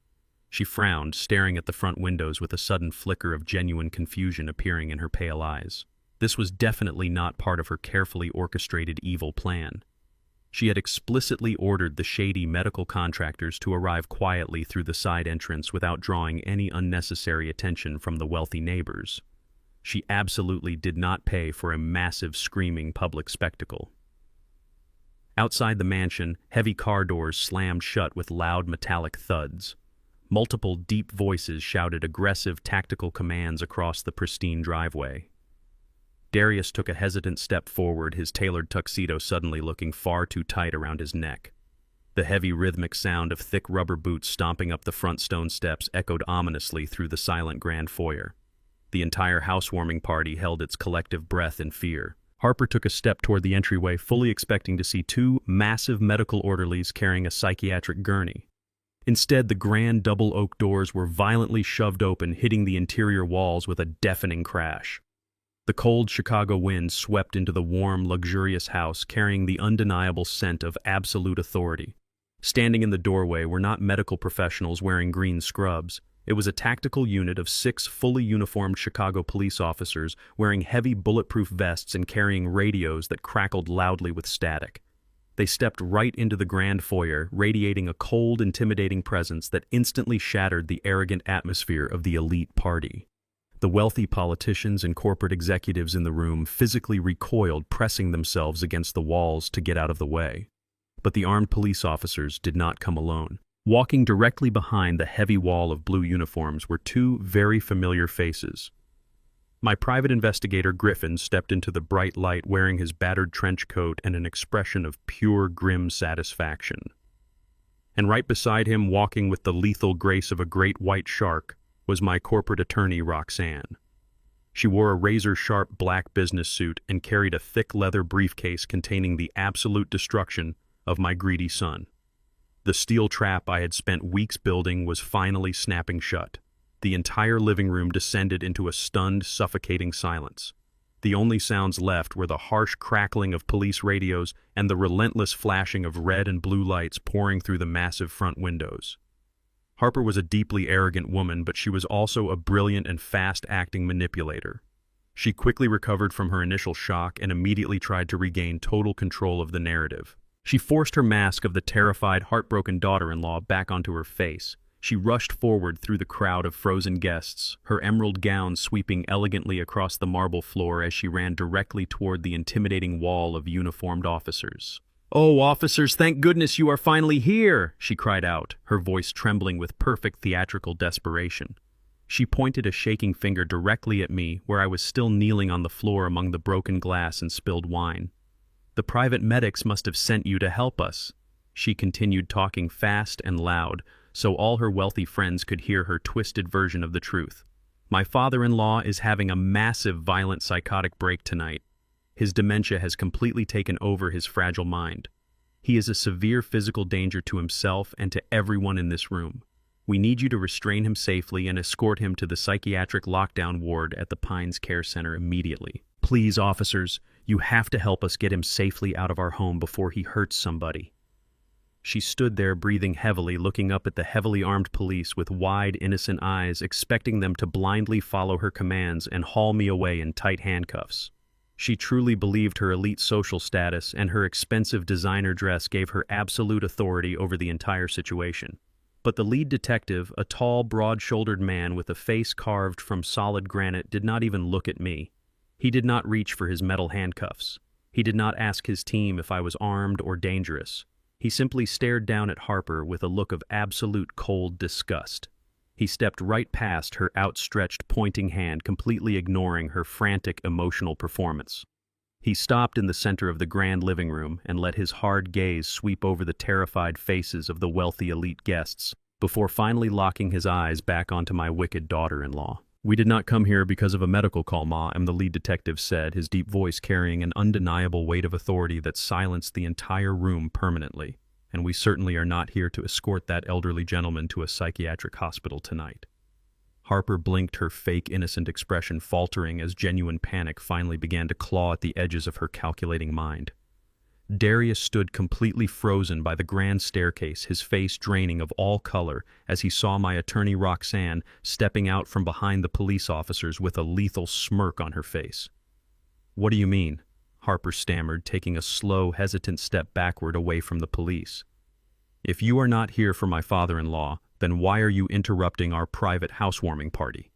She frowned, staring at the front windows with a sudden flicker of genuine confusion appearing in her pale eyes. This was definitely not part of her carefully orchestrated evil plan. She had explicitly ordered the shady medical contractors to arrive quietly through the side entrance without drawing any unnecessary attention from the wealthy neighbors. She absolutely did not pay for a massive screaming public spectacle. Outside the mansion, heavy car doors slammed shut with loud metallic thuds. Multiple deep voices shouted aggressive tactical commands across the pristine driveway. Darius took a hesitant step forward, his tailored tuxedo suddenly looking far too tight around his neck. The heavy rhythmic sound of thick rubber boots stomping up the front stone steps echoed ominously through the silent grand foyer. The entire housewarming party held its collective breath in fear. Harper took a step toward the entryway, fully expecting to see two massive medical orderlies carrying a psychiatric gurney. Instead, the grand double oak doors were violently shoved open, hitting the interior walls with a deafening crash. The cold Chicago wind swept into the warm, luxurious house, carrying the undeniable scent of absolute authority. Standing in the doorway were not medical professionals wearing green scrubs. It was a tactical unit of 6 fully uniformed Chicago police officers wearing heavy bulletproof vests and carrying radios that crackled loudly with static. They stepped right into the grand foyer, radiating a cold, intimidating presence that instantly shattered the arrogant atmosphere of the elite party. The wealthy politicians and corporate executives in the room physically recoiled, pressing themselves against the walls to get out of the way. But the armed police officers did not come alone. Walking directly behind the heavy wall of blue uniforms were 2 very familiar faces. My private investigator Griffin stepped into the bright light wearing his battered trench coat and an expression of pure grim satisfaction. And right beside him, walking with the lethal grace of a great white shark, was my corporate attorney Roxanne. She wore a razor-sharp black business suit and carried a thick leather briefcase containing the absolute destruction of my greedy son. The steel trap I had spent weeks building was finally snapping shut. The entire living room descended into a stunned, suffocating silence. The only sounds left were the harsh crackling of police radios and the relentless flashing of red and blue lights pouring through the massive front windows. Harper was a deeply arrogant woman, but she was also a brilliant and fast-acting manipulator. She quickly recovered from her initial shock and immediately tried to regain total control of the narrative. She forced her mask of the terrified, heartbroken daughter-in-law back onto her face. She rushed forward through the crowd of frozen guests, her emerald gown sweeping elegantly across the marble floor as she ran directly toward the intimidating wall of uniformed officers. "Oh, officers, thank goodness you are finally here!" she cried out, her voice trembling with perfect theatrical desperation. She pointed a shaking finger directly at me, where I was still kneeling on the floor among the broken glass and spilled wine. "The private medics must have sent you to help us." She continued talking fast and loud, so all her wealthy friends could hear her twisted version of the truth. "My father-in-law is having a massive violent psychotic break tonight. His dementia has completely taken over his fragile mind. He is a severe physical danger to himself and to everyone in this room. We need you to restrain him safely and escort him to the psychiatric lockdown ward at the Pines Care Center immediately. Please, officers, you have to help us get him safely out of our home before he hurts somebody." She stood there breathing heavily, looking up at the heavily armed police with wide, innocent eyes, expecting them to blindly follow her commands and haul me away in tight handcuffs. She truly believed her elite social status and her expensive designer dress gave her absolute authority over the entire situation. But the lead detective, a tall, broad-shouldered man with a face carved from solid granite, did not even look at me. He did not reach for his metal handcuffs. He did not ask his team if I was armed or dangerous. He simply stared down at Harper with a look of absolute cold disgust. He stepped right past her outstretched, pointing hand, completely ignoring her frantic, emotional performance. He stopped in the center of the grand living room and let his hard gaze sweep over the terrified faces of the wealthy elite guests, before finally locking his eyes back onto my wicked daughter-in-law. "We did not come here because of a medical call, Ma," the lead detective said, his deep voice carrying an undeniable weight of authority that silenced the entire room permanently. "And we certainly are not here to escort that elderly gentleman to a psychiatric hospital tonight." Harper blinked, her fake innocent expression faltering as genuine panic finally began to claw at the edges of her calculating mind. Darius stood completely frozen by the grand staircase, his face draining of all color as he saw my attorney Roxanne stepping out from behind the police officers with a lethal smirk on her face. "What do you mean?" Harper stammered, taking a slow, hesitant step backward away from the police. "If you are not here for my father-in-law, then why are you interrupting our private housewarming party?"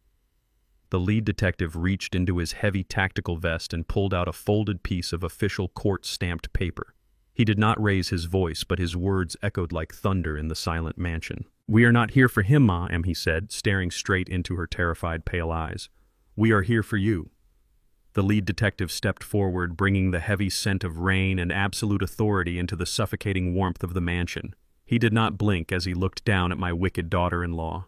The lead detective reached into his heavy tactical vest and pulled out a folded piece of official court-stamped paper. He did not raise his voice, but his words echoed like thunder in the silent mansion. "We are not here for him, Ma," he said, staring straight into her terrified pale eyes. "We are here for you." The lead detective stepped forward, bringing the heavy scent of rain and absolute authority into the suffocating warmth of the mansion. He did not blink as he looked down at my wicked daughter-in-law.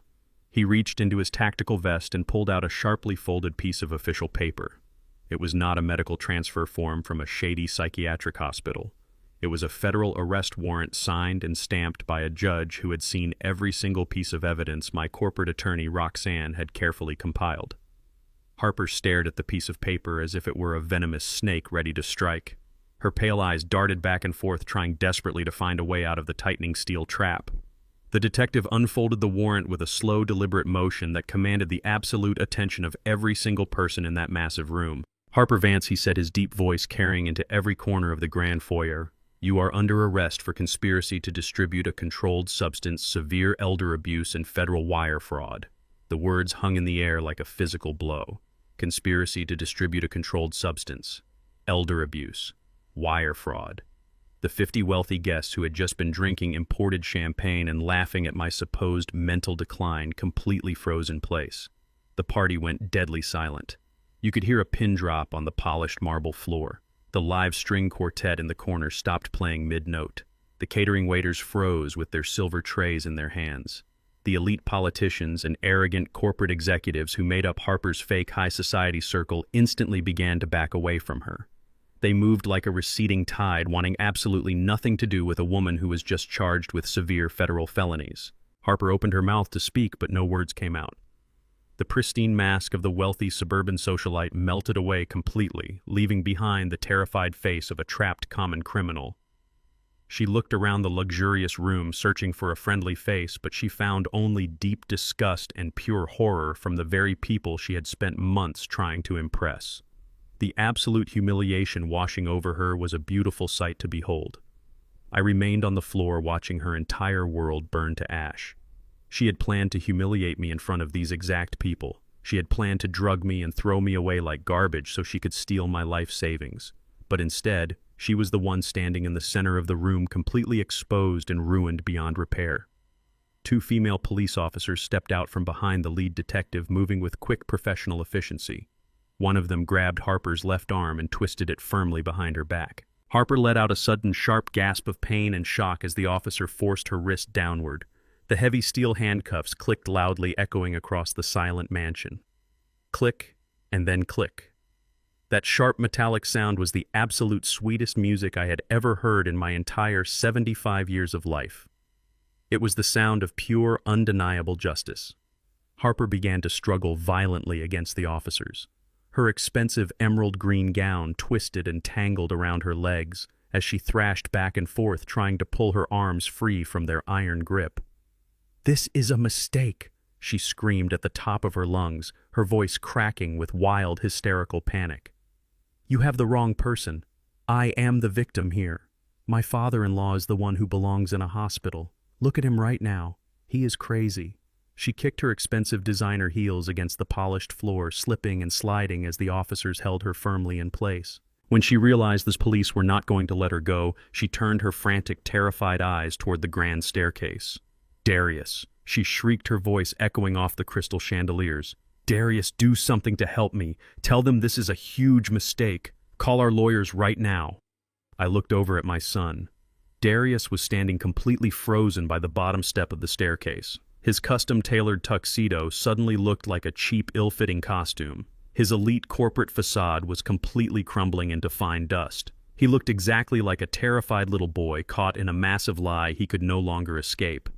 He reached into his tactical vest and pulled out a sharply folded piece of official paper. It was not a medical transfer form from a shady psychiatric hospital. It was a federal arrest warrant signed and stamped by a judge who had seen every single piece of evidence my corporate attorney Roxanne had carefully compiled. Harper stared at the piece of paper as if it were a venomous snake ready to strike. Her pale eyes darted back and forth, trying desperately to find a way out of the tightening steel trap. The detective unfolded the warrant with a slow, deliberate motion that commanded the absolute attention of every single person in that massive room. "Harper Vance," he said, his deep voice carrying into every corner of the grand foyer, "you are under arrest for conspiracy to distribute a controlled substance, severe elder abuse, and federal wire fraud." The words hung in the air like a physical blow. Conspiracy to distribute a controlled substance, elder abuse, wire fraud. The 50 wealthy guests who had just been drinking imported champagne and laughing at my supposed mental decline completely froze in place. The party went deadly silent. You could hear a pin drop on the polished marble floor. The live string quartet in the corner stopped playing mid-note. The catering waiters froze with their silver trays in their hands. The elite politicians and arrogant corporate executives who made up Harper's fake high society circle instantly began to back away from her. They moved like a receding tide, wanting absolutely nothing to do with a woman who was just charged with severe federal felonies. Harper opened her mouth to speak, but no words came out. The pristine mask of the wealthy suburban socialite melted away completely, leaving behind the terrified face of a trapped common criminal. She looked around the luxurious room, searching for a friendly face, but she found only deep disgust and pure horror from the very people she had spent months trying to impress. The absolute humiliation washing over her was a beautiful sight to behold. I remained on the floor watching her entire world burn to ash. She had planned to humiliate me in front of these exact people. She had planned to drug me and throw me away like garbage so she could steal my life savings. But instead, she was the one standing in the center of the room, completely exposed and ruined beyond repair. 2 female police officers stepped out from behind the lead detective, moving with quick professional efficiency. One of them grabbed Harper's left arm and twisted it firmly behind her back. Harper let out a sudden sharp gasp of pain and shock as the officer forced her wrist downward. The heavy steel handcuffs clicked loudly, echoing across the silent mansion. Click, and then click. That sharp metallic sound was the absolute sweetest music I had ever heard in my entire 75 years of life. It was the sound of pure, undeniable justice. Harper began to struggle violently against the officers. Her expensive emerald green gown twisted and tangled around her legs as she thrashed back and forth, trying to pull her arms free from their iron grip. "This is a mistake," she screamed at the top of her lungs, her voice cracking with wild, hysterical panic. "You have the wrong person. I am the victim here. My father-in-law is the one who belongs in a hospital. Look at him right now. He is crazy." She kicked her expensive designer heels against the polished floor, slipping and sliding as the officers held her firmly in place. When she realized the police were not going to let her go, she turned her frantic, terrified eyes toward the grand staircase. "Darius!" She shrieked, her voice echoing off the crystal chandeliers. "Darius, do something to help me. Tell them this is a huge mistake. Call our lawyers right now." I looked over at my son. Darius was standing completely frozen by the bottom step of the staircase. His custom-tailored tuxedo suddenly looked like a cheap, ill-fitting costume. His elite corporate facade was completely crumbling into fine dust. He looked exactly like a terrified little boy caught in a massive lie he could no longer escape.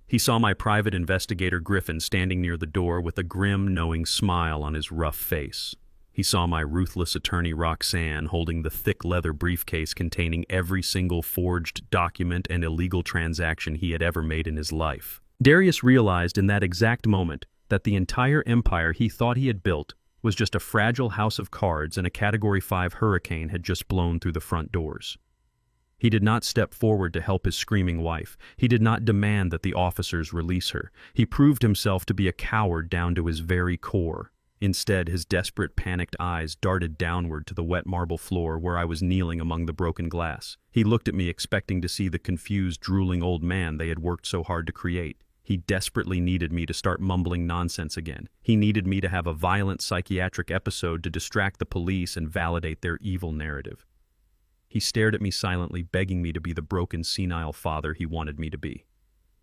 He saw my private investigator Griffin standing near the door with a grim, knowing smile on his rough face. He saw my ruthless attorney Roxanne holding the thick leather briefcase containing every single forged document and illegal transaction he had ever made in his life. Darius realized in that exact moment that the entire empire he thought he had built was just a fragile house of cards, and a Category 5 hurricane had just blown through the front doors. He did not step forward to help his screaming wife. He did not demand that the officers release her. He proved himself to be a coward down to his very core. Instead, his desperate, panicked eyes darted downward to the wet marble floor where I was kneeling among the broken glass. He looked at me, expecting to see the confused, drooling old man they had worked so hard to create. He desperately needed me to start mumbling nonsense again. He needed me to have a violent psychiatric episode to distract the police and validate their evil narrative. He stared at me silently, begging me to be the broken, senile father he wanted me to be.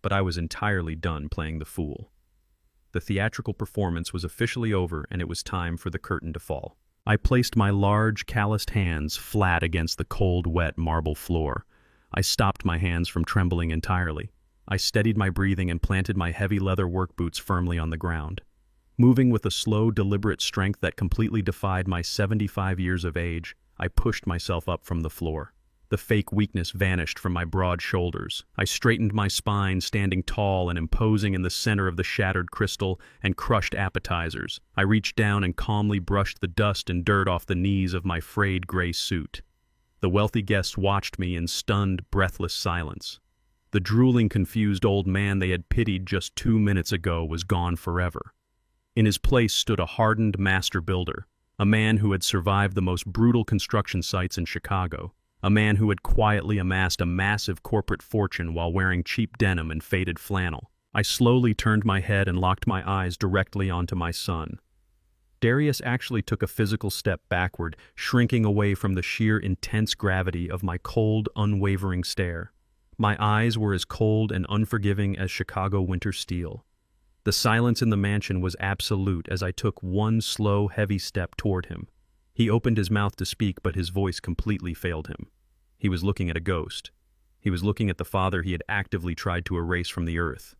But I was entirely done playing the fool. The theatrical performance was officially over, and it was time for the curtain to fall. I placed my large, calloused hands flat against the cold, wet marble floor. I stopped my hands from trembling entirely. I steadied my breathing and planted my heavy leather work boots firmly on the ground. Moving with a slow, deliberate strength that completely defied my 75 years of age, I pushed myself up from the floor. The fake weakness vanished from my broad shoulders. I straightened my spine, standing tall and imposing in the center of the shattered crystal and crushed appetizers. I reached down and calmly brushed the dust and dirt off the knees of my frayed gray suit. The wealthy guests watched me in stunned, breathless silence. The drooling, confused old man they had pitied just 2 minutes ago was gone forever. In his place stood a hardened master builder, a man who had survived the most brutal construction sites in Chicago, a man who had quietly amassed a massive corporate fortune while wearing cheap denim and faded flannel. I slowly turned my head and locked my eyes directly onto my son. Darius actually took a physical step backward, shrinking away from the sheer intense gravity of my cold, unwavering stare. My eyes were as cold and unforgiving as Chicago winter steel. The silence in the mansion was absolute as I took one slow, heavy step toward him. He opened his mouth to speak, but his voice completely failed him. He was looking at a ghost. He was looking at the father he had actively tried to erase from the earth.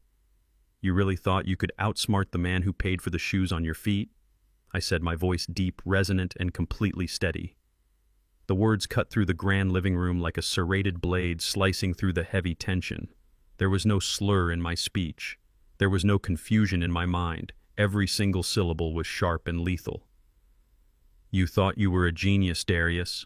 "You really thought you could outsmart the man who paid for the shoes on your feet?" I said, my voice deep, resonant, and completely steady. The words cut through the grand living room like a serrated blade slicing through the heavy tension. There was no slur in my speech. There was no confusion in my mind. Every single syllable was sharp and lethal. "You thought you were a genius, Darius."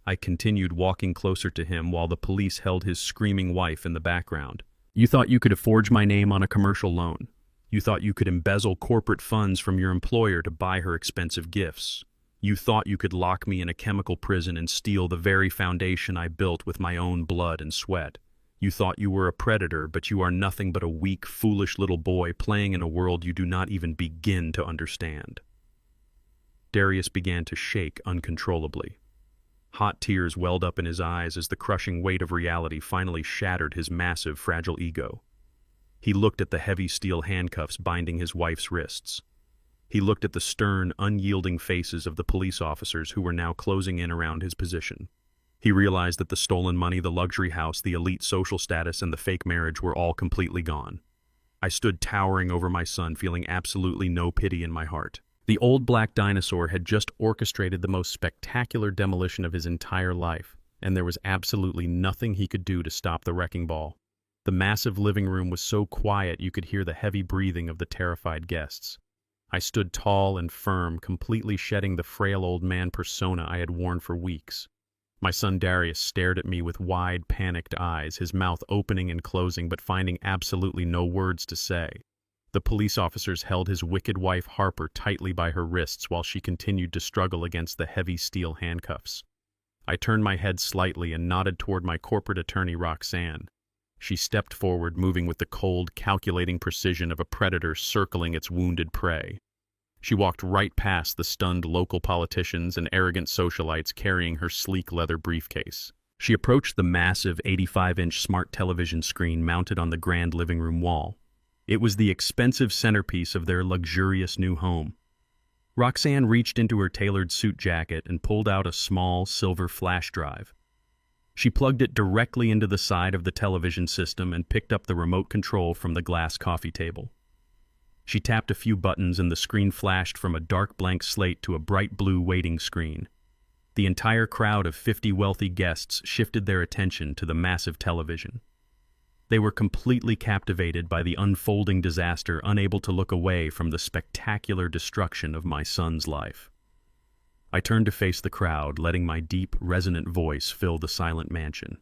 I continued, walking closer to him while the police held his screaming wife in the background. "You thought you could forge my name on a commercial loan. You thought you could embezzle corporate funds from your employer to buy her expensive gifts. You thought you could lock me in a chemical prison and steal the very foundation I built with my own blood and sweat. You thought you were a predator, but you are nothing but a weak, foolish little boy playing in a world you do not even begin to understand." Darius began to shake uncontrollably. Hot tears welled up in his eyes as the crushing weight of reality finally shattered his massive, fragile ego. He looked at the heavy steel handcuffs binding his wife's wrists. He looked at the stern, unyielding faces of the police officers who were now closing in around his position. He realized that the stolen money, the luxury house, the elite social status, and the fake marriage were all completely gone. I stood towering over my son, feeling absolutely no pity in my heart. The old black dinosaur had just orchestrated the most spectacular demolition of his entire life, and there was absolutely nothing he could do to stop the wrecking ball. The massive living room was so quiet you could hear the heavy breathing of the terrified guests. I stood tall and firm, completely shedding the frail old man persona I had worn for weeks. My son Darius stared at me with wide, panicked eyes, his mouth opening and closing but finding absolutely no words to say. The police officers held his wicked wife Harper tightly by her wrists while she continued to struggle against the heavy steel handcuffs. I turned my head slightly and nodded toward my corporate attorney Roxanne. She stepped forward, moving with the cold, calculating precision of a predator circling its wounded prey. She walked right past the stunned local politicians and arrogant socialites carrying her sleek leather briefcase. She approached the massive 85-inch smart television screen mounted on the grand living room wall. It was the expensive centerpiece of their luxurious new home. Roxanne reached into her tailored suit jacket and pulled out a small silver flash drive. She plugged it directly into the side of the television system and picked up the remote control from the glass coffee table. She tapped a few buttons and the screen flashed from a dark blank slate to a bright blue waiting screen. The entire crowd of 50 wealthy guests shifted their attention to the massive television. They were completely captivated by the unfolding disaster, unable to look away from the spectacular destruction of my son's life. I turned to face the crowd, letting my deep, resonant voice fill the silent mansion.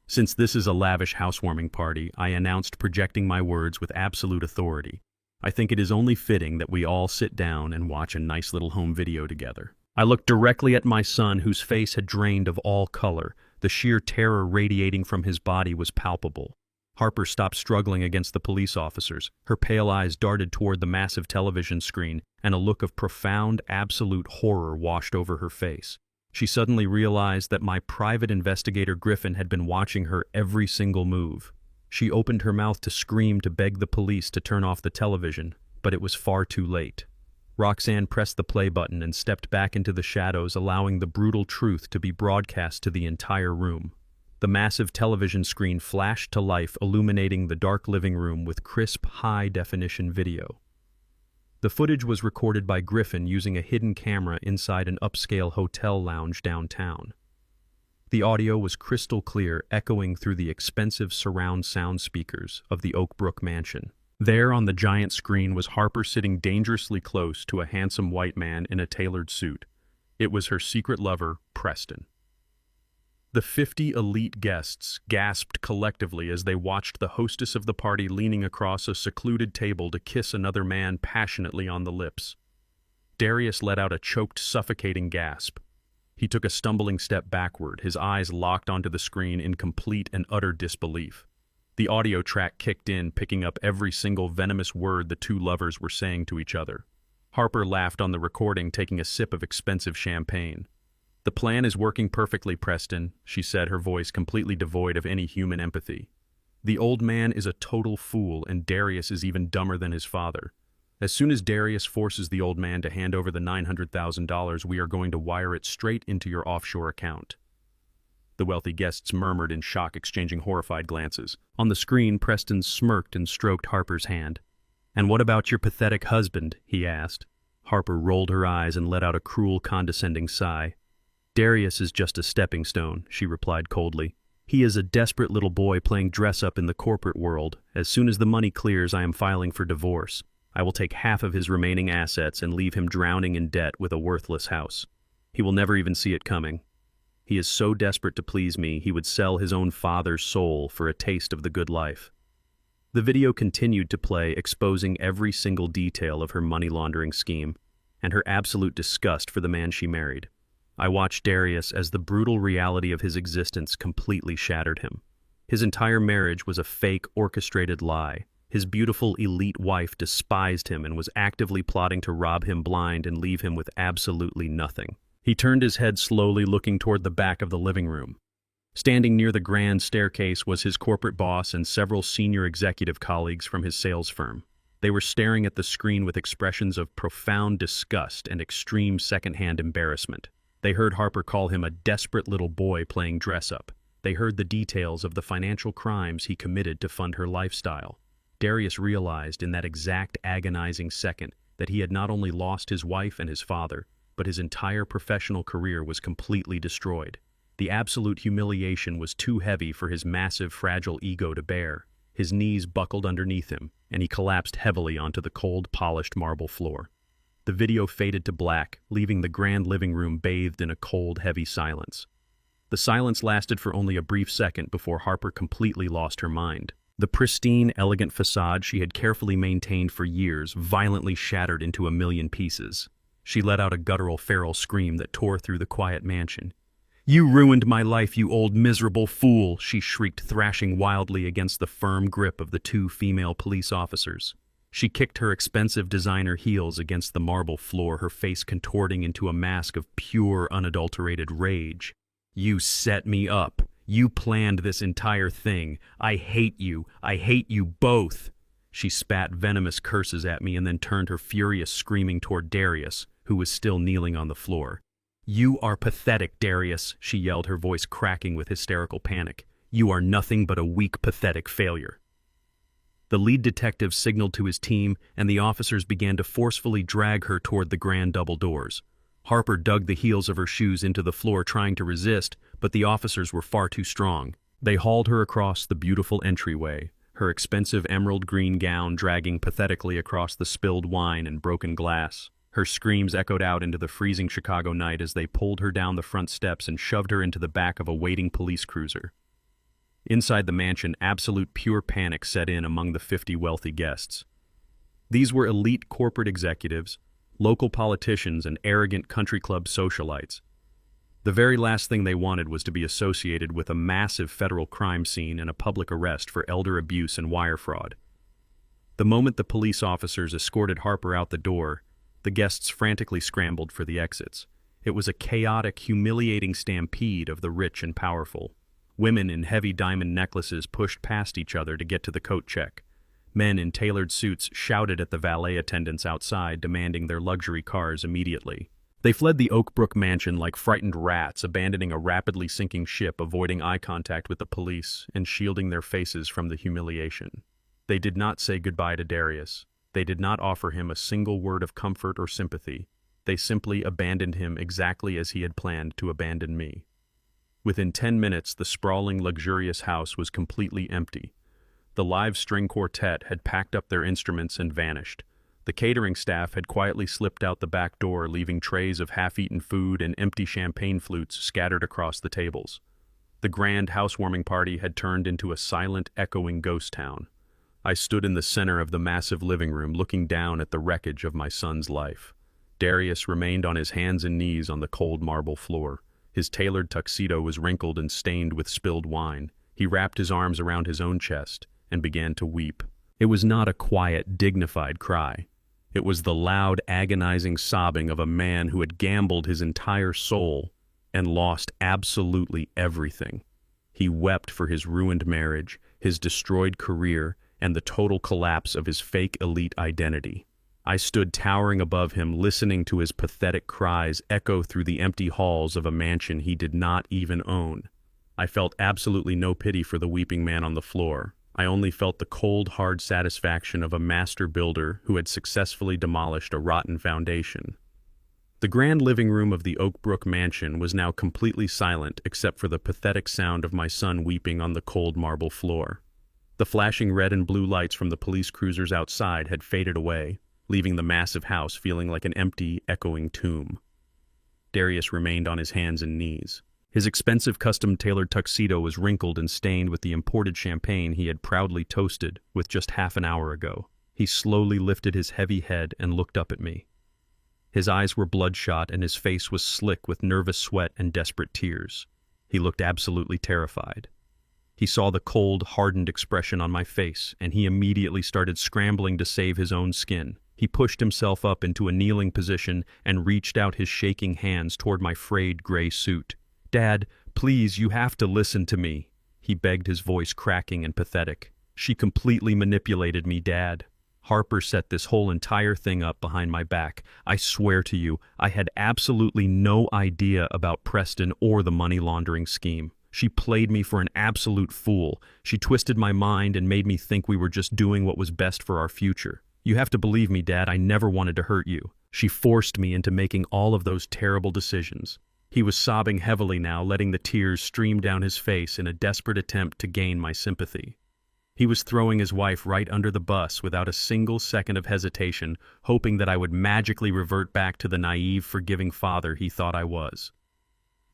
Since this is a lavish housewarming party, I announced, projecting my words with absolute authority. I think it is only fitting that we all sit down and watch a nice little home video together. I looked directly at my son, whose face had drained of all color. The sheer terror radiating from his body was palpable. Harper stopped struggling against the police officers. Her pale eyes darted toward the massive television screen, and a look of profound, absolute horror washed over her face. She suddenly realized that my private investigator Griffin had been watching her every single move. She opened her mouth to scream, to beg the police to turn off the television, but it was far too late. Roxanne pressed the play button and stepped back into the shadows, allowing the brutal truth to be broadcast to the entire room. The massive television screen flashed to life, illuminating the dark living room with crisp, high-definition video. The footage was recorded by Griffin using a hidden camera inside an upscale hotel lounge downtown. The audio was crystal clear, echoing through the expensive surround sound speakers of the Oakbrook mansion. There on the giant screen was Harper sitting dangerously close to a handsome white man in a tailored suit. It was her secret lover, Preston. The 50 elite guests gasped collectively as they watched the hostess of the party leaning across a secluded table to kiss another man passionately on the lips. Darius let out a choked, suffocating gasp. He took a stumbling step backward, his eyes locked onto the screen in complete and utter disbelief. The audio track kicked in, picking up every single venomous word the two lovers were saying to each other. Harper laughed on the recording, taking a sip of expensive champagne. "The plan is working perfectly, Preston," she said, her voice completely devoid of any human empathy. "The old man is a total fool, and Darius is even dumber than his father. As soon as Darius forces the old man to hand over the $900,000, we are going to wire it straight into your offshore account." The wealthy guests murmured in shock, exchanging horrified glances. On the screen, Preston smirked and stroked Harper's hand. "And what about your pathetic husband?" he asked. Harper rolled her eyes and let out a cruel, condescending sigh. "Darius is just a stepping stone," she replied coldly. "He is a desperate little boy playing dress-up in the corporate world. As soon as the money clears, I am filing for divorce. I will take half of his remaining assets and leave him drowning in debt with a worthless house. He will never even see it coming. He is so desperate to please me, he would sell his own father's soul for a taste of the good life." The video continued to play, exposing every single detail of her money laundering scheme and her absolute disgust for the man she married. I watched Darius as the brutal reality of his existence completely shattered him. His entire marriage was a fake, orchestrated lie. His beautiful, elite wife despised him and was actively plotting to rob him blind and leave him with absolutely nothing. He turned his head slowly, looking toward the back of the living room. Standing near the grand staircase was his corporate boss and several senior executive colleagues from his sales firm. They were staring at the screen with expressions of profound disgust and extreme secondhand embarrassment. They heard Harper call him a desperate little boy playing dress-up. They heard the details of the financial crimes he committed to fund her lifestyle. Darius realized in that exact agonizing second that he had not only lost his wife and his father, but his entire professional career was completely destroyed. The absolute humiliation was too heavy for his massive, fragile ego to bear. His knees buckled underneath him, and he collapsed heavily onto the cold, polished marble floor. The video faded to black, leaving the grand living room bathed in a cold, heavy silence. The silence lasted for only a brief second before Harper completely lost her mind. The pristine, elegant facade she had carefully maintained for years violently shattered into a million pieces. She let out a guttural, feral scream that tore through the quiet mansion. "You ruined my life, you old miserable fool!" she shrieked, thrashing wildly against the firm grip of the two female police officers. She kicked her expensive designer heels against the marble floor, her face contorting into a mask of pure, unadulterated rage. "You set me up. You planned this entire thing. I hate you. I hate you both." She spat venomous curses at me and then turned her furious screaming toward Darius, who was still kneeling on the floor. "You are pathetic, Darius," she yelled, her voice cracking with hysterical panic. "You are nothing but a weak, pathetic failure." The lead detective signaled to his team, and the officers began to forcefully drag her toward the grand double doors. Harper dug the heels of her shoes into the floor, trying to resist, but the officers were far too strong. They hauled her across the beautiful entryway, her expensive emerald green gown dragging pathetically across the spilled wine and broken glass. Her screams echoed out into the freezing Chicago night as they pulled her down the front steps and shoved her into the back of a waiting police cruiser. Inside the mansion, absolute pure panic set in among the 50 wealthy guests. These were elite corporate executives, local politicians, and arrogant country club socialites. The very last thing they wanted was to be associated with a massive federal crime scene and a public arrest for elder abuse and wire fraud. The moment the police officers escorted Harper out the door, the guests frantically scrambled for the exits. It was a chaotic, humiliating stampede of the rich and powerful. Women in heavy diamond necklaces pushed past each other to get to the coat check. Men in tailored suits shouted at the valet attendants outside, demanding their luxury cars immediately. They fled the Oak Brook mansion like frightened rats, abandoning a rapidly sinking ship, avoiding eye contact with the police, and shielding their faces from the humiliation. They did not say goodbye to Darius. They did not offer him a single word of comfort or sympathy. They simply abandoned him exactly as he had planned to abandon me. Within 10 minutes, the sprawling, luxurious house was completely empty. The live string quartet had packed up their instruments and vanished. The catering staff had quietly slipped out the back door, leaving trays of half-eaten food and empty champagne flutes scattered across the tables. The grand housewarming party had turned into a silent, echoing ghost town. I stood in the center of the massive living room, looking down at the wreckage of my son's life. Darius remained on his hands and knees on the cold marble floor. His tailored tuxedo was wrinkled and stained with spilled wine. He wrapped his arms around his own chest and began to weep. It was not a quiet, dignified cry. It was the loud, agonizing sobbing of a man who had gambled his entire soul and lost absolutely everything. He wept for his ruined marriage, his destroyed career, and the total collapse of his fake elite identity. I stood towering above him, listening to his pathetic cries echo through the empty halls of a mansion he did not even own. I felt absolutely no pity for the weeping man on the floor. I only felt the cold, hard satisfaction of a master builder who had successfully demolished a rotten foundation. The grand living room of the Oak Brook mansion was now completely silent except for the pathetic sound of my son weeping on the cold marble floor. The flashing red and blue lights from the police cruisers outside had faded away, leaving the massive house feeling like an empty, echoing tomb. Darius remained on his hands and knees. His expensive custom-tailored tuxedo was wrinkled and stained with the imported champagne he had proudly toasted with just half an hour ago. He slowly lifted his heavy head and looked up at me. His eyes were bloodshot and his face was slick with nervous sweat and desperate tears. He looked absolutely terrified. He saw the cold, hardened expression on my face, and he immediately started scrambling to save his own skin. He pushed himself up into a kneeling position and reached out his shaking hands toward my frayed gray suit. "Dad, please, you have to listen to me," he begged, his voice cracking and pathetic. "She completely manipulated me, Dad. Harper set this whole entire thing up behind my back. I swear to you, I had absolutely no idea about Preston or the money laundering scheme. She played me for an absolute fool. She twisted my mind and made me think we were just doing what was best for our future. You have to believe me, Dad, I never wanted to hurt you. She forced me into making all of those terrible decisions." He was sobbing heavily now, letting the tears stream down his face in a desperate attempt to gain my sympathy. He was throwing his wife right under the bus without a single second of hesitation, hoping that I would magically revert back to the naive, forgiving father he thought I was.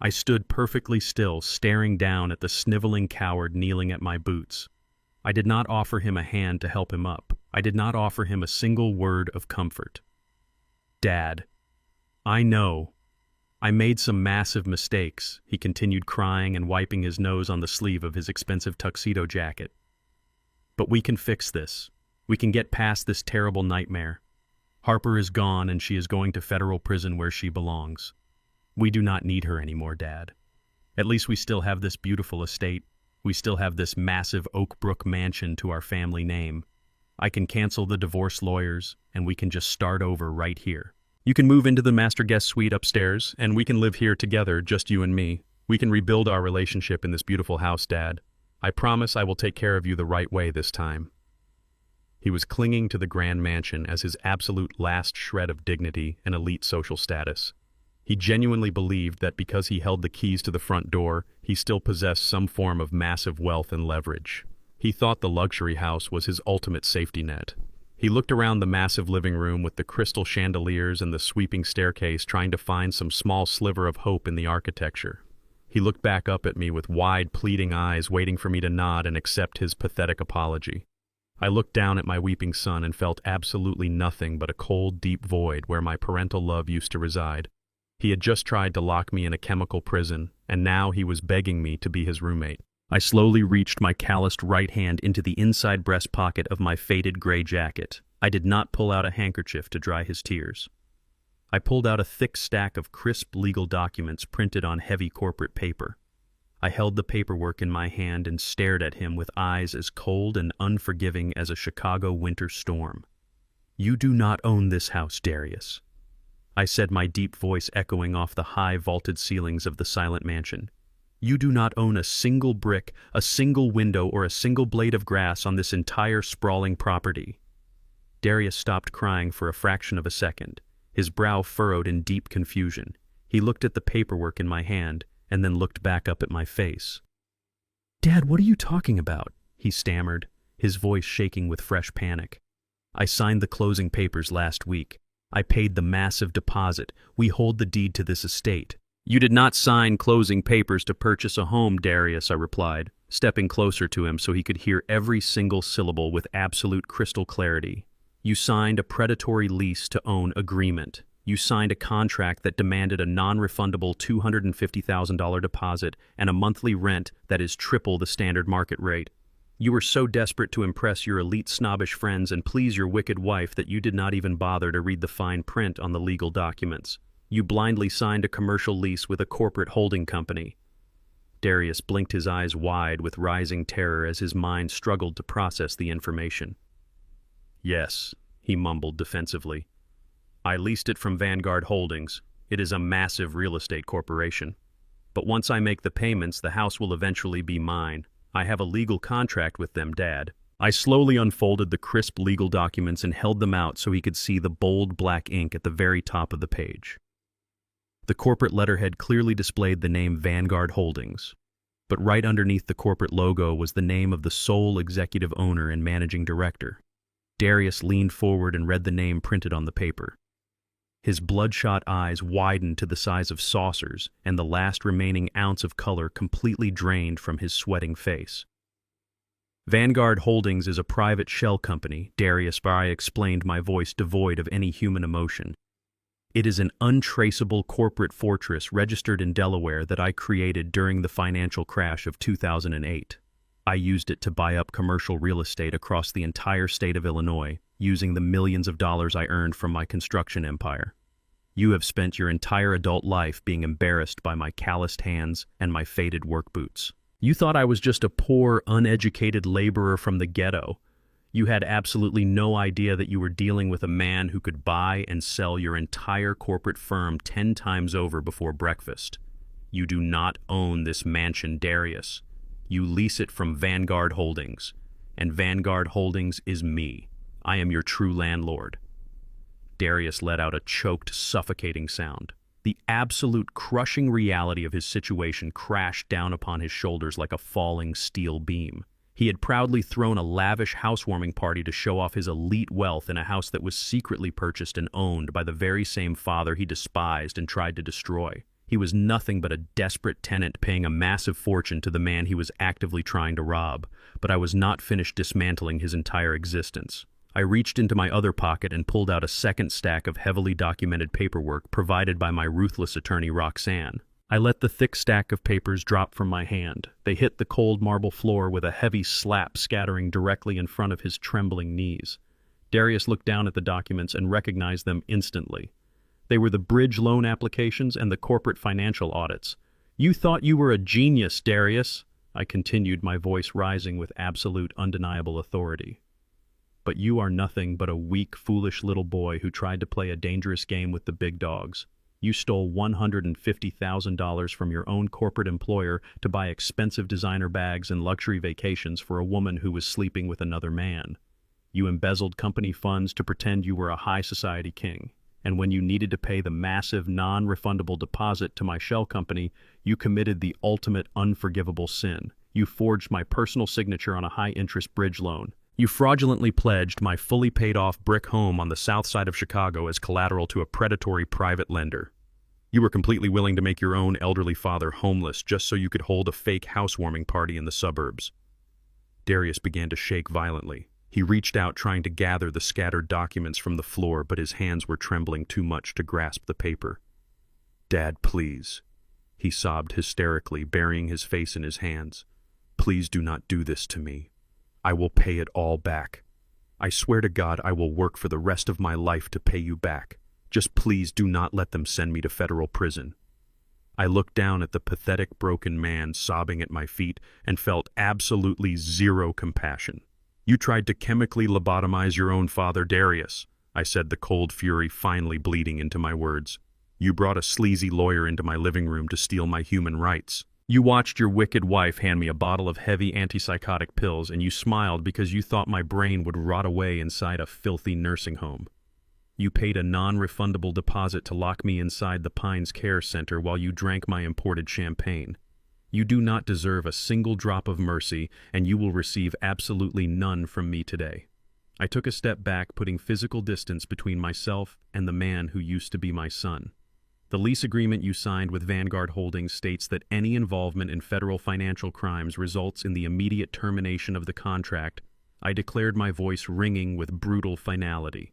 I stood perfectly still, staring down at the sniveling coward kneeling at my boots. I did not offer him a hand to help him up. I did not offer him a single word of comfort. Dad, I know. I made some massive mistakes, he continued, crying and wiping his nose on the sleeve of his expensive tuxedo jacket. But we can fix this. We can get past this terrible nightmare. Harper is gone and she is going to federal prison where she belongs. We do not need her anymore, Dad. At least we still have this beautiful estate. We still have this massive Oak Brook mansion to our family name. I can cancel the divorce lawyers, and we can just start over right here. You can move into the master guest suite upstairs, and we can live here together, just you and me. We can rebuild our relationship in this beautiful house, Dad. I promise I will take care of you the right way this time. He was clinging to the grand mansion as his absolute last shred of dignity and elite social status. He genuinely believed that because he held the keys to the front door, he still possessed some form of massive wealth and leverage. He thought the luxury house was his ultimate safety net. He looked around the massive living room with the crystal chandeliers and the sweeping staircase, trying to find some small sliver of hope in the architecture. He looked back up at me with wide, pleading eyes, waiting for me to nod and accept his pathetic apology. I looked down at my weeping son and felt absolutely nothing but a cold, deep void where my parental love used to reside. He had just tried to lock me in a chemical prison, and now he was begging me to be his roommate. I slowly reached my calloused right hand into the inside breast pocket of my faded gray jacket. I did not pull out a handkerchief to dry his tears. I pulled out a thick stack of crisp legal documents printed on heavy corporate paper. I held the paperwork in my hand and stared at him with eyes as cold and unforgiving as a Chicago winter storm. "You do not own this house, Darius," I said, my deep voice echoing off the high vaulted ceilings of the silent mansion. "You do not own a single brick, a single window, or a single blade of grass on this entire sprawling property." Darius stopped crying for a fraction of a second, his brow furrowed in deep confusion. He looked at the paperwork in my hand and then looked back up at my face. "Dad, what are you talking about?" he stammered, his voice shaking with fresh panic. "I signed the closing papers last week. I paid the massive deposit. We hold the deed to this estate." "You did not sign closing papers to purchase a home, Darius," I replied, stepping closer to him so he could hear every single syllable with absolute crystal clarity. "You signed a predatory lease to own agreement. You signed a contract that demanded a non-refundable $250,000 deposit and a monthly rent that is triple the standard market rate. You were so desperate to impress your elite snobbish friends and please your wicked wife that you did not even bother to read the fine print on the legal documents. You blindly signed a commercial lease with a corporate holding company." Darius blinked his eyes wide with rising terror as his mind struggled to process the information. "Yes," he mumbled defensively. "I leased it from Vanguard Holdings. It is a massive real estate corporation. But once I make the payments, the house will eventually be mine. I have a legal contract with them, Dad." I slowly unfolded the crisp legal documents and held them out so he could see the bold black ink at the very top of the page. The corporate letterhead clearly displayed the name Vanguard Holdings, but right underneath the corporate logo was the name of the sole executive owner and managing director. Darius leaned forward and read the name printed on the paper. His bloodshot eyes widened to the size of saucers, and the last remaining ounce of color completely drained from his sweating face. "Vanguard Holdings is a private shell company," Darius explained, my voice devoid of any human emotion. "It is an untraceable corporate fortress registered in Delaware that I created during the financial crash of 2008. I used it to buy up commercial real estate across the entire state of Illinois, using the millions of dollars I earned from my construction empire. You have spent your entire adult life being embarrassed by my calloused hands and my faded work boots. You thought I was just a poor, uneducated laborer from the ghetto. You had absolutely no idea that you were dealing with a man who could buy and sell your entire corporate firm 10 times over before breakfast. You do not own this mansion, Darius. You lease it from Vanguard Holdings, and Vanguard Holdings is me. I am your true landlord." Darius let out a choked, suffocating sound. The absolute crushing reality of his situation crashed down upon his shoulders like a falling steel beam. He had proudly thrown a lavish housewarming party to show off his elite wealth in a house that was secretly purchased and owned by the very same father he despised and tried to destroy. He was nothing but a desperate tenant paying a massive fortune to the man he was actively trying to rob, but I was not finished dismantling his entire existence. I reached into my other pocket and pulled out a second stack of heavily documented paperwork provided by my ruthless attorney Roxanne. I let the thick stack of papers drop from my hand. They hit the cold marble floor with a heavy slap scattering directly in front of his trembling knees. Darius looked down at the documents and recognized them instantly. They were the bridge loan applications and the corporate financial audits. "You thought you were a genius, Darius," I continued, my voice rising with absolute, undeniable authority. "But you are nothing but a weak, foolish little boy who tried to play a dangerous game with the big dogs. You stole $150,000 from your own corporate employer to buy expensive designer bags and luxury vacations for a woman who was sleeping with another man. You embezzled company funds to pretend you were a high society king. And when you needed to pay the massive, non-refundable deposit to my shell company, you committed the ultimate unforgivable sin. You forged my personal signature on a high-interest bridge loan. You fraudulently pledged my fully paid-off brick home on the south side of Chicago as collateral to a predatory private lender. You were completely willing to make your own elderly father homeless just so you could hold a fake housewarming party in the suburbs." Darius began to shake violently. He reached out trying to gather the scattered documents from the floor, but his hands were trembling too much to grasp the paper. "Dad, please," he sobbed hysterically, burying his face in his hands. "Please do not do this to me. I will pay it all back. I swear to God I will work for the rest of my life to pay you back. Just please do not let them send me to federal prison." I looked down at the pathetic, broken man sobbing at my feet and felt absolutely zero compassion. "You tried to chemically lobotomize your own father, Darius," I said, the cold fury finally bleeding into my words. "You brought a sleazy lawyer into my living room to steal my human rights. You watched your wicked wife hand me a bottle of heavy antipsychotic pills, and you smiled because you thought my brain would rot away inside a filthy nursing home. You paid a non-refundable deposit to lock me inside the Pines Care Center while you drank my imported champagne. You do not deserve a single drop of mercy, and you will receive absolutely none from me today." I took a step back, putting physical distance between myself and the man who used to be my son. "The lease agreement you signed with Vanguard Holdings states that any involvement in federal financial crimes results in the immediate termination of the contract," I declared, my voice ringing with brutal finality.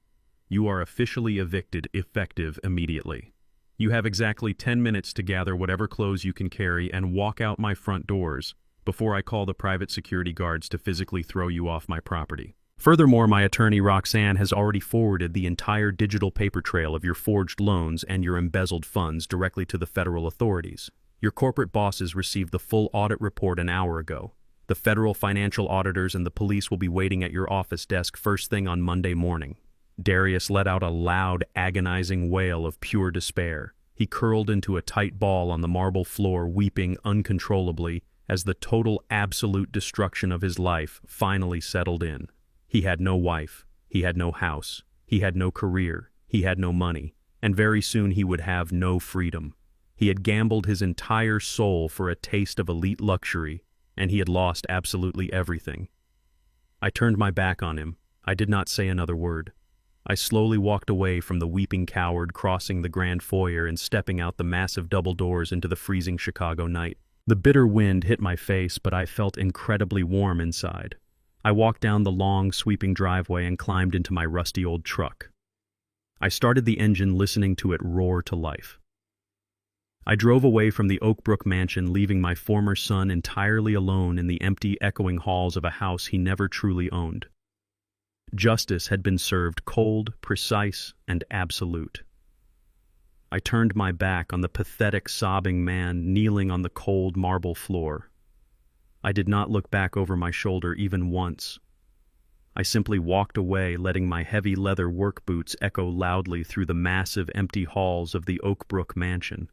"You are officially evicted, effective immediately. You have exactly 10 minutes to gather whatever clothes you can carry and walk out my front doors before I call the private security guards to physically throw you off my property." Furthermore, my attorney Roxanne has already forwarded the entire digital paper trail of your forged loans and your embezzled funds directly to the federal authorities. Your corporate bosses received the full audit report an hour ago. The federal financial auditors and the police will be waiting at your office desk first thing on Monday morning." Darius let out a loud, agonizing wail of pure despair. He curled into a tight ball on the marble floor, weeping uncontrollably as the total, absolute destruction of his life finally settled in. He had no wife, he had no house, he had no career, he had no money, and very soon he would have no freedom. He had gambled his entire soul for a taste of elite luxury, and he had lost absolutely everything. I turned my back on him. I did not say another word. I slowly walked away from the weeping coward, crossing the grand foyer and stepping out the massive double doors into the freezing Chicago night. The bitter wind hit my face, but I felt incredibly warm inside. I walked down the long, sweeping driveway and climbed into my rusty old truck. I started the engine, listening to it roar to life. I drove away from the Oak Brook mansion, leaving my former son entirely alone in the empty, echoing halls of a house he never truly owned. Justice had been served cold, precise, and absolute. I turned my back on the pathetic, sobbing man kneeling on the cold marble floor. I did not look back over my shoulder even once. I simply walked away, letting my heavy leather work boots echo loudly through the massive, empty halls of the Oak Brook mansion.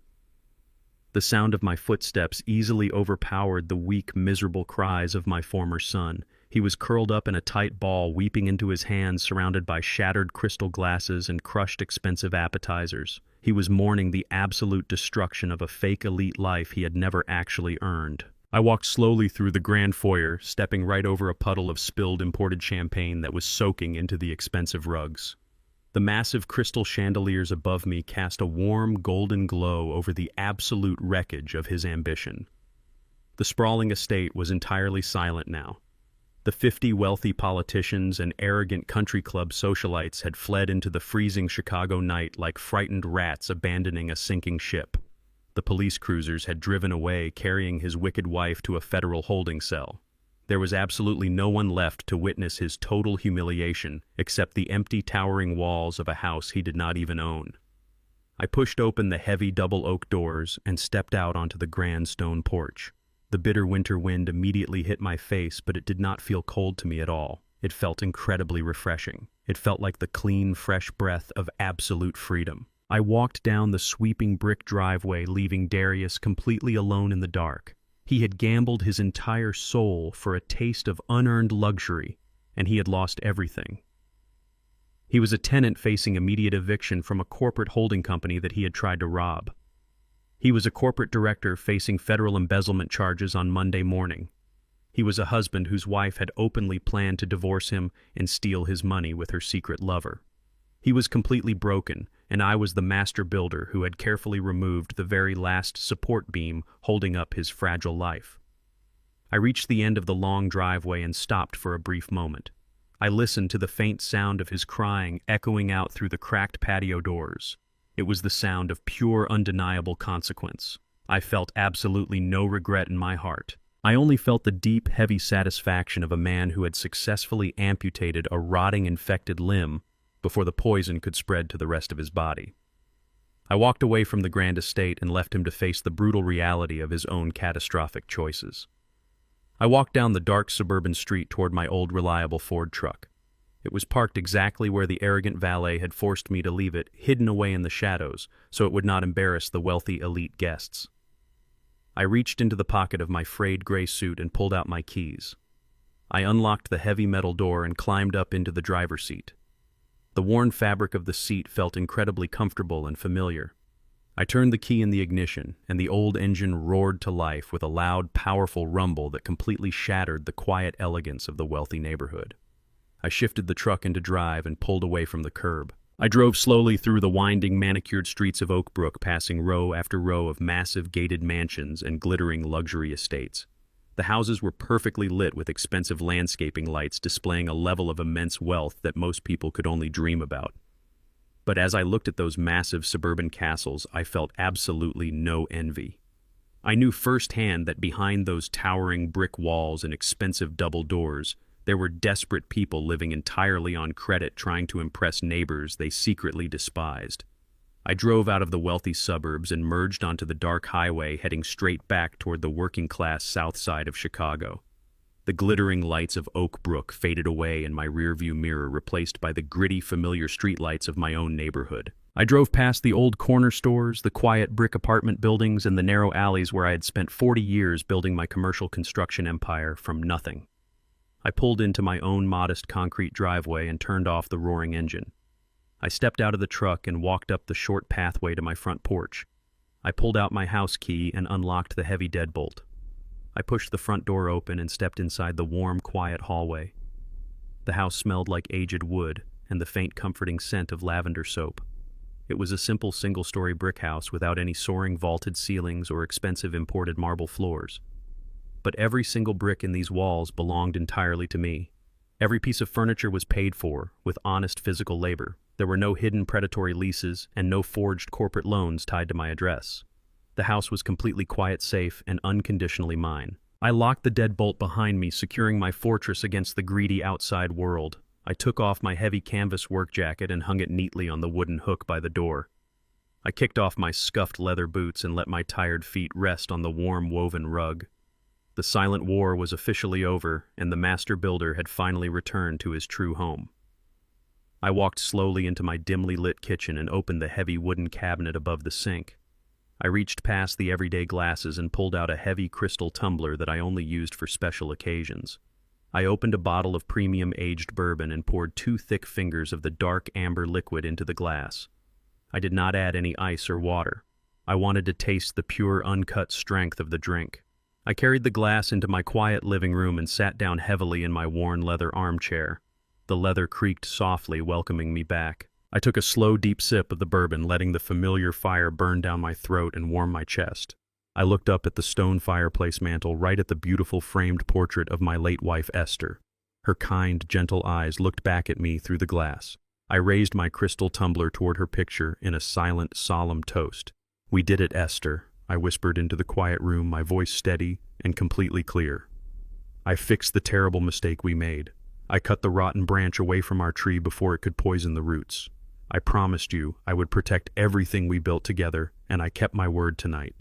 The sound of my footsteps easily overpowered the weak, miserable cries of my former son. He was curled up in a tight ball, weeping into his hands, surrounded by shattered crystal glasses and crushed expensive appetizers. He was mourning the absolute destruction of a fake elite life he had never actually earned. I walked slowly through the grand foyer, stepping right over a puddle of spilled imported champagne that was soaking into the expensive rugs. The massive crystal chandeliers above me cast a warm, golden glow over the absolute wreckage of his ambition. The sprawling estate was entirely silent now. The 50 wealthy politicians and arrogant country club socialites had fled into the freezing Chicago night like frightened rats abandoning a sinking ship. The police cruisers had driven away, carrying his wicked wife to a federal holding cell. There was absolutely no one left to witness his total humiliation, except the empty, towering walls of a house he did not even own. I pushed open the heavy double oak doors and stepped out onto the grand stone porch. The bitter winter wind immediately hit my face, but it did not feel cold to me at all. It felt incredibly refreshing. It felt like the clean, fresh breath of absolute freedom. I walked down the sweeping brick driveway, leaving Darius completely alone in the dark. He had gambled his entire soul for a taste of unearned luxury, and he had lost everything. He was a tenant facing immediate eviction from a corporate holding company that he had tried to rob. He was a corporate director facing federal embezzlement charges on Monday morning. He was a husband whose wife had openly planned to divorce him and steal his money with her secret lover. He was completely broken, and I was the master builder who had carefully removed the very last support beam holding up his fragile life. I reached the end of the long driveway and stopped for a brief moment. I listened to the faint sound of his crying echoing out through the cracked patio doors. It was the sound of pure, undeniable consequence. I felt absolutely no regret in my heart. I only felt the deep, heavy satisfaction of a man who had successfully amputated a rotting, infected limb before the poison could spread to the rest of his body. I walked away from the grand estate and left him to face the brutal reality of his own catastrophic choices. I walked down the dark suburban street toward my old reliable Ford truck. It was parked exactly where the arrogant valet had forced me to leave it, hidden away in the shadows, so it would not embarrass the wealthy elite guests. I reached into the pocket of my frayed gray suit and pulled out my keys. I unlocked the heavy metal door and climbed up into the driver's seat. The worn fabric of the seat felt incredibly comfortable and familiar. I turned the key in the ignition, and the old engine roared to life with a loud, powerful rumble that completely shattered the quiet elegance of the wealthy neighborhood. I shifted the truck into drive and pulled away from the curb. I drove slowly through the winding, manicured streets of Oak Brook, passing row after row of massive gated mansions and glittering luxury estates. The houses were perfectly lit with expensive landscaping lights displaying a level of immense wealth that most people could only dream about. But as I looked at those massive suburban castles, I felt absolutely no envy. I knew firsthand that behind those towering brick walls and expensive double doors, there were desperate people living entirely on credit, trying to impress neighbors they secretly despised. I drove out of the wealthy suburbs and merged onto the dark highway, heading straight back toward the working-class south side of Chicago. The glittering lights of Oak Brook faded away in my rearview mirror, replaced by the gritty, familiar streetlights of my own neighborhood. I drove past the old corner stores, the quiet brick apartment buildings, and the narrow alleys where I had spent 40 years building my commercial construction empire from nothing. I pulled into my own modest concrete driveway and turned off the roaring engine. I stepped out of the truck and walked up the short pathway to my front porch. I pulled out my house key and unlocked the heavy deadbolt. I pushed the front door open and stepped inside the warm, quiet hallway. The house smelled like aged wood and the faint, comforting scent of lavender soap. It was a simple single-story brick house without any soaring vaulted ceilings or expensive imported marble floors. But every single brick in these walls belonged entirely to me. Every piece of furniture was paid for with honest physical labor. There were no hidden predatory leases and no forged corporate loans tied to my address. The house was completely quiet, safe, and unconditionally mine. I locked the deadbolt behind me, securing my fortress against the greedy outside world. I took off my heavy canvas work jacket and hung it neatly on the wooden hook by the door. I kicked off my scuffed leather boots and let my tired feet rest on the warm woven rug. The silent war was officially over, and the master builder had finally returned to his true home. I walked slowly into my dimly lit kitchen and opened the heavy wooden cabinet above the sink. I reached past the everyday glasses and pulled out a heavy crystal tumbler that I only used for special occasions. I opened a bottle of premium aged bourbon and poured 2 thick fingers of the dark amber liquid into the glass. I did not add any ice or water. I wanted to taste the pure, uncut strength of the drink. I carried the glass into my quiet living room and sat down heavily in my worn leather armchair. The leather creaked softly, welcoming me back. I took a slow, deep sip of the bourbon, letting the familiar fire burn down my throat and warm my chest. I looked up at the stone fireplace mantel, right at the beautiful framed portrait of my late wife, Esther. Her kind, gentle eyes looked back at me through the glass. I raised my crystal tumbler toward her picture in a silent, solemn toast. "We did it, Esther," I whispered into the quiet room, my voice steady and completely clear. "I fixed the terrible mistake we made. I cut the rotten branch away from our tree before it could poison the roots. I promised you I would protect everything we built together, and I kept my word tonight."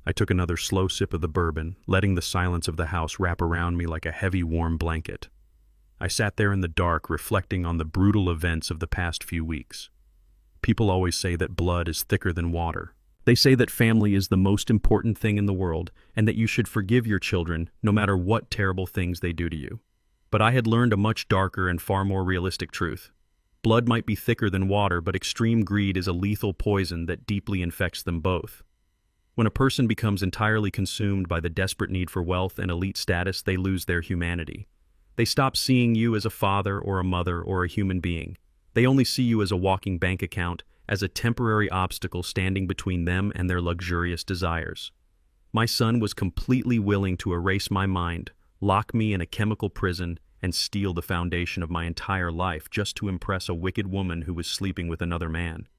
I took another slow sip of the bourbon, letting the silence of the house wrap around me like a heavy, warm blanket. I sat there in the dark, reflecting on the brutal events of the past few weeks. People always say that blood is thicker than water. They say that family is the most important thing in the world, and that you should forgive your children no matter what terrible things they do to you. But I had learned a much darker and far more realistic truth. Blood might be thicker than water, but extreme greed is a lethal poison that deeply infects them both. When a person becomes entirely consumed by the desperate need for wealth and elite status, they lose their humanity. They stop seeing you as a father or a mother or a human being. They only see you as a walking bank account, as a temporary obstacle standing between them and their luxurious desires. My son was completely willing to erase my mind, lock me in a chemical prison, and steal the foundation of my entire life just to impress a wicked woman who was sleeping with another man.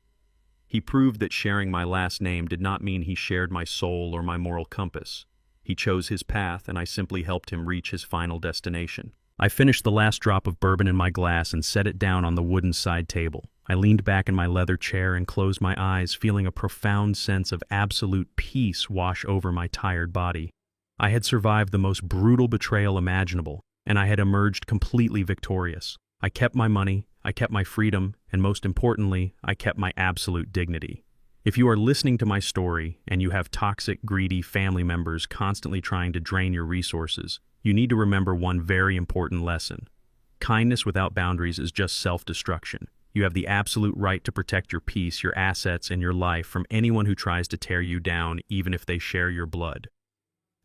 He proved that sharing my last name did not mean he shared my soul or my moral compass. He chose his path, and I simply helped him reach his final destination. I finished the last drop of bourbon in my glass and set it down on the wooden side table. I leaned back in my leather chair and closed my eyes, feeling a profound sense of absolute peace wash over my tired body. I had survived the most brutal betrayal imaginable, and I had emerged completely victorious. I kept my money, I kept my freedom, and most importantly, I kept my absolute dignity. If you are listening to my story and you have toxic, greedy family members constantly trying to drain your resources, you need to remember one very important lesson. Kindness without boundaries is just self-destruction. You have the absolute right to protect your peace, your assets, and your life from anyone who tries to tear you down, even if they share your blood.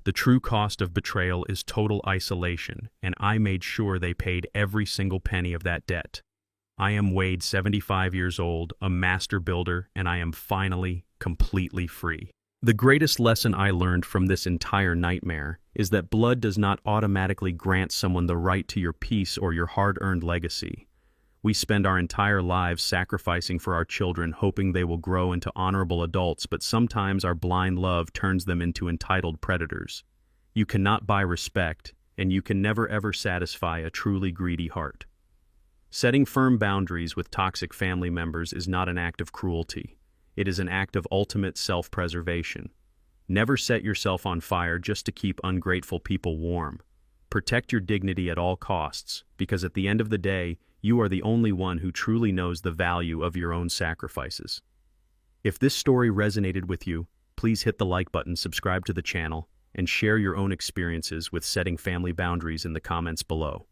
The true cost of betrayal is total isolation, and I made sure they paid every single penny of that debt. I am Wade, 75 years old, a master builder, and I am finally completely free. The greatest lesson I learned from this entire nightmare is that blood does not automatically grant someone the right to your peace or your hard-earned legacy. We spend our entire lives sacrificing for our children, hoping they will grow into honorable adults, but sometimes our blind love turns them into entitled predators. You cannot buy respect, and you can never ever satisfy a truly greedy heart. Setting firm boundaries with toxic family members is not an act of cruelty. It is an act of ultimate self-preservation. Never set yourself on fire just to keep ungrateful people warm. Protect your dignity at all costs, because at the end of the day, you are the only one who truly knows the value of your own sacrifices. If this story resonated with you, please hit the like button, subscribe to the channel, and share your own experiences with setting family boundaries in the comments below.